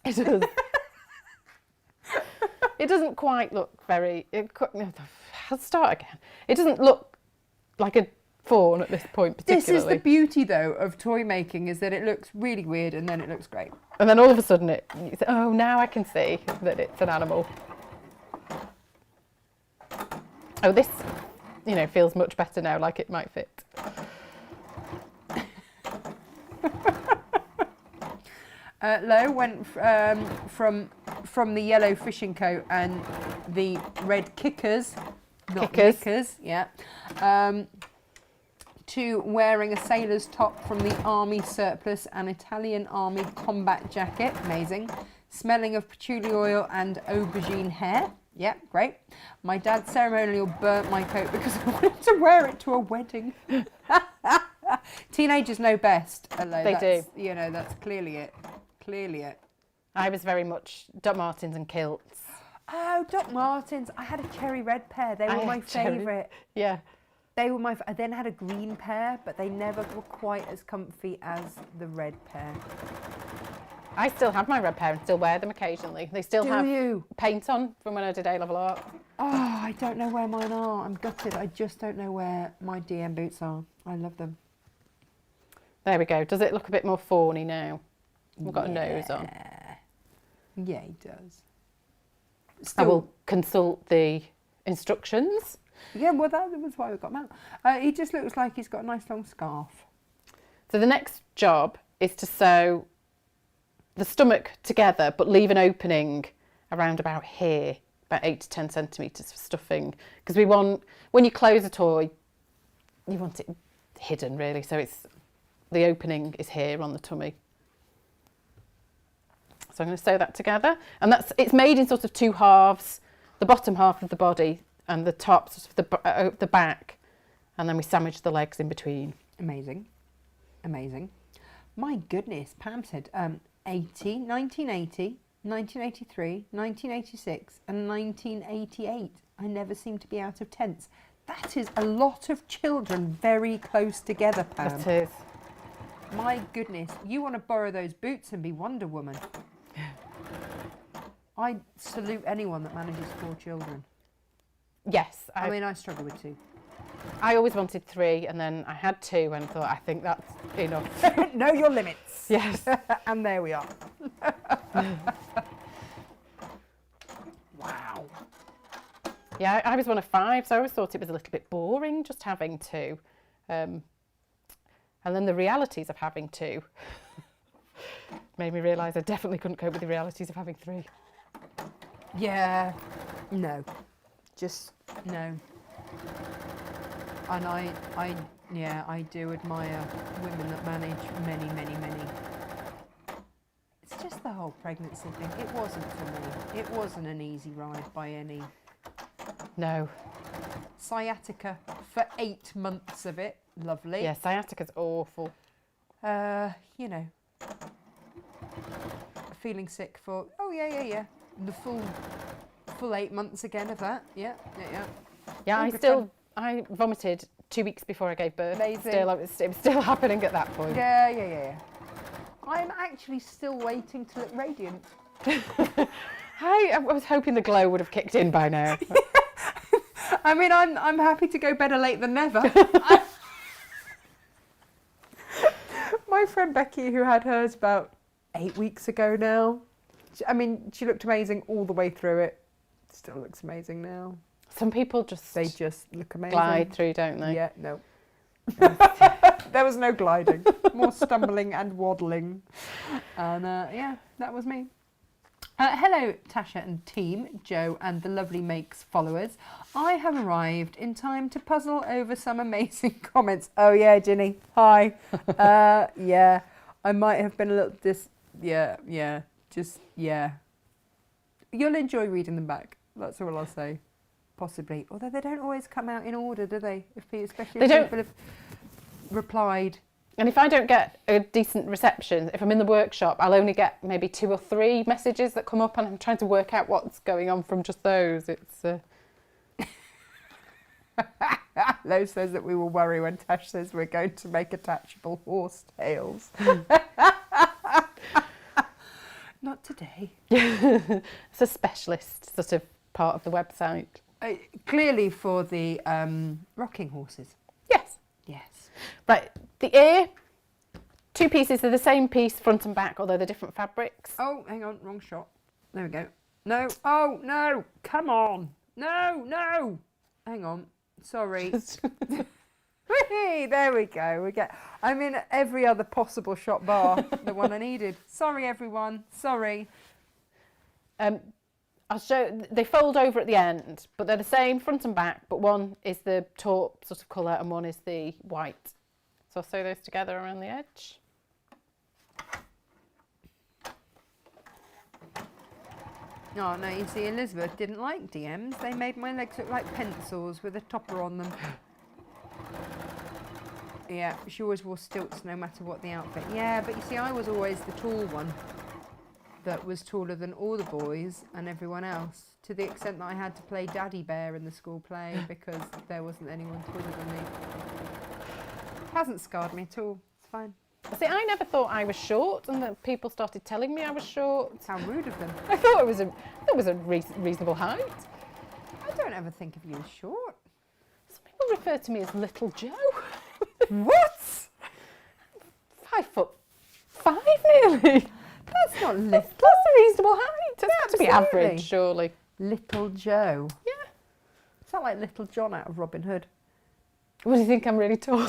It does. It doesn't quite look very... I'll start again. It doesn't look like a fawn at this point particularly. This is the beauty, though, of toy making, is that it looks really weird and then it looks great. And then all of a sudden you say, oh, now I can see that it's an animal. Oh, this, feels much better now, like it might fit. Lo went from the yellow fishing coat and the red kickers, not knickers, to wearing a sailor's top from the army surplus and Italian army combat jacket, amazing, smelling of patchouli oil and aubergine hair. Yep, great. My dad ceremonially burnt my coat because I wanted to wear it to a wedding. Teenagers know best. They do. That's clearly it. Clearly it. I was very much Doc Martens and kilts. Oh, Doc Martens. I had a cherry red pair. They were my favourite. Yeah. They were I then had a green pair, but they never were quite as comfy as the red pair. I still have my red pair and still wear them occasionally. They still have paint on from when I did A-level art. Oh, I don't know where mine are. I'm gutted. I just don't know where my DM boots are. I love them. There we go. Does it look a bit more fawny now? We've got a nose on. Yeah, he does. I will consult the instructions. Yeah, well, that was why we got him out. He just looks like he's got a nice long scarf. So the next job is to sew the stomach together, but leave an opening around about here, about 8 to 10 centimetres for stuffing. Because we want, when you close a toy, you want it hidden really. So the opening is here on the tummy. So I'm going to sew that together, and it's made in sort of two halves, the bottom half of the body and the top, sort of the back, and then we sandwich the legs in between. Amazing. Amazing. My goodness, Pam said 1980, 1983, 1986 and 1988. I never seem to be out of tents. That is a lot of children very close together, Pam. It is. My goodness, you want to borrow those boots and be Wonder Woman. I salute anyone that manages 4 children. Yes. I mean, I struggle with 2. I always wanted 3 and then I had 2 and thought, I think that's enough. Know your limits. Yes. And there we are. Wow. Yeah, I was one of 5, so I always thought it was a little bit boring just having 2. And then the realities of having 2 made me realise I definitely couldn't cope with the realities of having 3. Yeah. No. Just no. And I do admire women that manage many. It's just the whole pregnancy thing. It wasn't for me. It wasn't an easy ride by any. No. Sciatica for 8 months of it. Lovely. Yeah, sciatica's awful. Feeling sick for, the full 8 months again of that. Yeah. Yeah, I vomited 2 weeks before I gave birth. Amazing. It was still happening at that point. Yeah. I'm actually still waiting to look radiant. I was hoping the glow would have kicked in by now. I mean, I'm happy to go better late than never. My friend Becky, who had hers about 8 weeks ago now, she looked amazing all the way through it. Still looks amazing now. Some people just They just look amazing. glide through, don't they? Yeah, no. There was no gliding, more stumbling and waddling. And yeah, that was me. Hello, Tasha and team, Joe and the lovely Makes followers. I have arrived in time to puzzle over some amazing comments. Oh yeah, Ginny. Hi. Yeah, I might have been a little yeah. You'll enjoy reading them back. That's all I'll say. Possibly. Although they don't always come out in order, do they? Especially if people have replied. And if I don't get a decent reception, if I'm in the workshop, I'll only get maybe 2 or 3 messages that come up, and I'm trying to work out what's going on from just those. It's Lo says that we will worry when Tash says we're going to make attachable horse tails. Not today. It's a specialist sort of part of the website. Clearly for the rocking horses. Yes. Yes. Right, the ear, 2 pieces. They're the same piece front and back, although they're different fabrics. Oh, hang on, wrong shot. There we go. No. Oh, no. Come on. No. Hang on. Sorry. There we go. I'm in every other possible shot bar, the one I needed. Sorry, everyone. Sorry. I'll show, they fold over at the end, but they're the same front and back, but one is the taupe sort of colour and one is the white. So I'll sew those together around the edge. Oh, no, you see, Elizabeth didn't like DMs. They made my legs look like pencils with a topper on them. Yeah, she always wore stilts no matter what the outfit. Yeah, but you see, I was always the tall one that was taller than all the boys and everyone else, to the extent that I had to play Daddy Bear in the school play because there wasn't anyone taller than me. Hasn't scarred me at all. It's fine. See, I never thought I was short, and that people started telling me I was short. How rude of them. I thought it was a reasonable height. I don't ever think of you as short. Some people refer to me as Little Joe. What? 5'5" nearly. That's not little. That's a reasonable height. It's got to be Absolutely. average, surely. Little Joe. Yeah. It's not like Little John out of Robin Hood. What do you think? I'm really tall.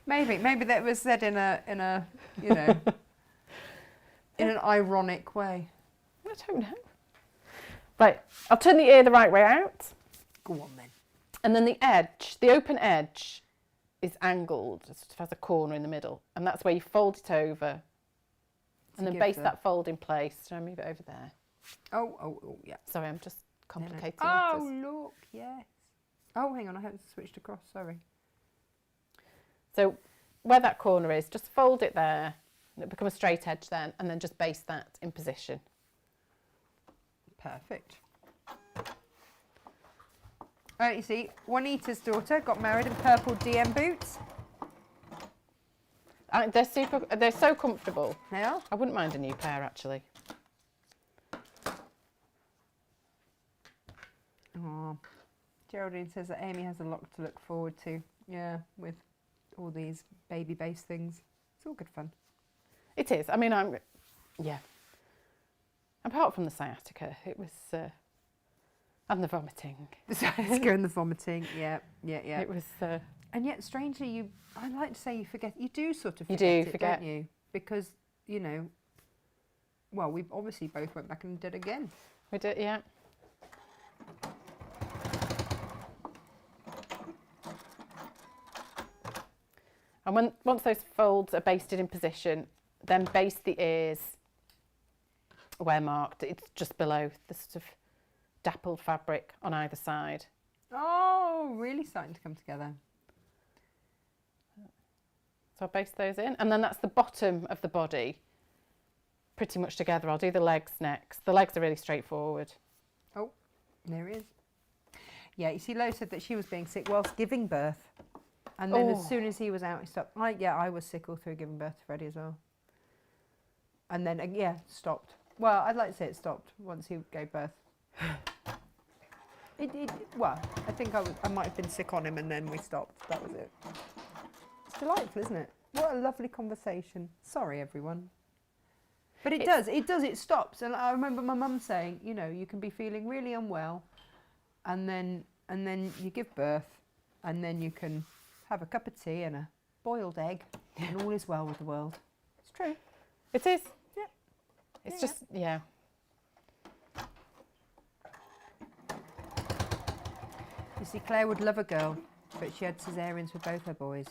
Maybe that was said in a you know, in an ironic way. I don't know. Right, I'll turn the ear the right way out. Go on then. And then the edge, the open edge, is angled. It sort of has a corner in the middle. And that's where you fold it over. And then base that fold in place. Should I move it over there? Oh, yeah. Sorry, I'm just complicating Oh, matters. look, yes. Oh, hang on, I haven't switched across, sorry. So where that corner is, just fold it there. And it'll become a straight edge then. And then just base that in position. Perfect. You see, Juanita's daughter got married in purple DM boots. They're so comfortable. They are. I wouldn't mind a new pair, actually. Oh, Geraldine says that Amy has a lot to look forward to. Yeah, with all these baby-based things. It's all good fun. It is. I mean, yeah. Apart from the sciatica, it was, and the vomiting. The sciatica and the vomiting, yeah. It was, and yet, strangely, I like to say you do sort of You forget do it, forget. don't you? Because, you know, well, we obviously both went back and did it again. we did, yeah. And once those folds are basted in position, then baste the ears where marked. It's just below the sort of dappled fabric on either side. Oh, really starting to come together. So I'll baste those in, and then that's the bottom of the body pretty much together. I'll do the legs next. The legs are really straightforward. Oh, there he is. Yeah, you see, Lo said that she was being sick whilst giving birth. And then as soon as he was out, he stopped. I was sick all through giving birth to Freddie as well. And then, stopped. Well, I'd like to say it stopped once he gave birth. Well, I think I might have been sick on him and then we stopped. That was it. It's delightful, isn't it? What a lovely conversation. Sorry, everyone. But it does, it stops. And I remember my mum saying, you know, you can be feeling really unwell and then you give birth and then you can have a cup of tea and a boiled egg and all is well with the world. It's true. It is. Yeah. It's just, yeah. You see, Claire would love a girl, but she had cesareans with both her boys.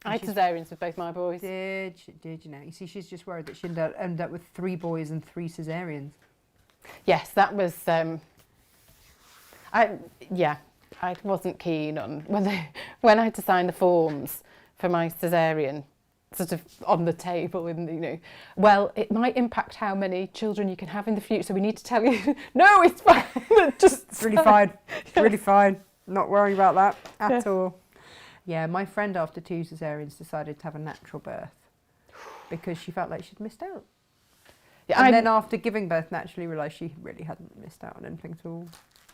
I had cesareans with both my boys. Did you know? You see, she's just worried that she'd end up with 3 boys and 3 cesareans. Yes, that was. I wasn't keen on when I had to sign the forms for my cesarean, sort of on the table, and you know, well, it might impact how many children you can have in the future, so we need to tell you. No, it's fine. It's really fine. It's really fine. Not worrying about that at all. Yeah, my friend after 2 cesareans decided to have a natural birth because she felt like she'd missed out. Yeah, and then after giving birth, naturally realised she really hadn't missed out on anything at all.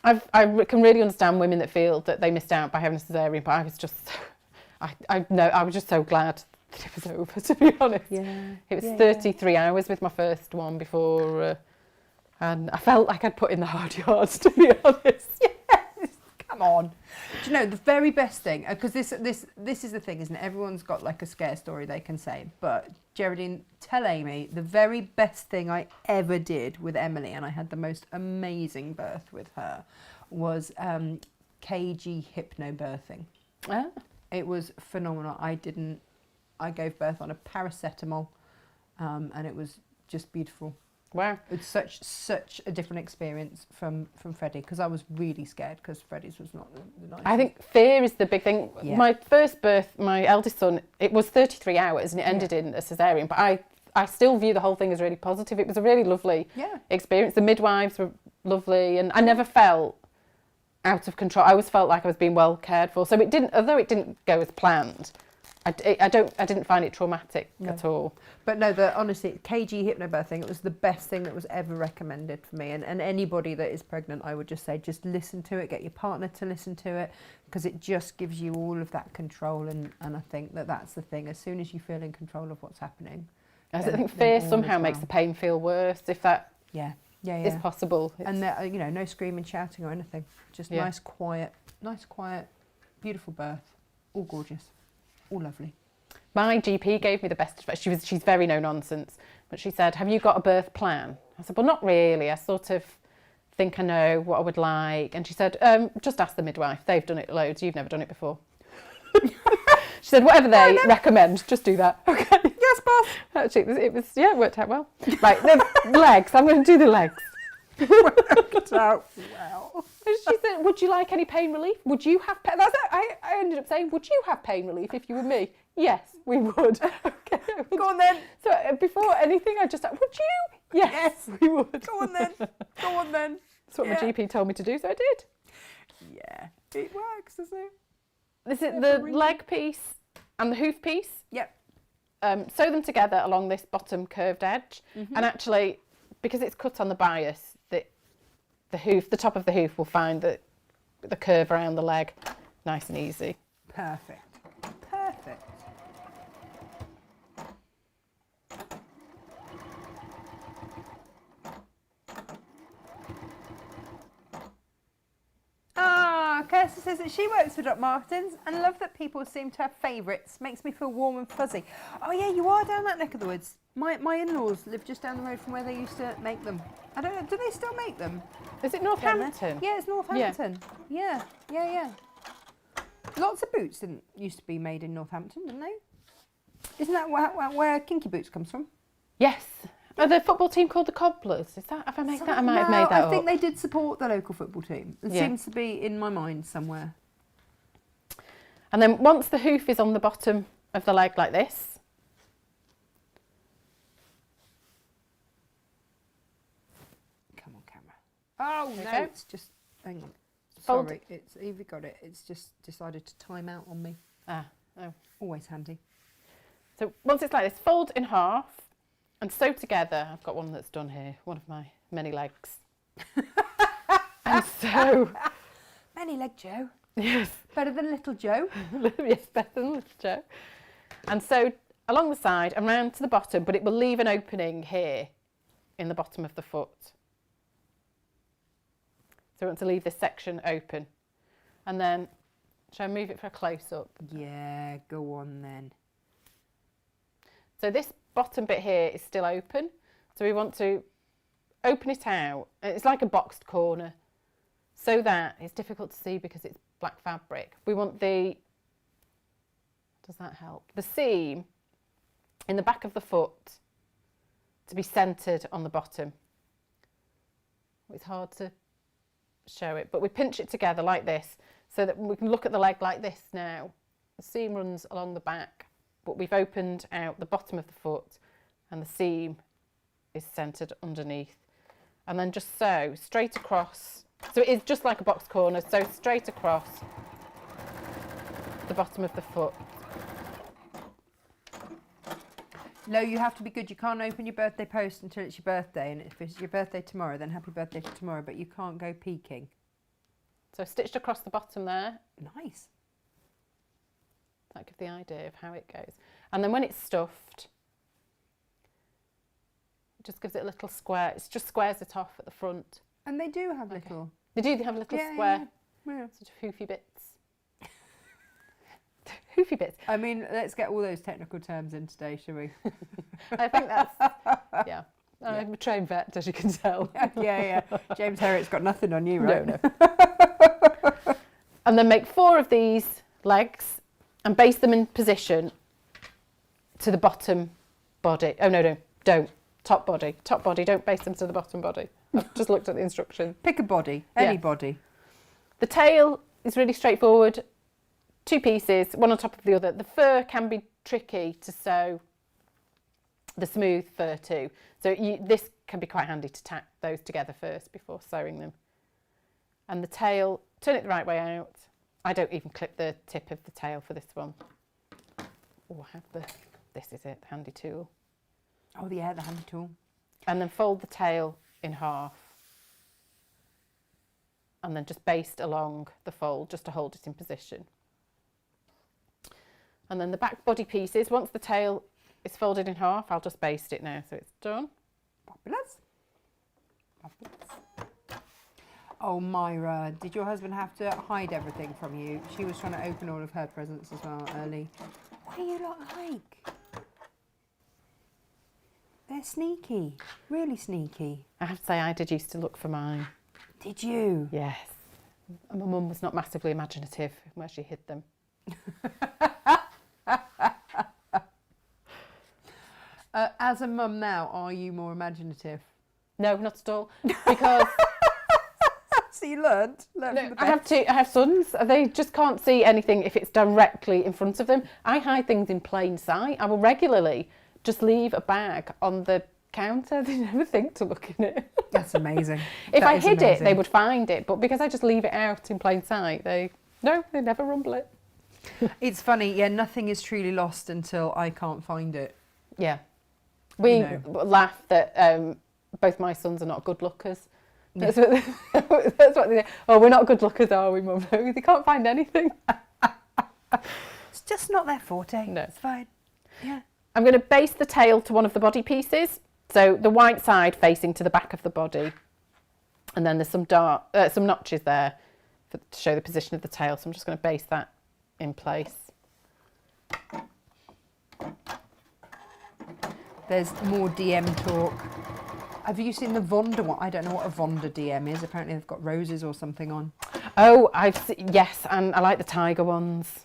I can really understand women that feel that they missed out by having a cesarean, but I was just, I was just so glad that it was over, to be honest. Yeah. It was 33 hours with my first one before, and I felt like I'd put in the hard yards, to be honest. Come on. Do you know, the very best thing, because this is the thing, isn't it? Everyone's got like a scare story they can say. But Geraldine, tell Amy, the very best thing I ever did with Emily, and I had the most amazing birth with her, was KG hypnobirthing. Ah. It was phenomenal. I gave birth on a paracetamol, and it was just beautiful. Wow. It's such a different experience from Freddie, because I was really scared because Freddie's was not the nicest. I think fear is the big thing. Yeah. My first birth, my eldest son, it was 33 hours and it ended in a cesarean, but I still view the whole thing as really positive. It was a really lovely experience. The midwives were lovely and I never felt out of control. I always felt like I was being well cared for. So although it didn't go as planned, I didn't find it traumatic at all. But no, honestly, KG hypnobirthing, it was the best thing that was ever recommended for me. And anybody that is pregnant, I would just say, just listen to it, get your partner to listen to it, because it just gives you all of that control. And I think that's the thing. As soon as you feel in control of what's happening. I think fear somehow makes the pain feel worse, if that is possible. And no screaming, shouting or anything. Just nice, quiet, beautiful birth. All gorgeous. All lovely. My GP gave me the best advice. She's very no nonsense, but she said, "Have you got a birth plan?" I said, "Well, not really. I sort of think I know what I would like." And she said, "Just ask the midwife. They've done it loads. You've never done it before." She said, "Whatever they recommend, just do that." Okay. Yes, boss. Actually, it worked out well. Right, the legs. I'm going to do the legs. Worked out well. She said, "Would you like any pain relief? Would you have pain?" That's it. I ended up saying, "Would you have pain relief if you were me?" Yes, we would. Okay. Go on then. So before anything, I just said, "Would you?" Yes, we would. Go on then. Go on then. That's what my GP told me to do, so I did. Yeah, it works, doesn't it? This is the leg piece and the hoof piece. Yep. Sew them together along this bottom curved edge, and actually, because it's cut on the bias, the top of the hoof will find the curve around the leg nice and easy. Perfect. Kirsty says that she works for Doc Martens and love that people seem to have favourites. Makes me feel warm and fuzzy. Oh yeah, you are down that neck of the woods. My in-laws live just down the road from where they used to make them. I don't know, do they still make them? Is it Northampton? Yeah, it's Northampton. Yeah. Lots of boots didn't used to be made in Northampton, didn't they? Isn't that where Kinky Boots comes from? Yes. Are the football team called the Cobblers? Is that? If I make that, I might have made that up. I think they did support the local football team. It seems to be in my mind somewhere. And then once the hoof is on the bottom of the leg like this, come on, camera. Oh no, okay. It's just hang on. Fold. Sorry, it's Evie got it. It's just decided to time out on me. Always handy. So once it's like this, fold in half. And sew together, I've got one that's done here, one of my many legs. And so... Many leg Joe. Yes. Better than little Joe. Yes, better than little Joe. And sew along the side and round to the bottom, but it will leave an opening here in the bottom of the foot. So we want to leave this section open. And then, shall I move it for a close-up? Yeah, go on then. So this bottom bit here is still open. So we want to open it out. It's like a boxed corner, so that it's difficult to see because it's black fabric. We want the, does that help? The seam in the back of the foot to be centred on the bottom. It's hard to show it, but we pinch it together like this so that we can look at the leg like this now. The seam runs along the back, but we've opened out the bottom of the foot and the seam is centred underneath. And then just so, straight across. So it is just like a box corner, so straight across the bottom of the foot. No, you have to be good. You can't open your birthday post until it's your birthday. And if it's your birthday tomorrow, then happy birthday for tomorrow. But you can't go peeking. So stitched across the bottom there. Nice. That gives the idea of how it goes. And then when it's stuffed, it just gives it a little square. It just squares it off at the front. And they do have little... They do have little square sort of hoofy bits. Hoofy bits. I mean, let's get all those technical terms in today, shall we? I think that's, yeah. I'm a trained vet, as you can tell. Yeah. James Herriot's got nothing on you, right? No. And then make 4 of these legs and base them in position to the bottom body. Oh, no, don't. Top body, don't base them to the bottom body. I've just looked at the instructions. Pick a body, any body. The tail is really straightforward. 2 pieces, one on top of the other. The fur can be tricky to sew the smooth fur too. So this can be quite handy to tack those together first before sewing them. And the tail, turn it the right way out. I don't even clip the tip of the tail for this one. Oh, I have this is it, the handy tool. Oh yeah, the handy tool. And then fold the tail in half. And then just baste along the fold just to hold it in position. And then the back body pieces, once the tail is folded in half, I'll just baste it now so it's done. Fabulous. Oh, Myra, did your husband have to hide everything from you? She was trying to open all of her presents as well early. Why are you lot like? They're sneaky, really sneaky. I have to say, I did used to look for mine. Did you? Yes. And my mum was not massively imaginative where she hid them. As a mum now, are you more imaginative? No, not at all. Because so you learned from the best. I have sons. They just can't see anything if it's directly in front of them. I hide things in plain sight. I will regularly just leave a bag on the counter. They never think to look in it. That's amazing. If I hid it, they would find it. But because I just leave it out in plain sight, they never rumble it. It's funny, yeah, nothing is truly lost until I can't find it. Yeah. We laugh that both my sons are not good lookers. That's what they say. Oh, we're not good lookers, are we, Mum? No, they can't find anything. It's just not their forte. No. It's fine. Yeah. I'm going to base the tail to one of the body pieces. So the white side facing to the back of the body. And then there's some notches there to show the position of the tail. So I'm just going to base that in place. There's more DM talk. Have you seen the Vonda one? I don't know what a Vonda DM is. Apparently they've got roses or something on. Oh, yes, and I like the tiger ones.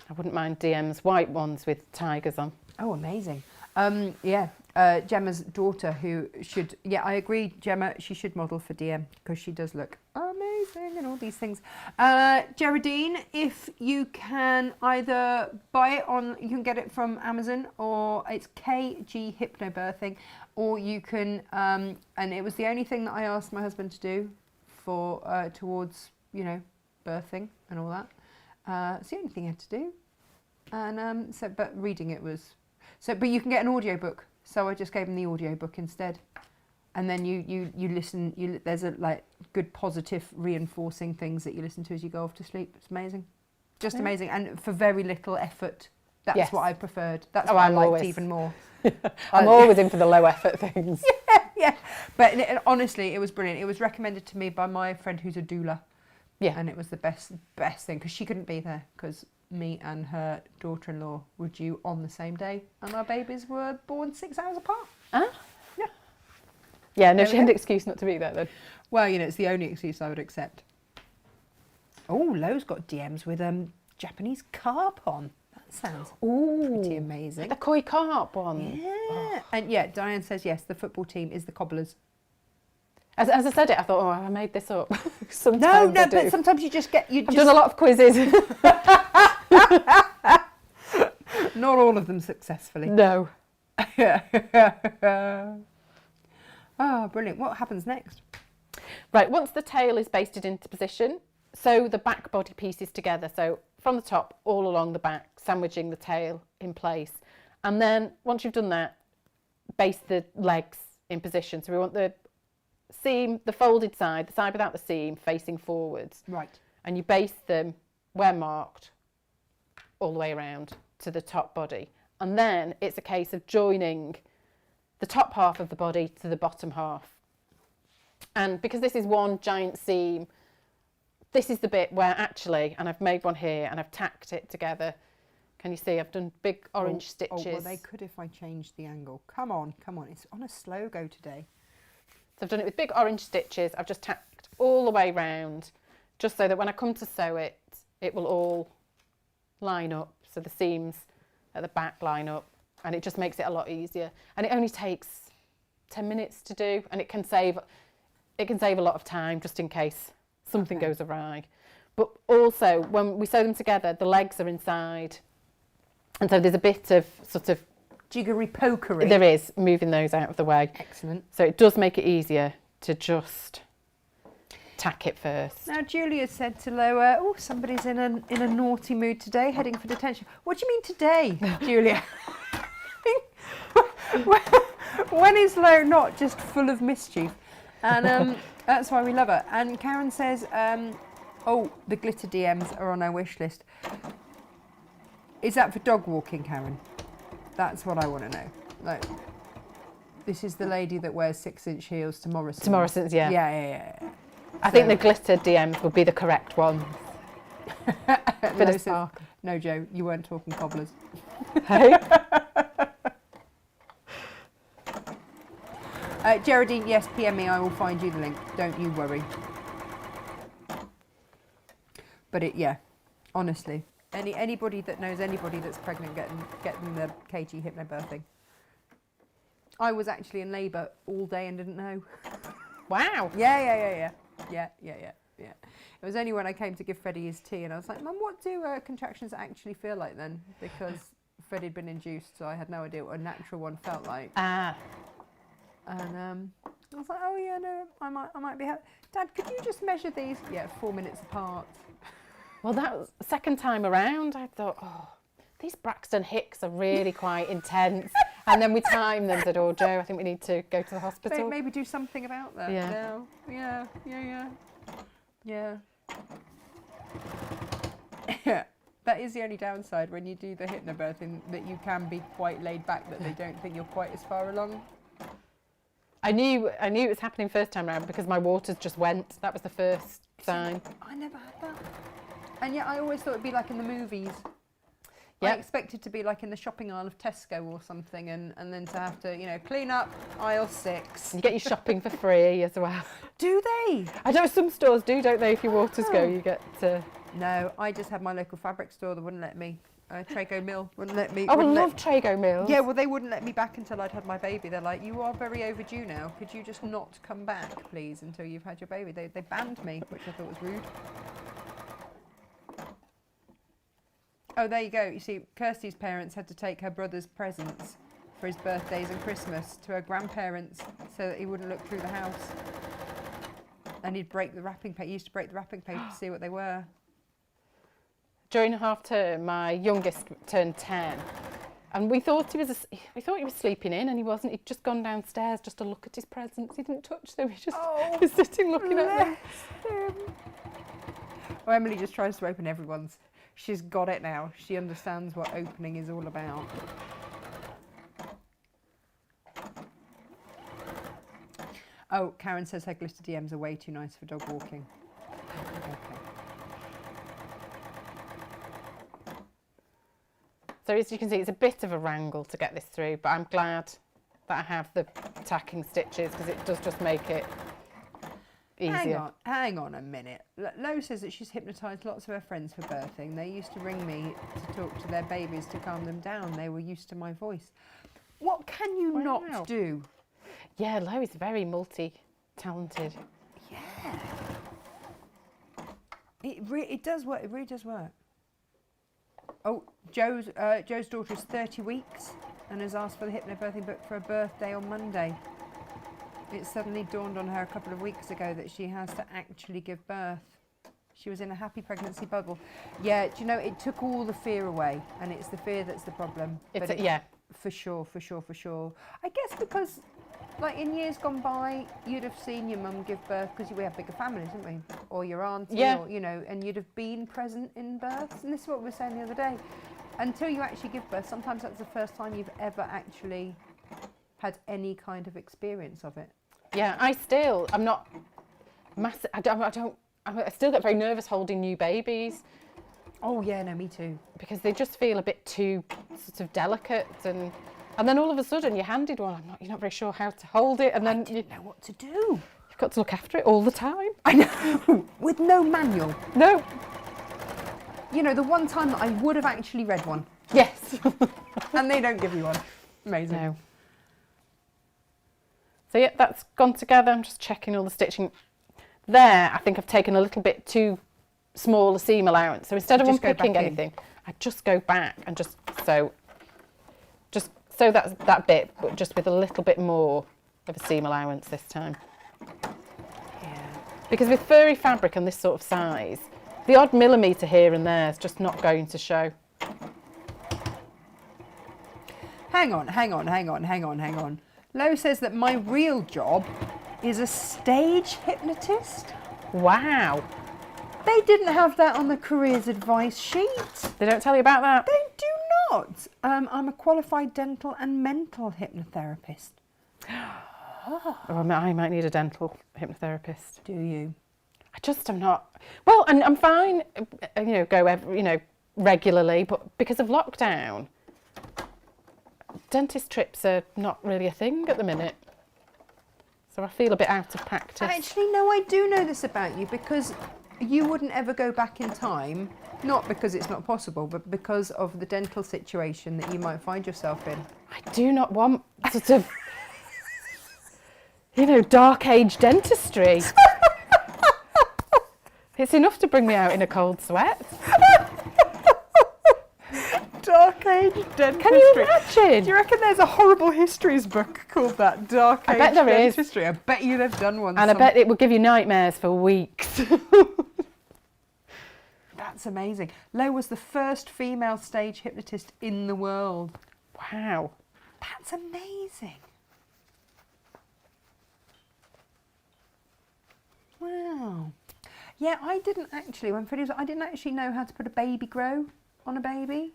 I wouldn't mind DMs, white ones with tigers on. Oh, amazing. Gemma's daughter who should, I agree, Gemma, she should model for DM because she does look amazing and all these things. Geraldine, if you can either buy it you can get it from Amazon, or it's KG Hypnobirthing, or you can, and it was the only thing that I asked my husband to do for, towards, birthing and all that. It's the only thing he had to do. And but reading it was, but you can get an audiobook. So I just gave him the audiobook instead. And then you listen, there's a good positive reinforcing things that you listen to as you go off to sleep. It's amazing. Just amazing. And for very little effort That's what I preferred. That's Oh, what I I'm liked always- even more. I'm always in for the low effort things. Yeah, but honestly, it was brilliant. It was recommended to me by my friend who's a doula. Yeah. And it was the best thing because she couldn't be there because me and her daughter-in-law were due on the same day and our babies were born 6 hours apart. Ah. Yeah. Yeah, no, There she we had go. an excuse not to be there then. Well, it's the only excuse I would accept. Oh, Lo's got DMs with Japanese carp on. That sounds pretty amazing. The koi carp one. Yeah. And yeah, Diane says yes, the football team is the Cobblers. As I said it, I thought, oh, have I made this up? No, Sometimes I do. but sometimes you just get... I've done a lot of quizzes. Not all of them successfully. No. Oh, brilliant. What happens next? Right, once the tail is basted into position, sew the back body pieces together. So from the top, all along the back, sandwiching the tail in place. And then once you've done that, baste the legs in position. So we want the seam, the folded side, the side without the seam, facing forwards. Right. And you baste them where marked all the way around to the top body. And then it's a case of joining the top half of the body to the bottom half. And because this is one giant seam, this is the bit where actually, and I've made one here and I've tacked it together. Can you see? I've done big orange stitches. Oh, well, they could if I changed the angle. Come on. It's on a slow go today. So I've done it with big orange stitches. I've just tacked all the way round, just so that when I come to sew it, it will all line up. So the seams at the back line up, and it just makes it a lot easier. And it only takes 10 minutes to do, and it can save a lot of time just in case something goes awry. But also, when we sew them together, the legs are inside. And so there's a bit of sort of Jiggery-pokery. there is, moving those out of the way. Excellent. So it does make it easier to just tack it first. Now, Julia said to Loa, oh, somebody's in a naughty mood today, heading for detention. What do you mean today, Julia? When is Lo not just full of mischief? And that's why we love her. And Karen says, oh, the glitter DMs are on our wish list. Is that for dog walking, Karen? That's what I want to know. Like, this is the lady that wears 6-inch heels to Morrison's. To Morrison's, yeah. Yeah. I think the glitter DMs will be the correct one. For Lo this says, park. no, Joe, you weren't talking cobblers. Hey? Geraldine, yes, PM me, I will find you the link. Don't you worry. But honestly, anybody that knows anybody that's pregnant getting the KG hypnobirthing. I was actually in labour all day and didn't know. Wow. Yeah. It was only when I came to give Freddie his tea and I was like, Mum, what do contractions actually feel like then? Because Freddie had been induced, so I had no idea what a natural one felt like. Ah. And I was like, oh yeah, no, I might be happy. Dad, could you just measure these? Yeah, 4 minutes apart. Well, that was second time around. I thought, oh, these Braxton Hicks are really quite intense. And then we timed them and said, oh, Joe, I think we need to go to the hospital. Maybe do something about that. Yeah. No. Yeah. That is the only downside when you do the hypnobirthing, that you can be quite laid back, that they don't think you're quite as far along. I knew it was happening first time around because my waters just went. That was the first sign. I never had that. And yet I always thought it'd be like in the movies. Yep. I expected to be like in the shopping aisle of Tesco or something, and then to have to, clean up aisle 6. You get your shopping for free as well. Do they? I know some stores do, don't they? If your waters go, you get to... No, I just had my local fabric store that wouldn't let me. Trago Mill wouldn't let me. Oh, I love Trago Mills. Yeah, well, they wouldn't let me back until I'd had my baby. They're like, you are very overdue now. Could you just not come back, please, until you've had your baby? They banned me, which I thought was rude. Oh, there you go. You see, Kirsty's parents had to take her brother's presents for his birthdays and Christmas to her grandparents so that he wouldn't look through the house. And he'd break the wrapping paper. He used to break the wrapping paper to see what they were. During half term, my youngest turned 10, and we thought he was sleeping in, and he wasn't. He'd just gone downstairs just to look at his presents. He didn't touch them. He just was sitting looking at them. Well, Emily just tries to open everyone's. She's got it now. She understands what opening is all about. Oh, Karen says her glitter DMs are way too nice for dog walking. Okay. So as you can see, it's a bit of a wrangle to get this through, but I'm glad that I have the tacking stitches because it does just make it easier. Hang on a minute. Lo says that she's hypnotised lots of her friends for birthing. They used to ring me to talk to their babies to calm them down. They were used to my voice. What can you not do? Yeah, Lo is very multi-talented. Yeah. It does work. It really does work. Oh, Joe's daughter is 30 weeks and has asked for the hypnobirthing book for her birthday on Monday. It suddenly dawned on her a couple of weeks ago that she has to actually give birth. She was in a happy pregnancy bubble. Yeah, do you know, it took all the fear away, and it's the fear that's the problem. Yeah. For sure. I guess because, like, in years gone by, you'd have seen your mum give birth, because we have bigger families, didn't we? Or your auntie, or, you know, and you'd have been present in births. And this is what we were saying the other day. Until you actually give birth, sometimes that's the first time you've ever actually had any kind of experience of it. Yeah, I'm not massive. I still get very nervous holding new babies. Oh yeah, no, me too. Because they just feel a bit too sort of delicate, and then all of a sudden you're handed one. You're not very sure how to hold it, and then you know what to do. You've got to look after it all the time. I know, with no manual. No. You know, the one time that I would have actually read one. Yes. And they don't give you one. Amazing. No. So yeah, that's gone together. I'm just checking all the stitching. There, I think I've taken a little bit too small a seam allowance. So instead of unpicking anything, I just go back and just sew that bit, but just with a little bit more of a seam allowance this time. Yeah. Because with furry fabric and this sort of size, the odd millimetre here and there is just not going to show. Hang on. Lo says that my real job is a stage hypnotist. Wow. They didn't have that on the careers advice sheet. They don't tell you about that? They do not. I'm a qualified dental and mental hypnotherapist. Oh, I might need a dental hypnotherapist. Do you? I'm not. Well, and I'm fine, go regularly, but because of lockdown, dentist trips are not really a thing at the minute. So I feel a bit out of practice. Actually, no, I do know this about you, because you wouldn't ever go back in time, not because it's not possible, but because of the dental situation that you might find yourself in. I do not want sort of, dark age dentistry. It's enough to bring me out in a cold sweat. Dark age dentistry. Can you imagine? Do you reckon there's a horrible histories book called that? Dark age I bet there dentistry. is. I bet you they've done one. And I bet it will give you nightmares for weeks. That's amazing. Lo was the first female stage hypnotist in the world. Wow. That's amazing. Wow. Yeah, I didn't actually, I didn't actually know how to put a baby grow on a baby.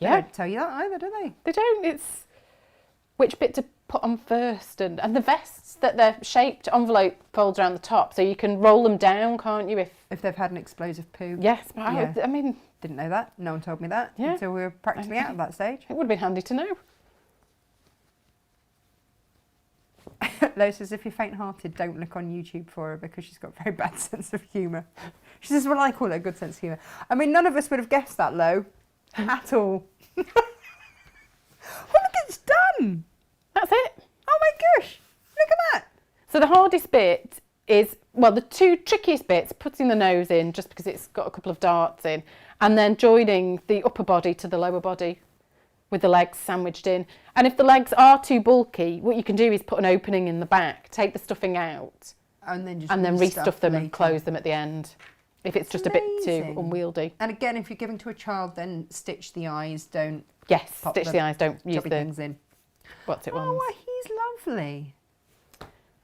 Yeah. They don't tell you that either, do they? They don't. It's which bit to put on first, and the vests that they're shaped envelope folds around the top, so you can roll them down, can't you? If they've had an explosive poo. Yes, but yeah. I mean, didn't know that. No one told me that until we were practically out of that stage. It would have been handy to know. Lo says, if you're faint-hearted, don't look on YouTube for her because she's got a very bad sense of humour. She says, well, I call it a good sense of humour. I mean, none of us would have guessed that, Lo, at all. Oh, look, it's done. That's it. Oh my gosh, look at that. So the hardest bit is, well, the two trickiest bits, putting the nose in just because it's got a couple of darts in, and then joining the upper body to the lower body with the legs sandwiched in. And if the legs are too bulky, what you can do is put an opening in the back, take the stuffing out, and then restuff them later. And close them at the end. If it's just amazing. A bit too unwieldy. And again, if you're giving to a child, then stitch the eyes, don't stitch the eyes, don't use the things in. What's it ones. ones. Oh, he's lovely.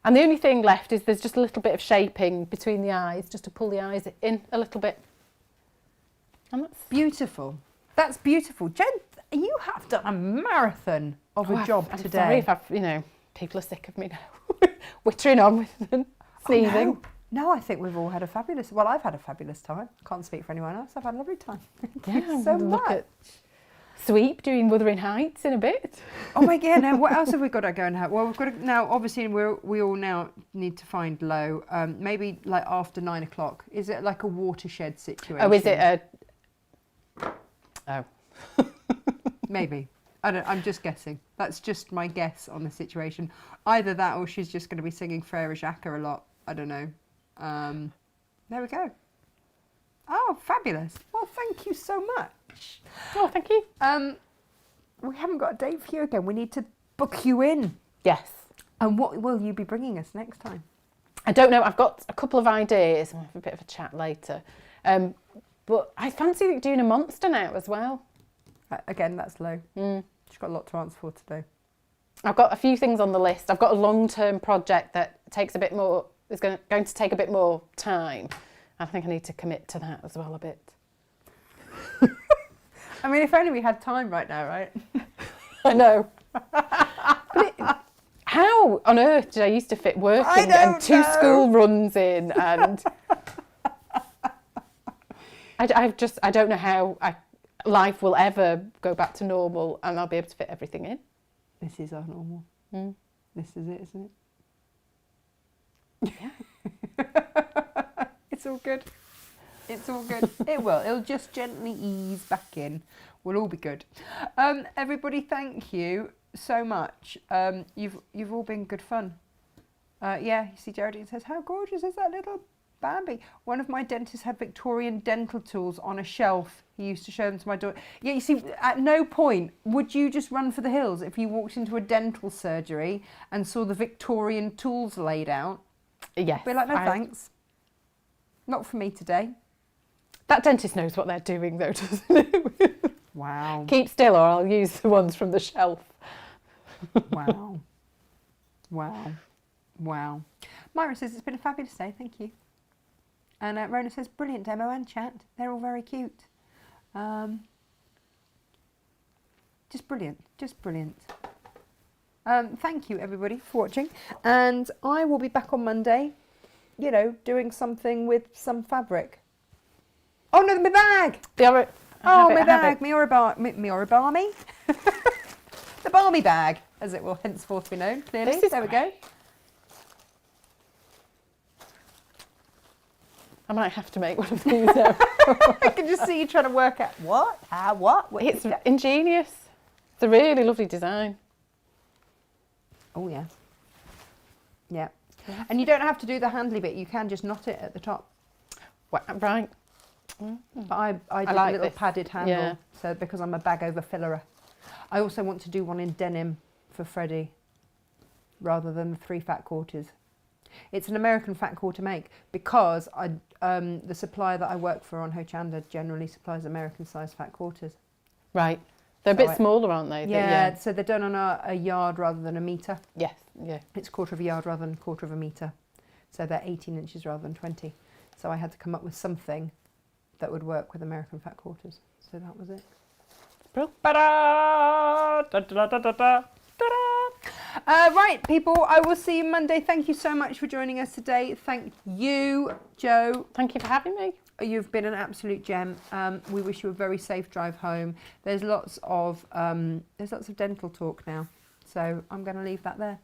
And the only thing left is there's just a little bit of shaping between the eyes, just to pull the eyes in a little bit. And that's beautiful. That's beautiful. Jen, you have done a marathon of a job I'm today. sorry if I've, people are sick of me now. Wittering on with them, sneezing. Oh, no, I think we've all had a fabulous, well, I've had a fabulous time. Can't speak for anyone else. I've had a lovely time. Thank you so look much. at Sweep doing Wuthering Heights in a bit. Oh my God, now what else have we got to go and have? Well, we've got to, now, obviously, we all now need to find Low, maybe like after 9 o'clock. Is it like a watershed situation? Oh, is it a... Oh. Maybe. I'm just guessing. That's just my guess on the situation. Either that or she's just going to be singing Frère Jacques a lot. I don't know. There we go. Oh, fabulous. Well, thank you so much. Oh, thank you. We haven't got a date for you again. We need to book you in. Yes. And what will you be bringing us next time? I don't know. I've got a couple of ideas. We'll have a bit of a chat later. But I fancy doing a monster now as well. Again, that's Low. She's got a lot to answer for today. I've got a few things on the list. I've got a long-term project that takes a bit more, is going to take a bit more time. I think I need to commit to that as well a bit. I mean, if only we had time right now, right? I know. How on earth did I used to fit working and 2 school runs in? And I don't know how life will ever go back to normal and I'll be able to fit everything in. This is our normal. This is it, isn't it? Yeah. It's all good. It's all good. It will. It'll just gently ease back in. We'll all be good. Everybody, thank you so much. You've all been good fun. Yeah, you see Geraldine says, how gorgeous is that little Bambi? One of my dentists had Victorian dental tools on a shelf. He used to show them to my daughter. Yeah, you see, at no point would you just run for the hills if you walked into a dental surgery and saw the Victorian tools laid out. Yes. Be like, no thanks. Not for me today. That dentist knows what they're doing though, doesn't it? Wow. Keep still or I'll use the ones from the shelf. Wow. Wow. Wow. Myra says, it's been a fabulous day, thank you. And Rona says, brilliant demo and chat. They're all very cute. Just brilliant. Just brilliant. Thank you, everybody, for watching. And I will be back on Monday, you know, doing something with some fabric. Oh, no, my bag! My bag. My origami. The balmy bag, as it will henceforth be known, clearly. There we go. I might have to make one of these now. I can just see you trying to work out what, how, what. It's ingenious. It's a really lovely design. Oh, yeah. Yeah. And you don't have to do the handly bit. You can just knot it at the top. Right. But I did like a little this. padded handle, Yeah. so because I'm a bag over fillerer. I also want to do one in denim for Freddie, rather than the 3 fat quarters. It's an American fat quarter make because the supplier that I work for on Hochanda generally supplies American size fat quarters. Right. They're a bit smaller, aren't they? Yeah, so they're done on a yard rather than a metre. Yes, yeah. It's 1/4 of a yard rather than 1/4 of a metre. So they're 18 inches rather than 20. So I had to come up with something that would work with American fat quarters. So that was it. Right, people, I will see you Monday. Thank you so much for joining us today. Thank you, Joe. Thank you for having me. You've been an absolute gem. We wish you a very safe drive home. There's lots of dental talk now, so I'm going to leave that there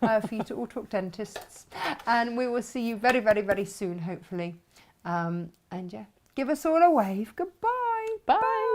for you to all talk dentists. And we will see you very, very, very soon, hopefully. And yeah, give us all a wave. Goodbye. Bye.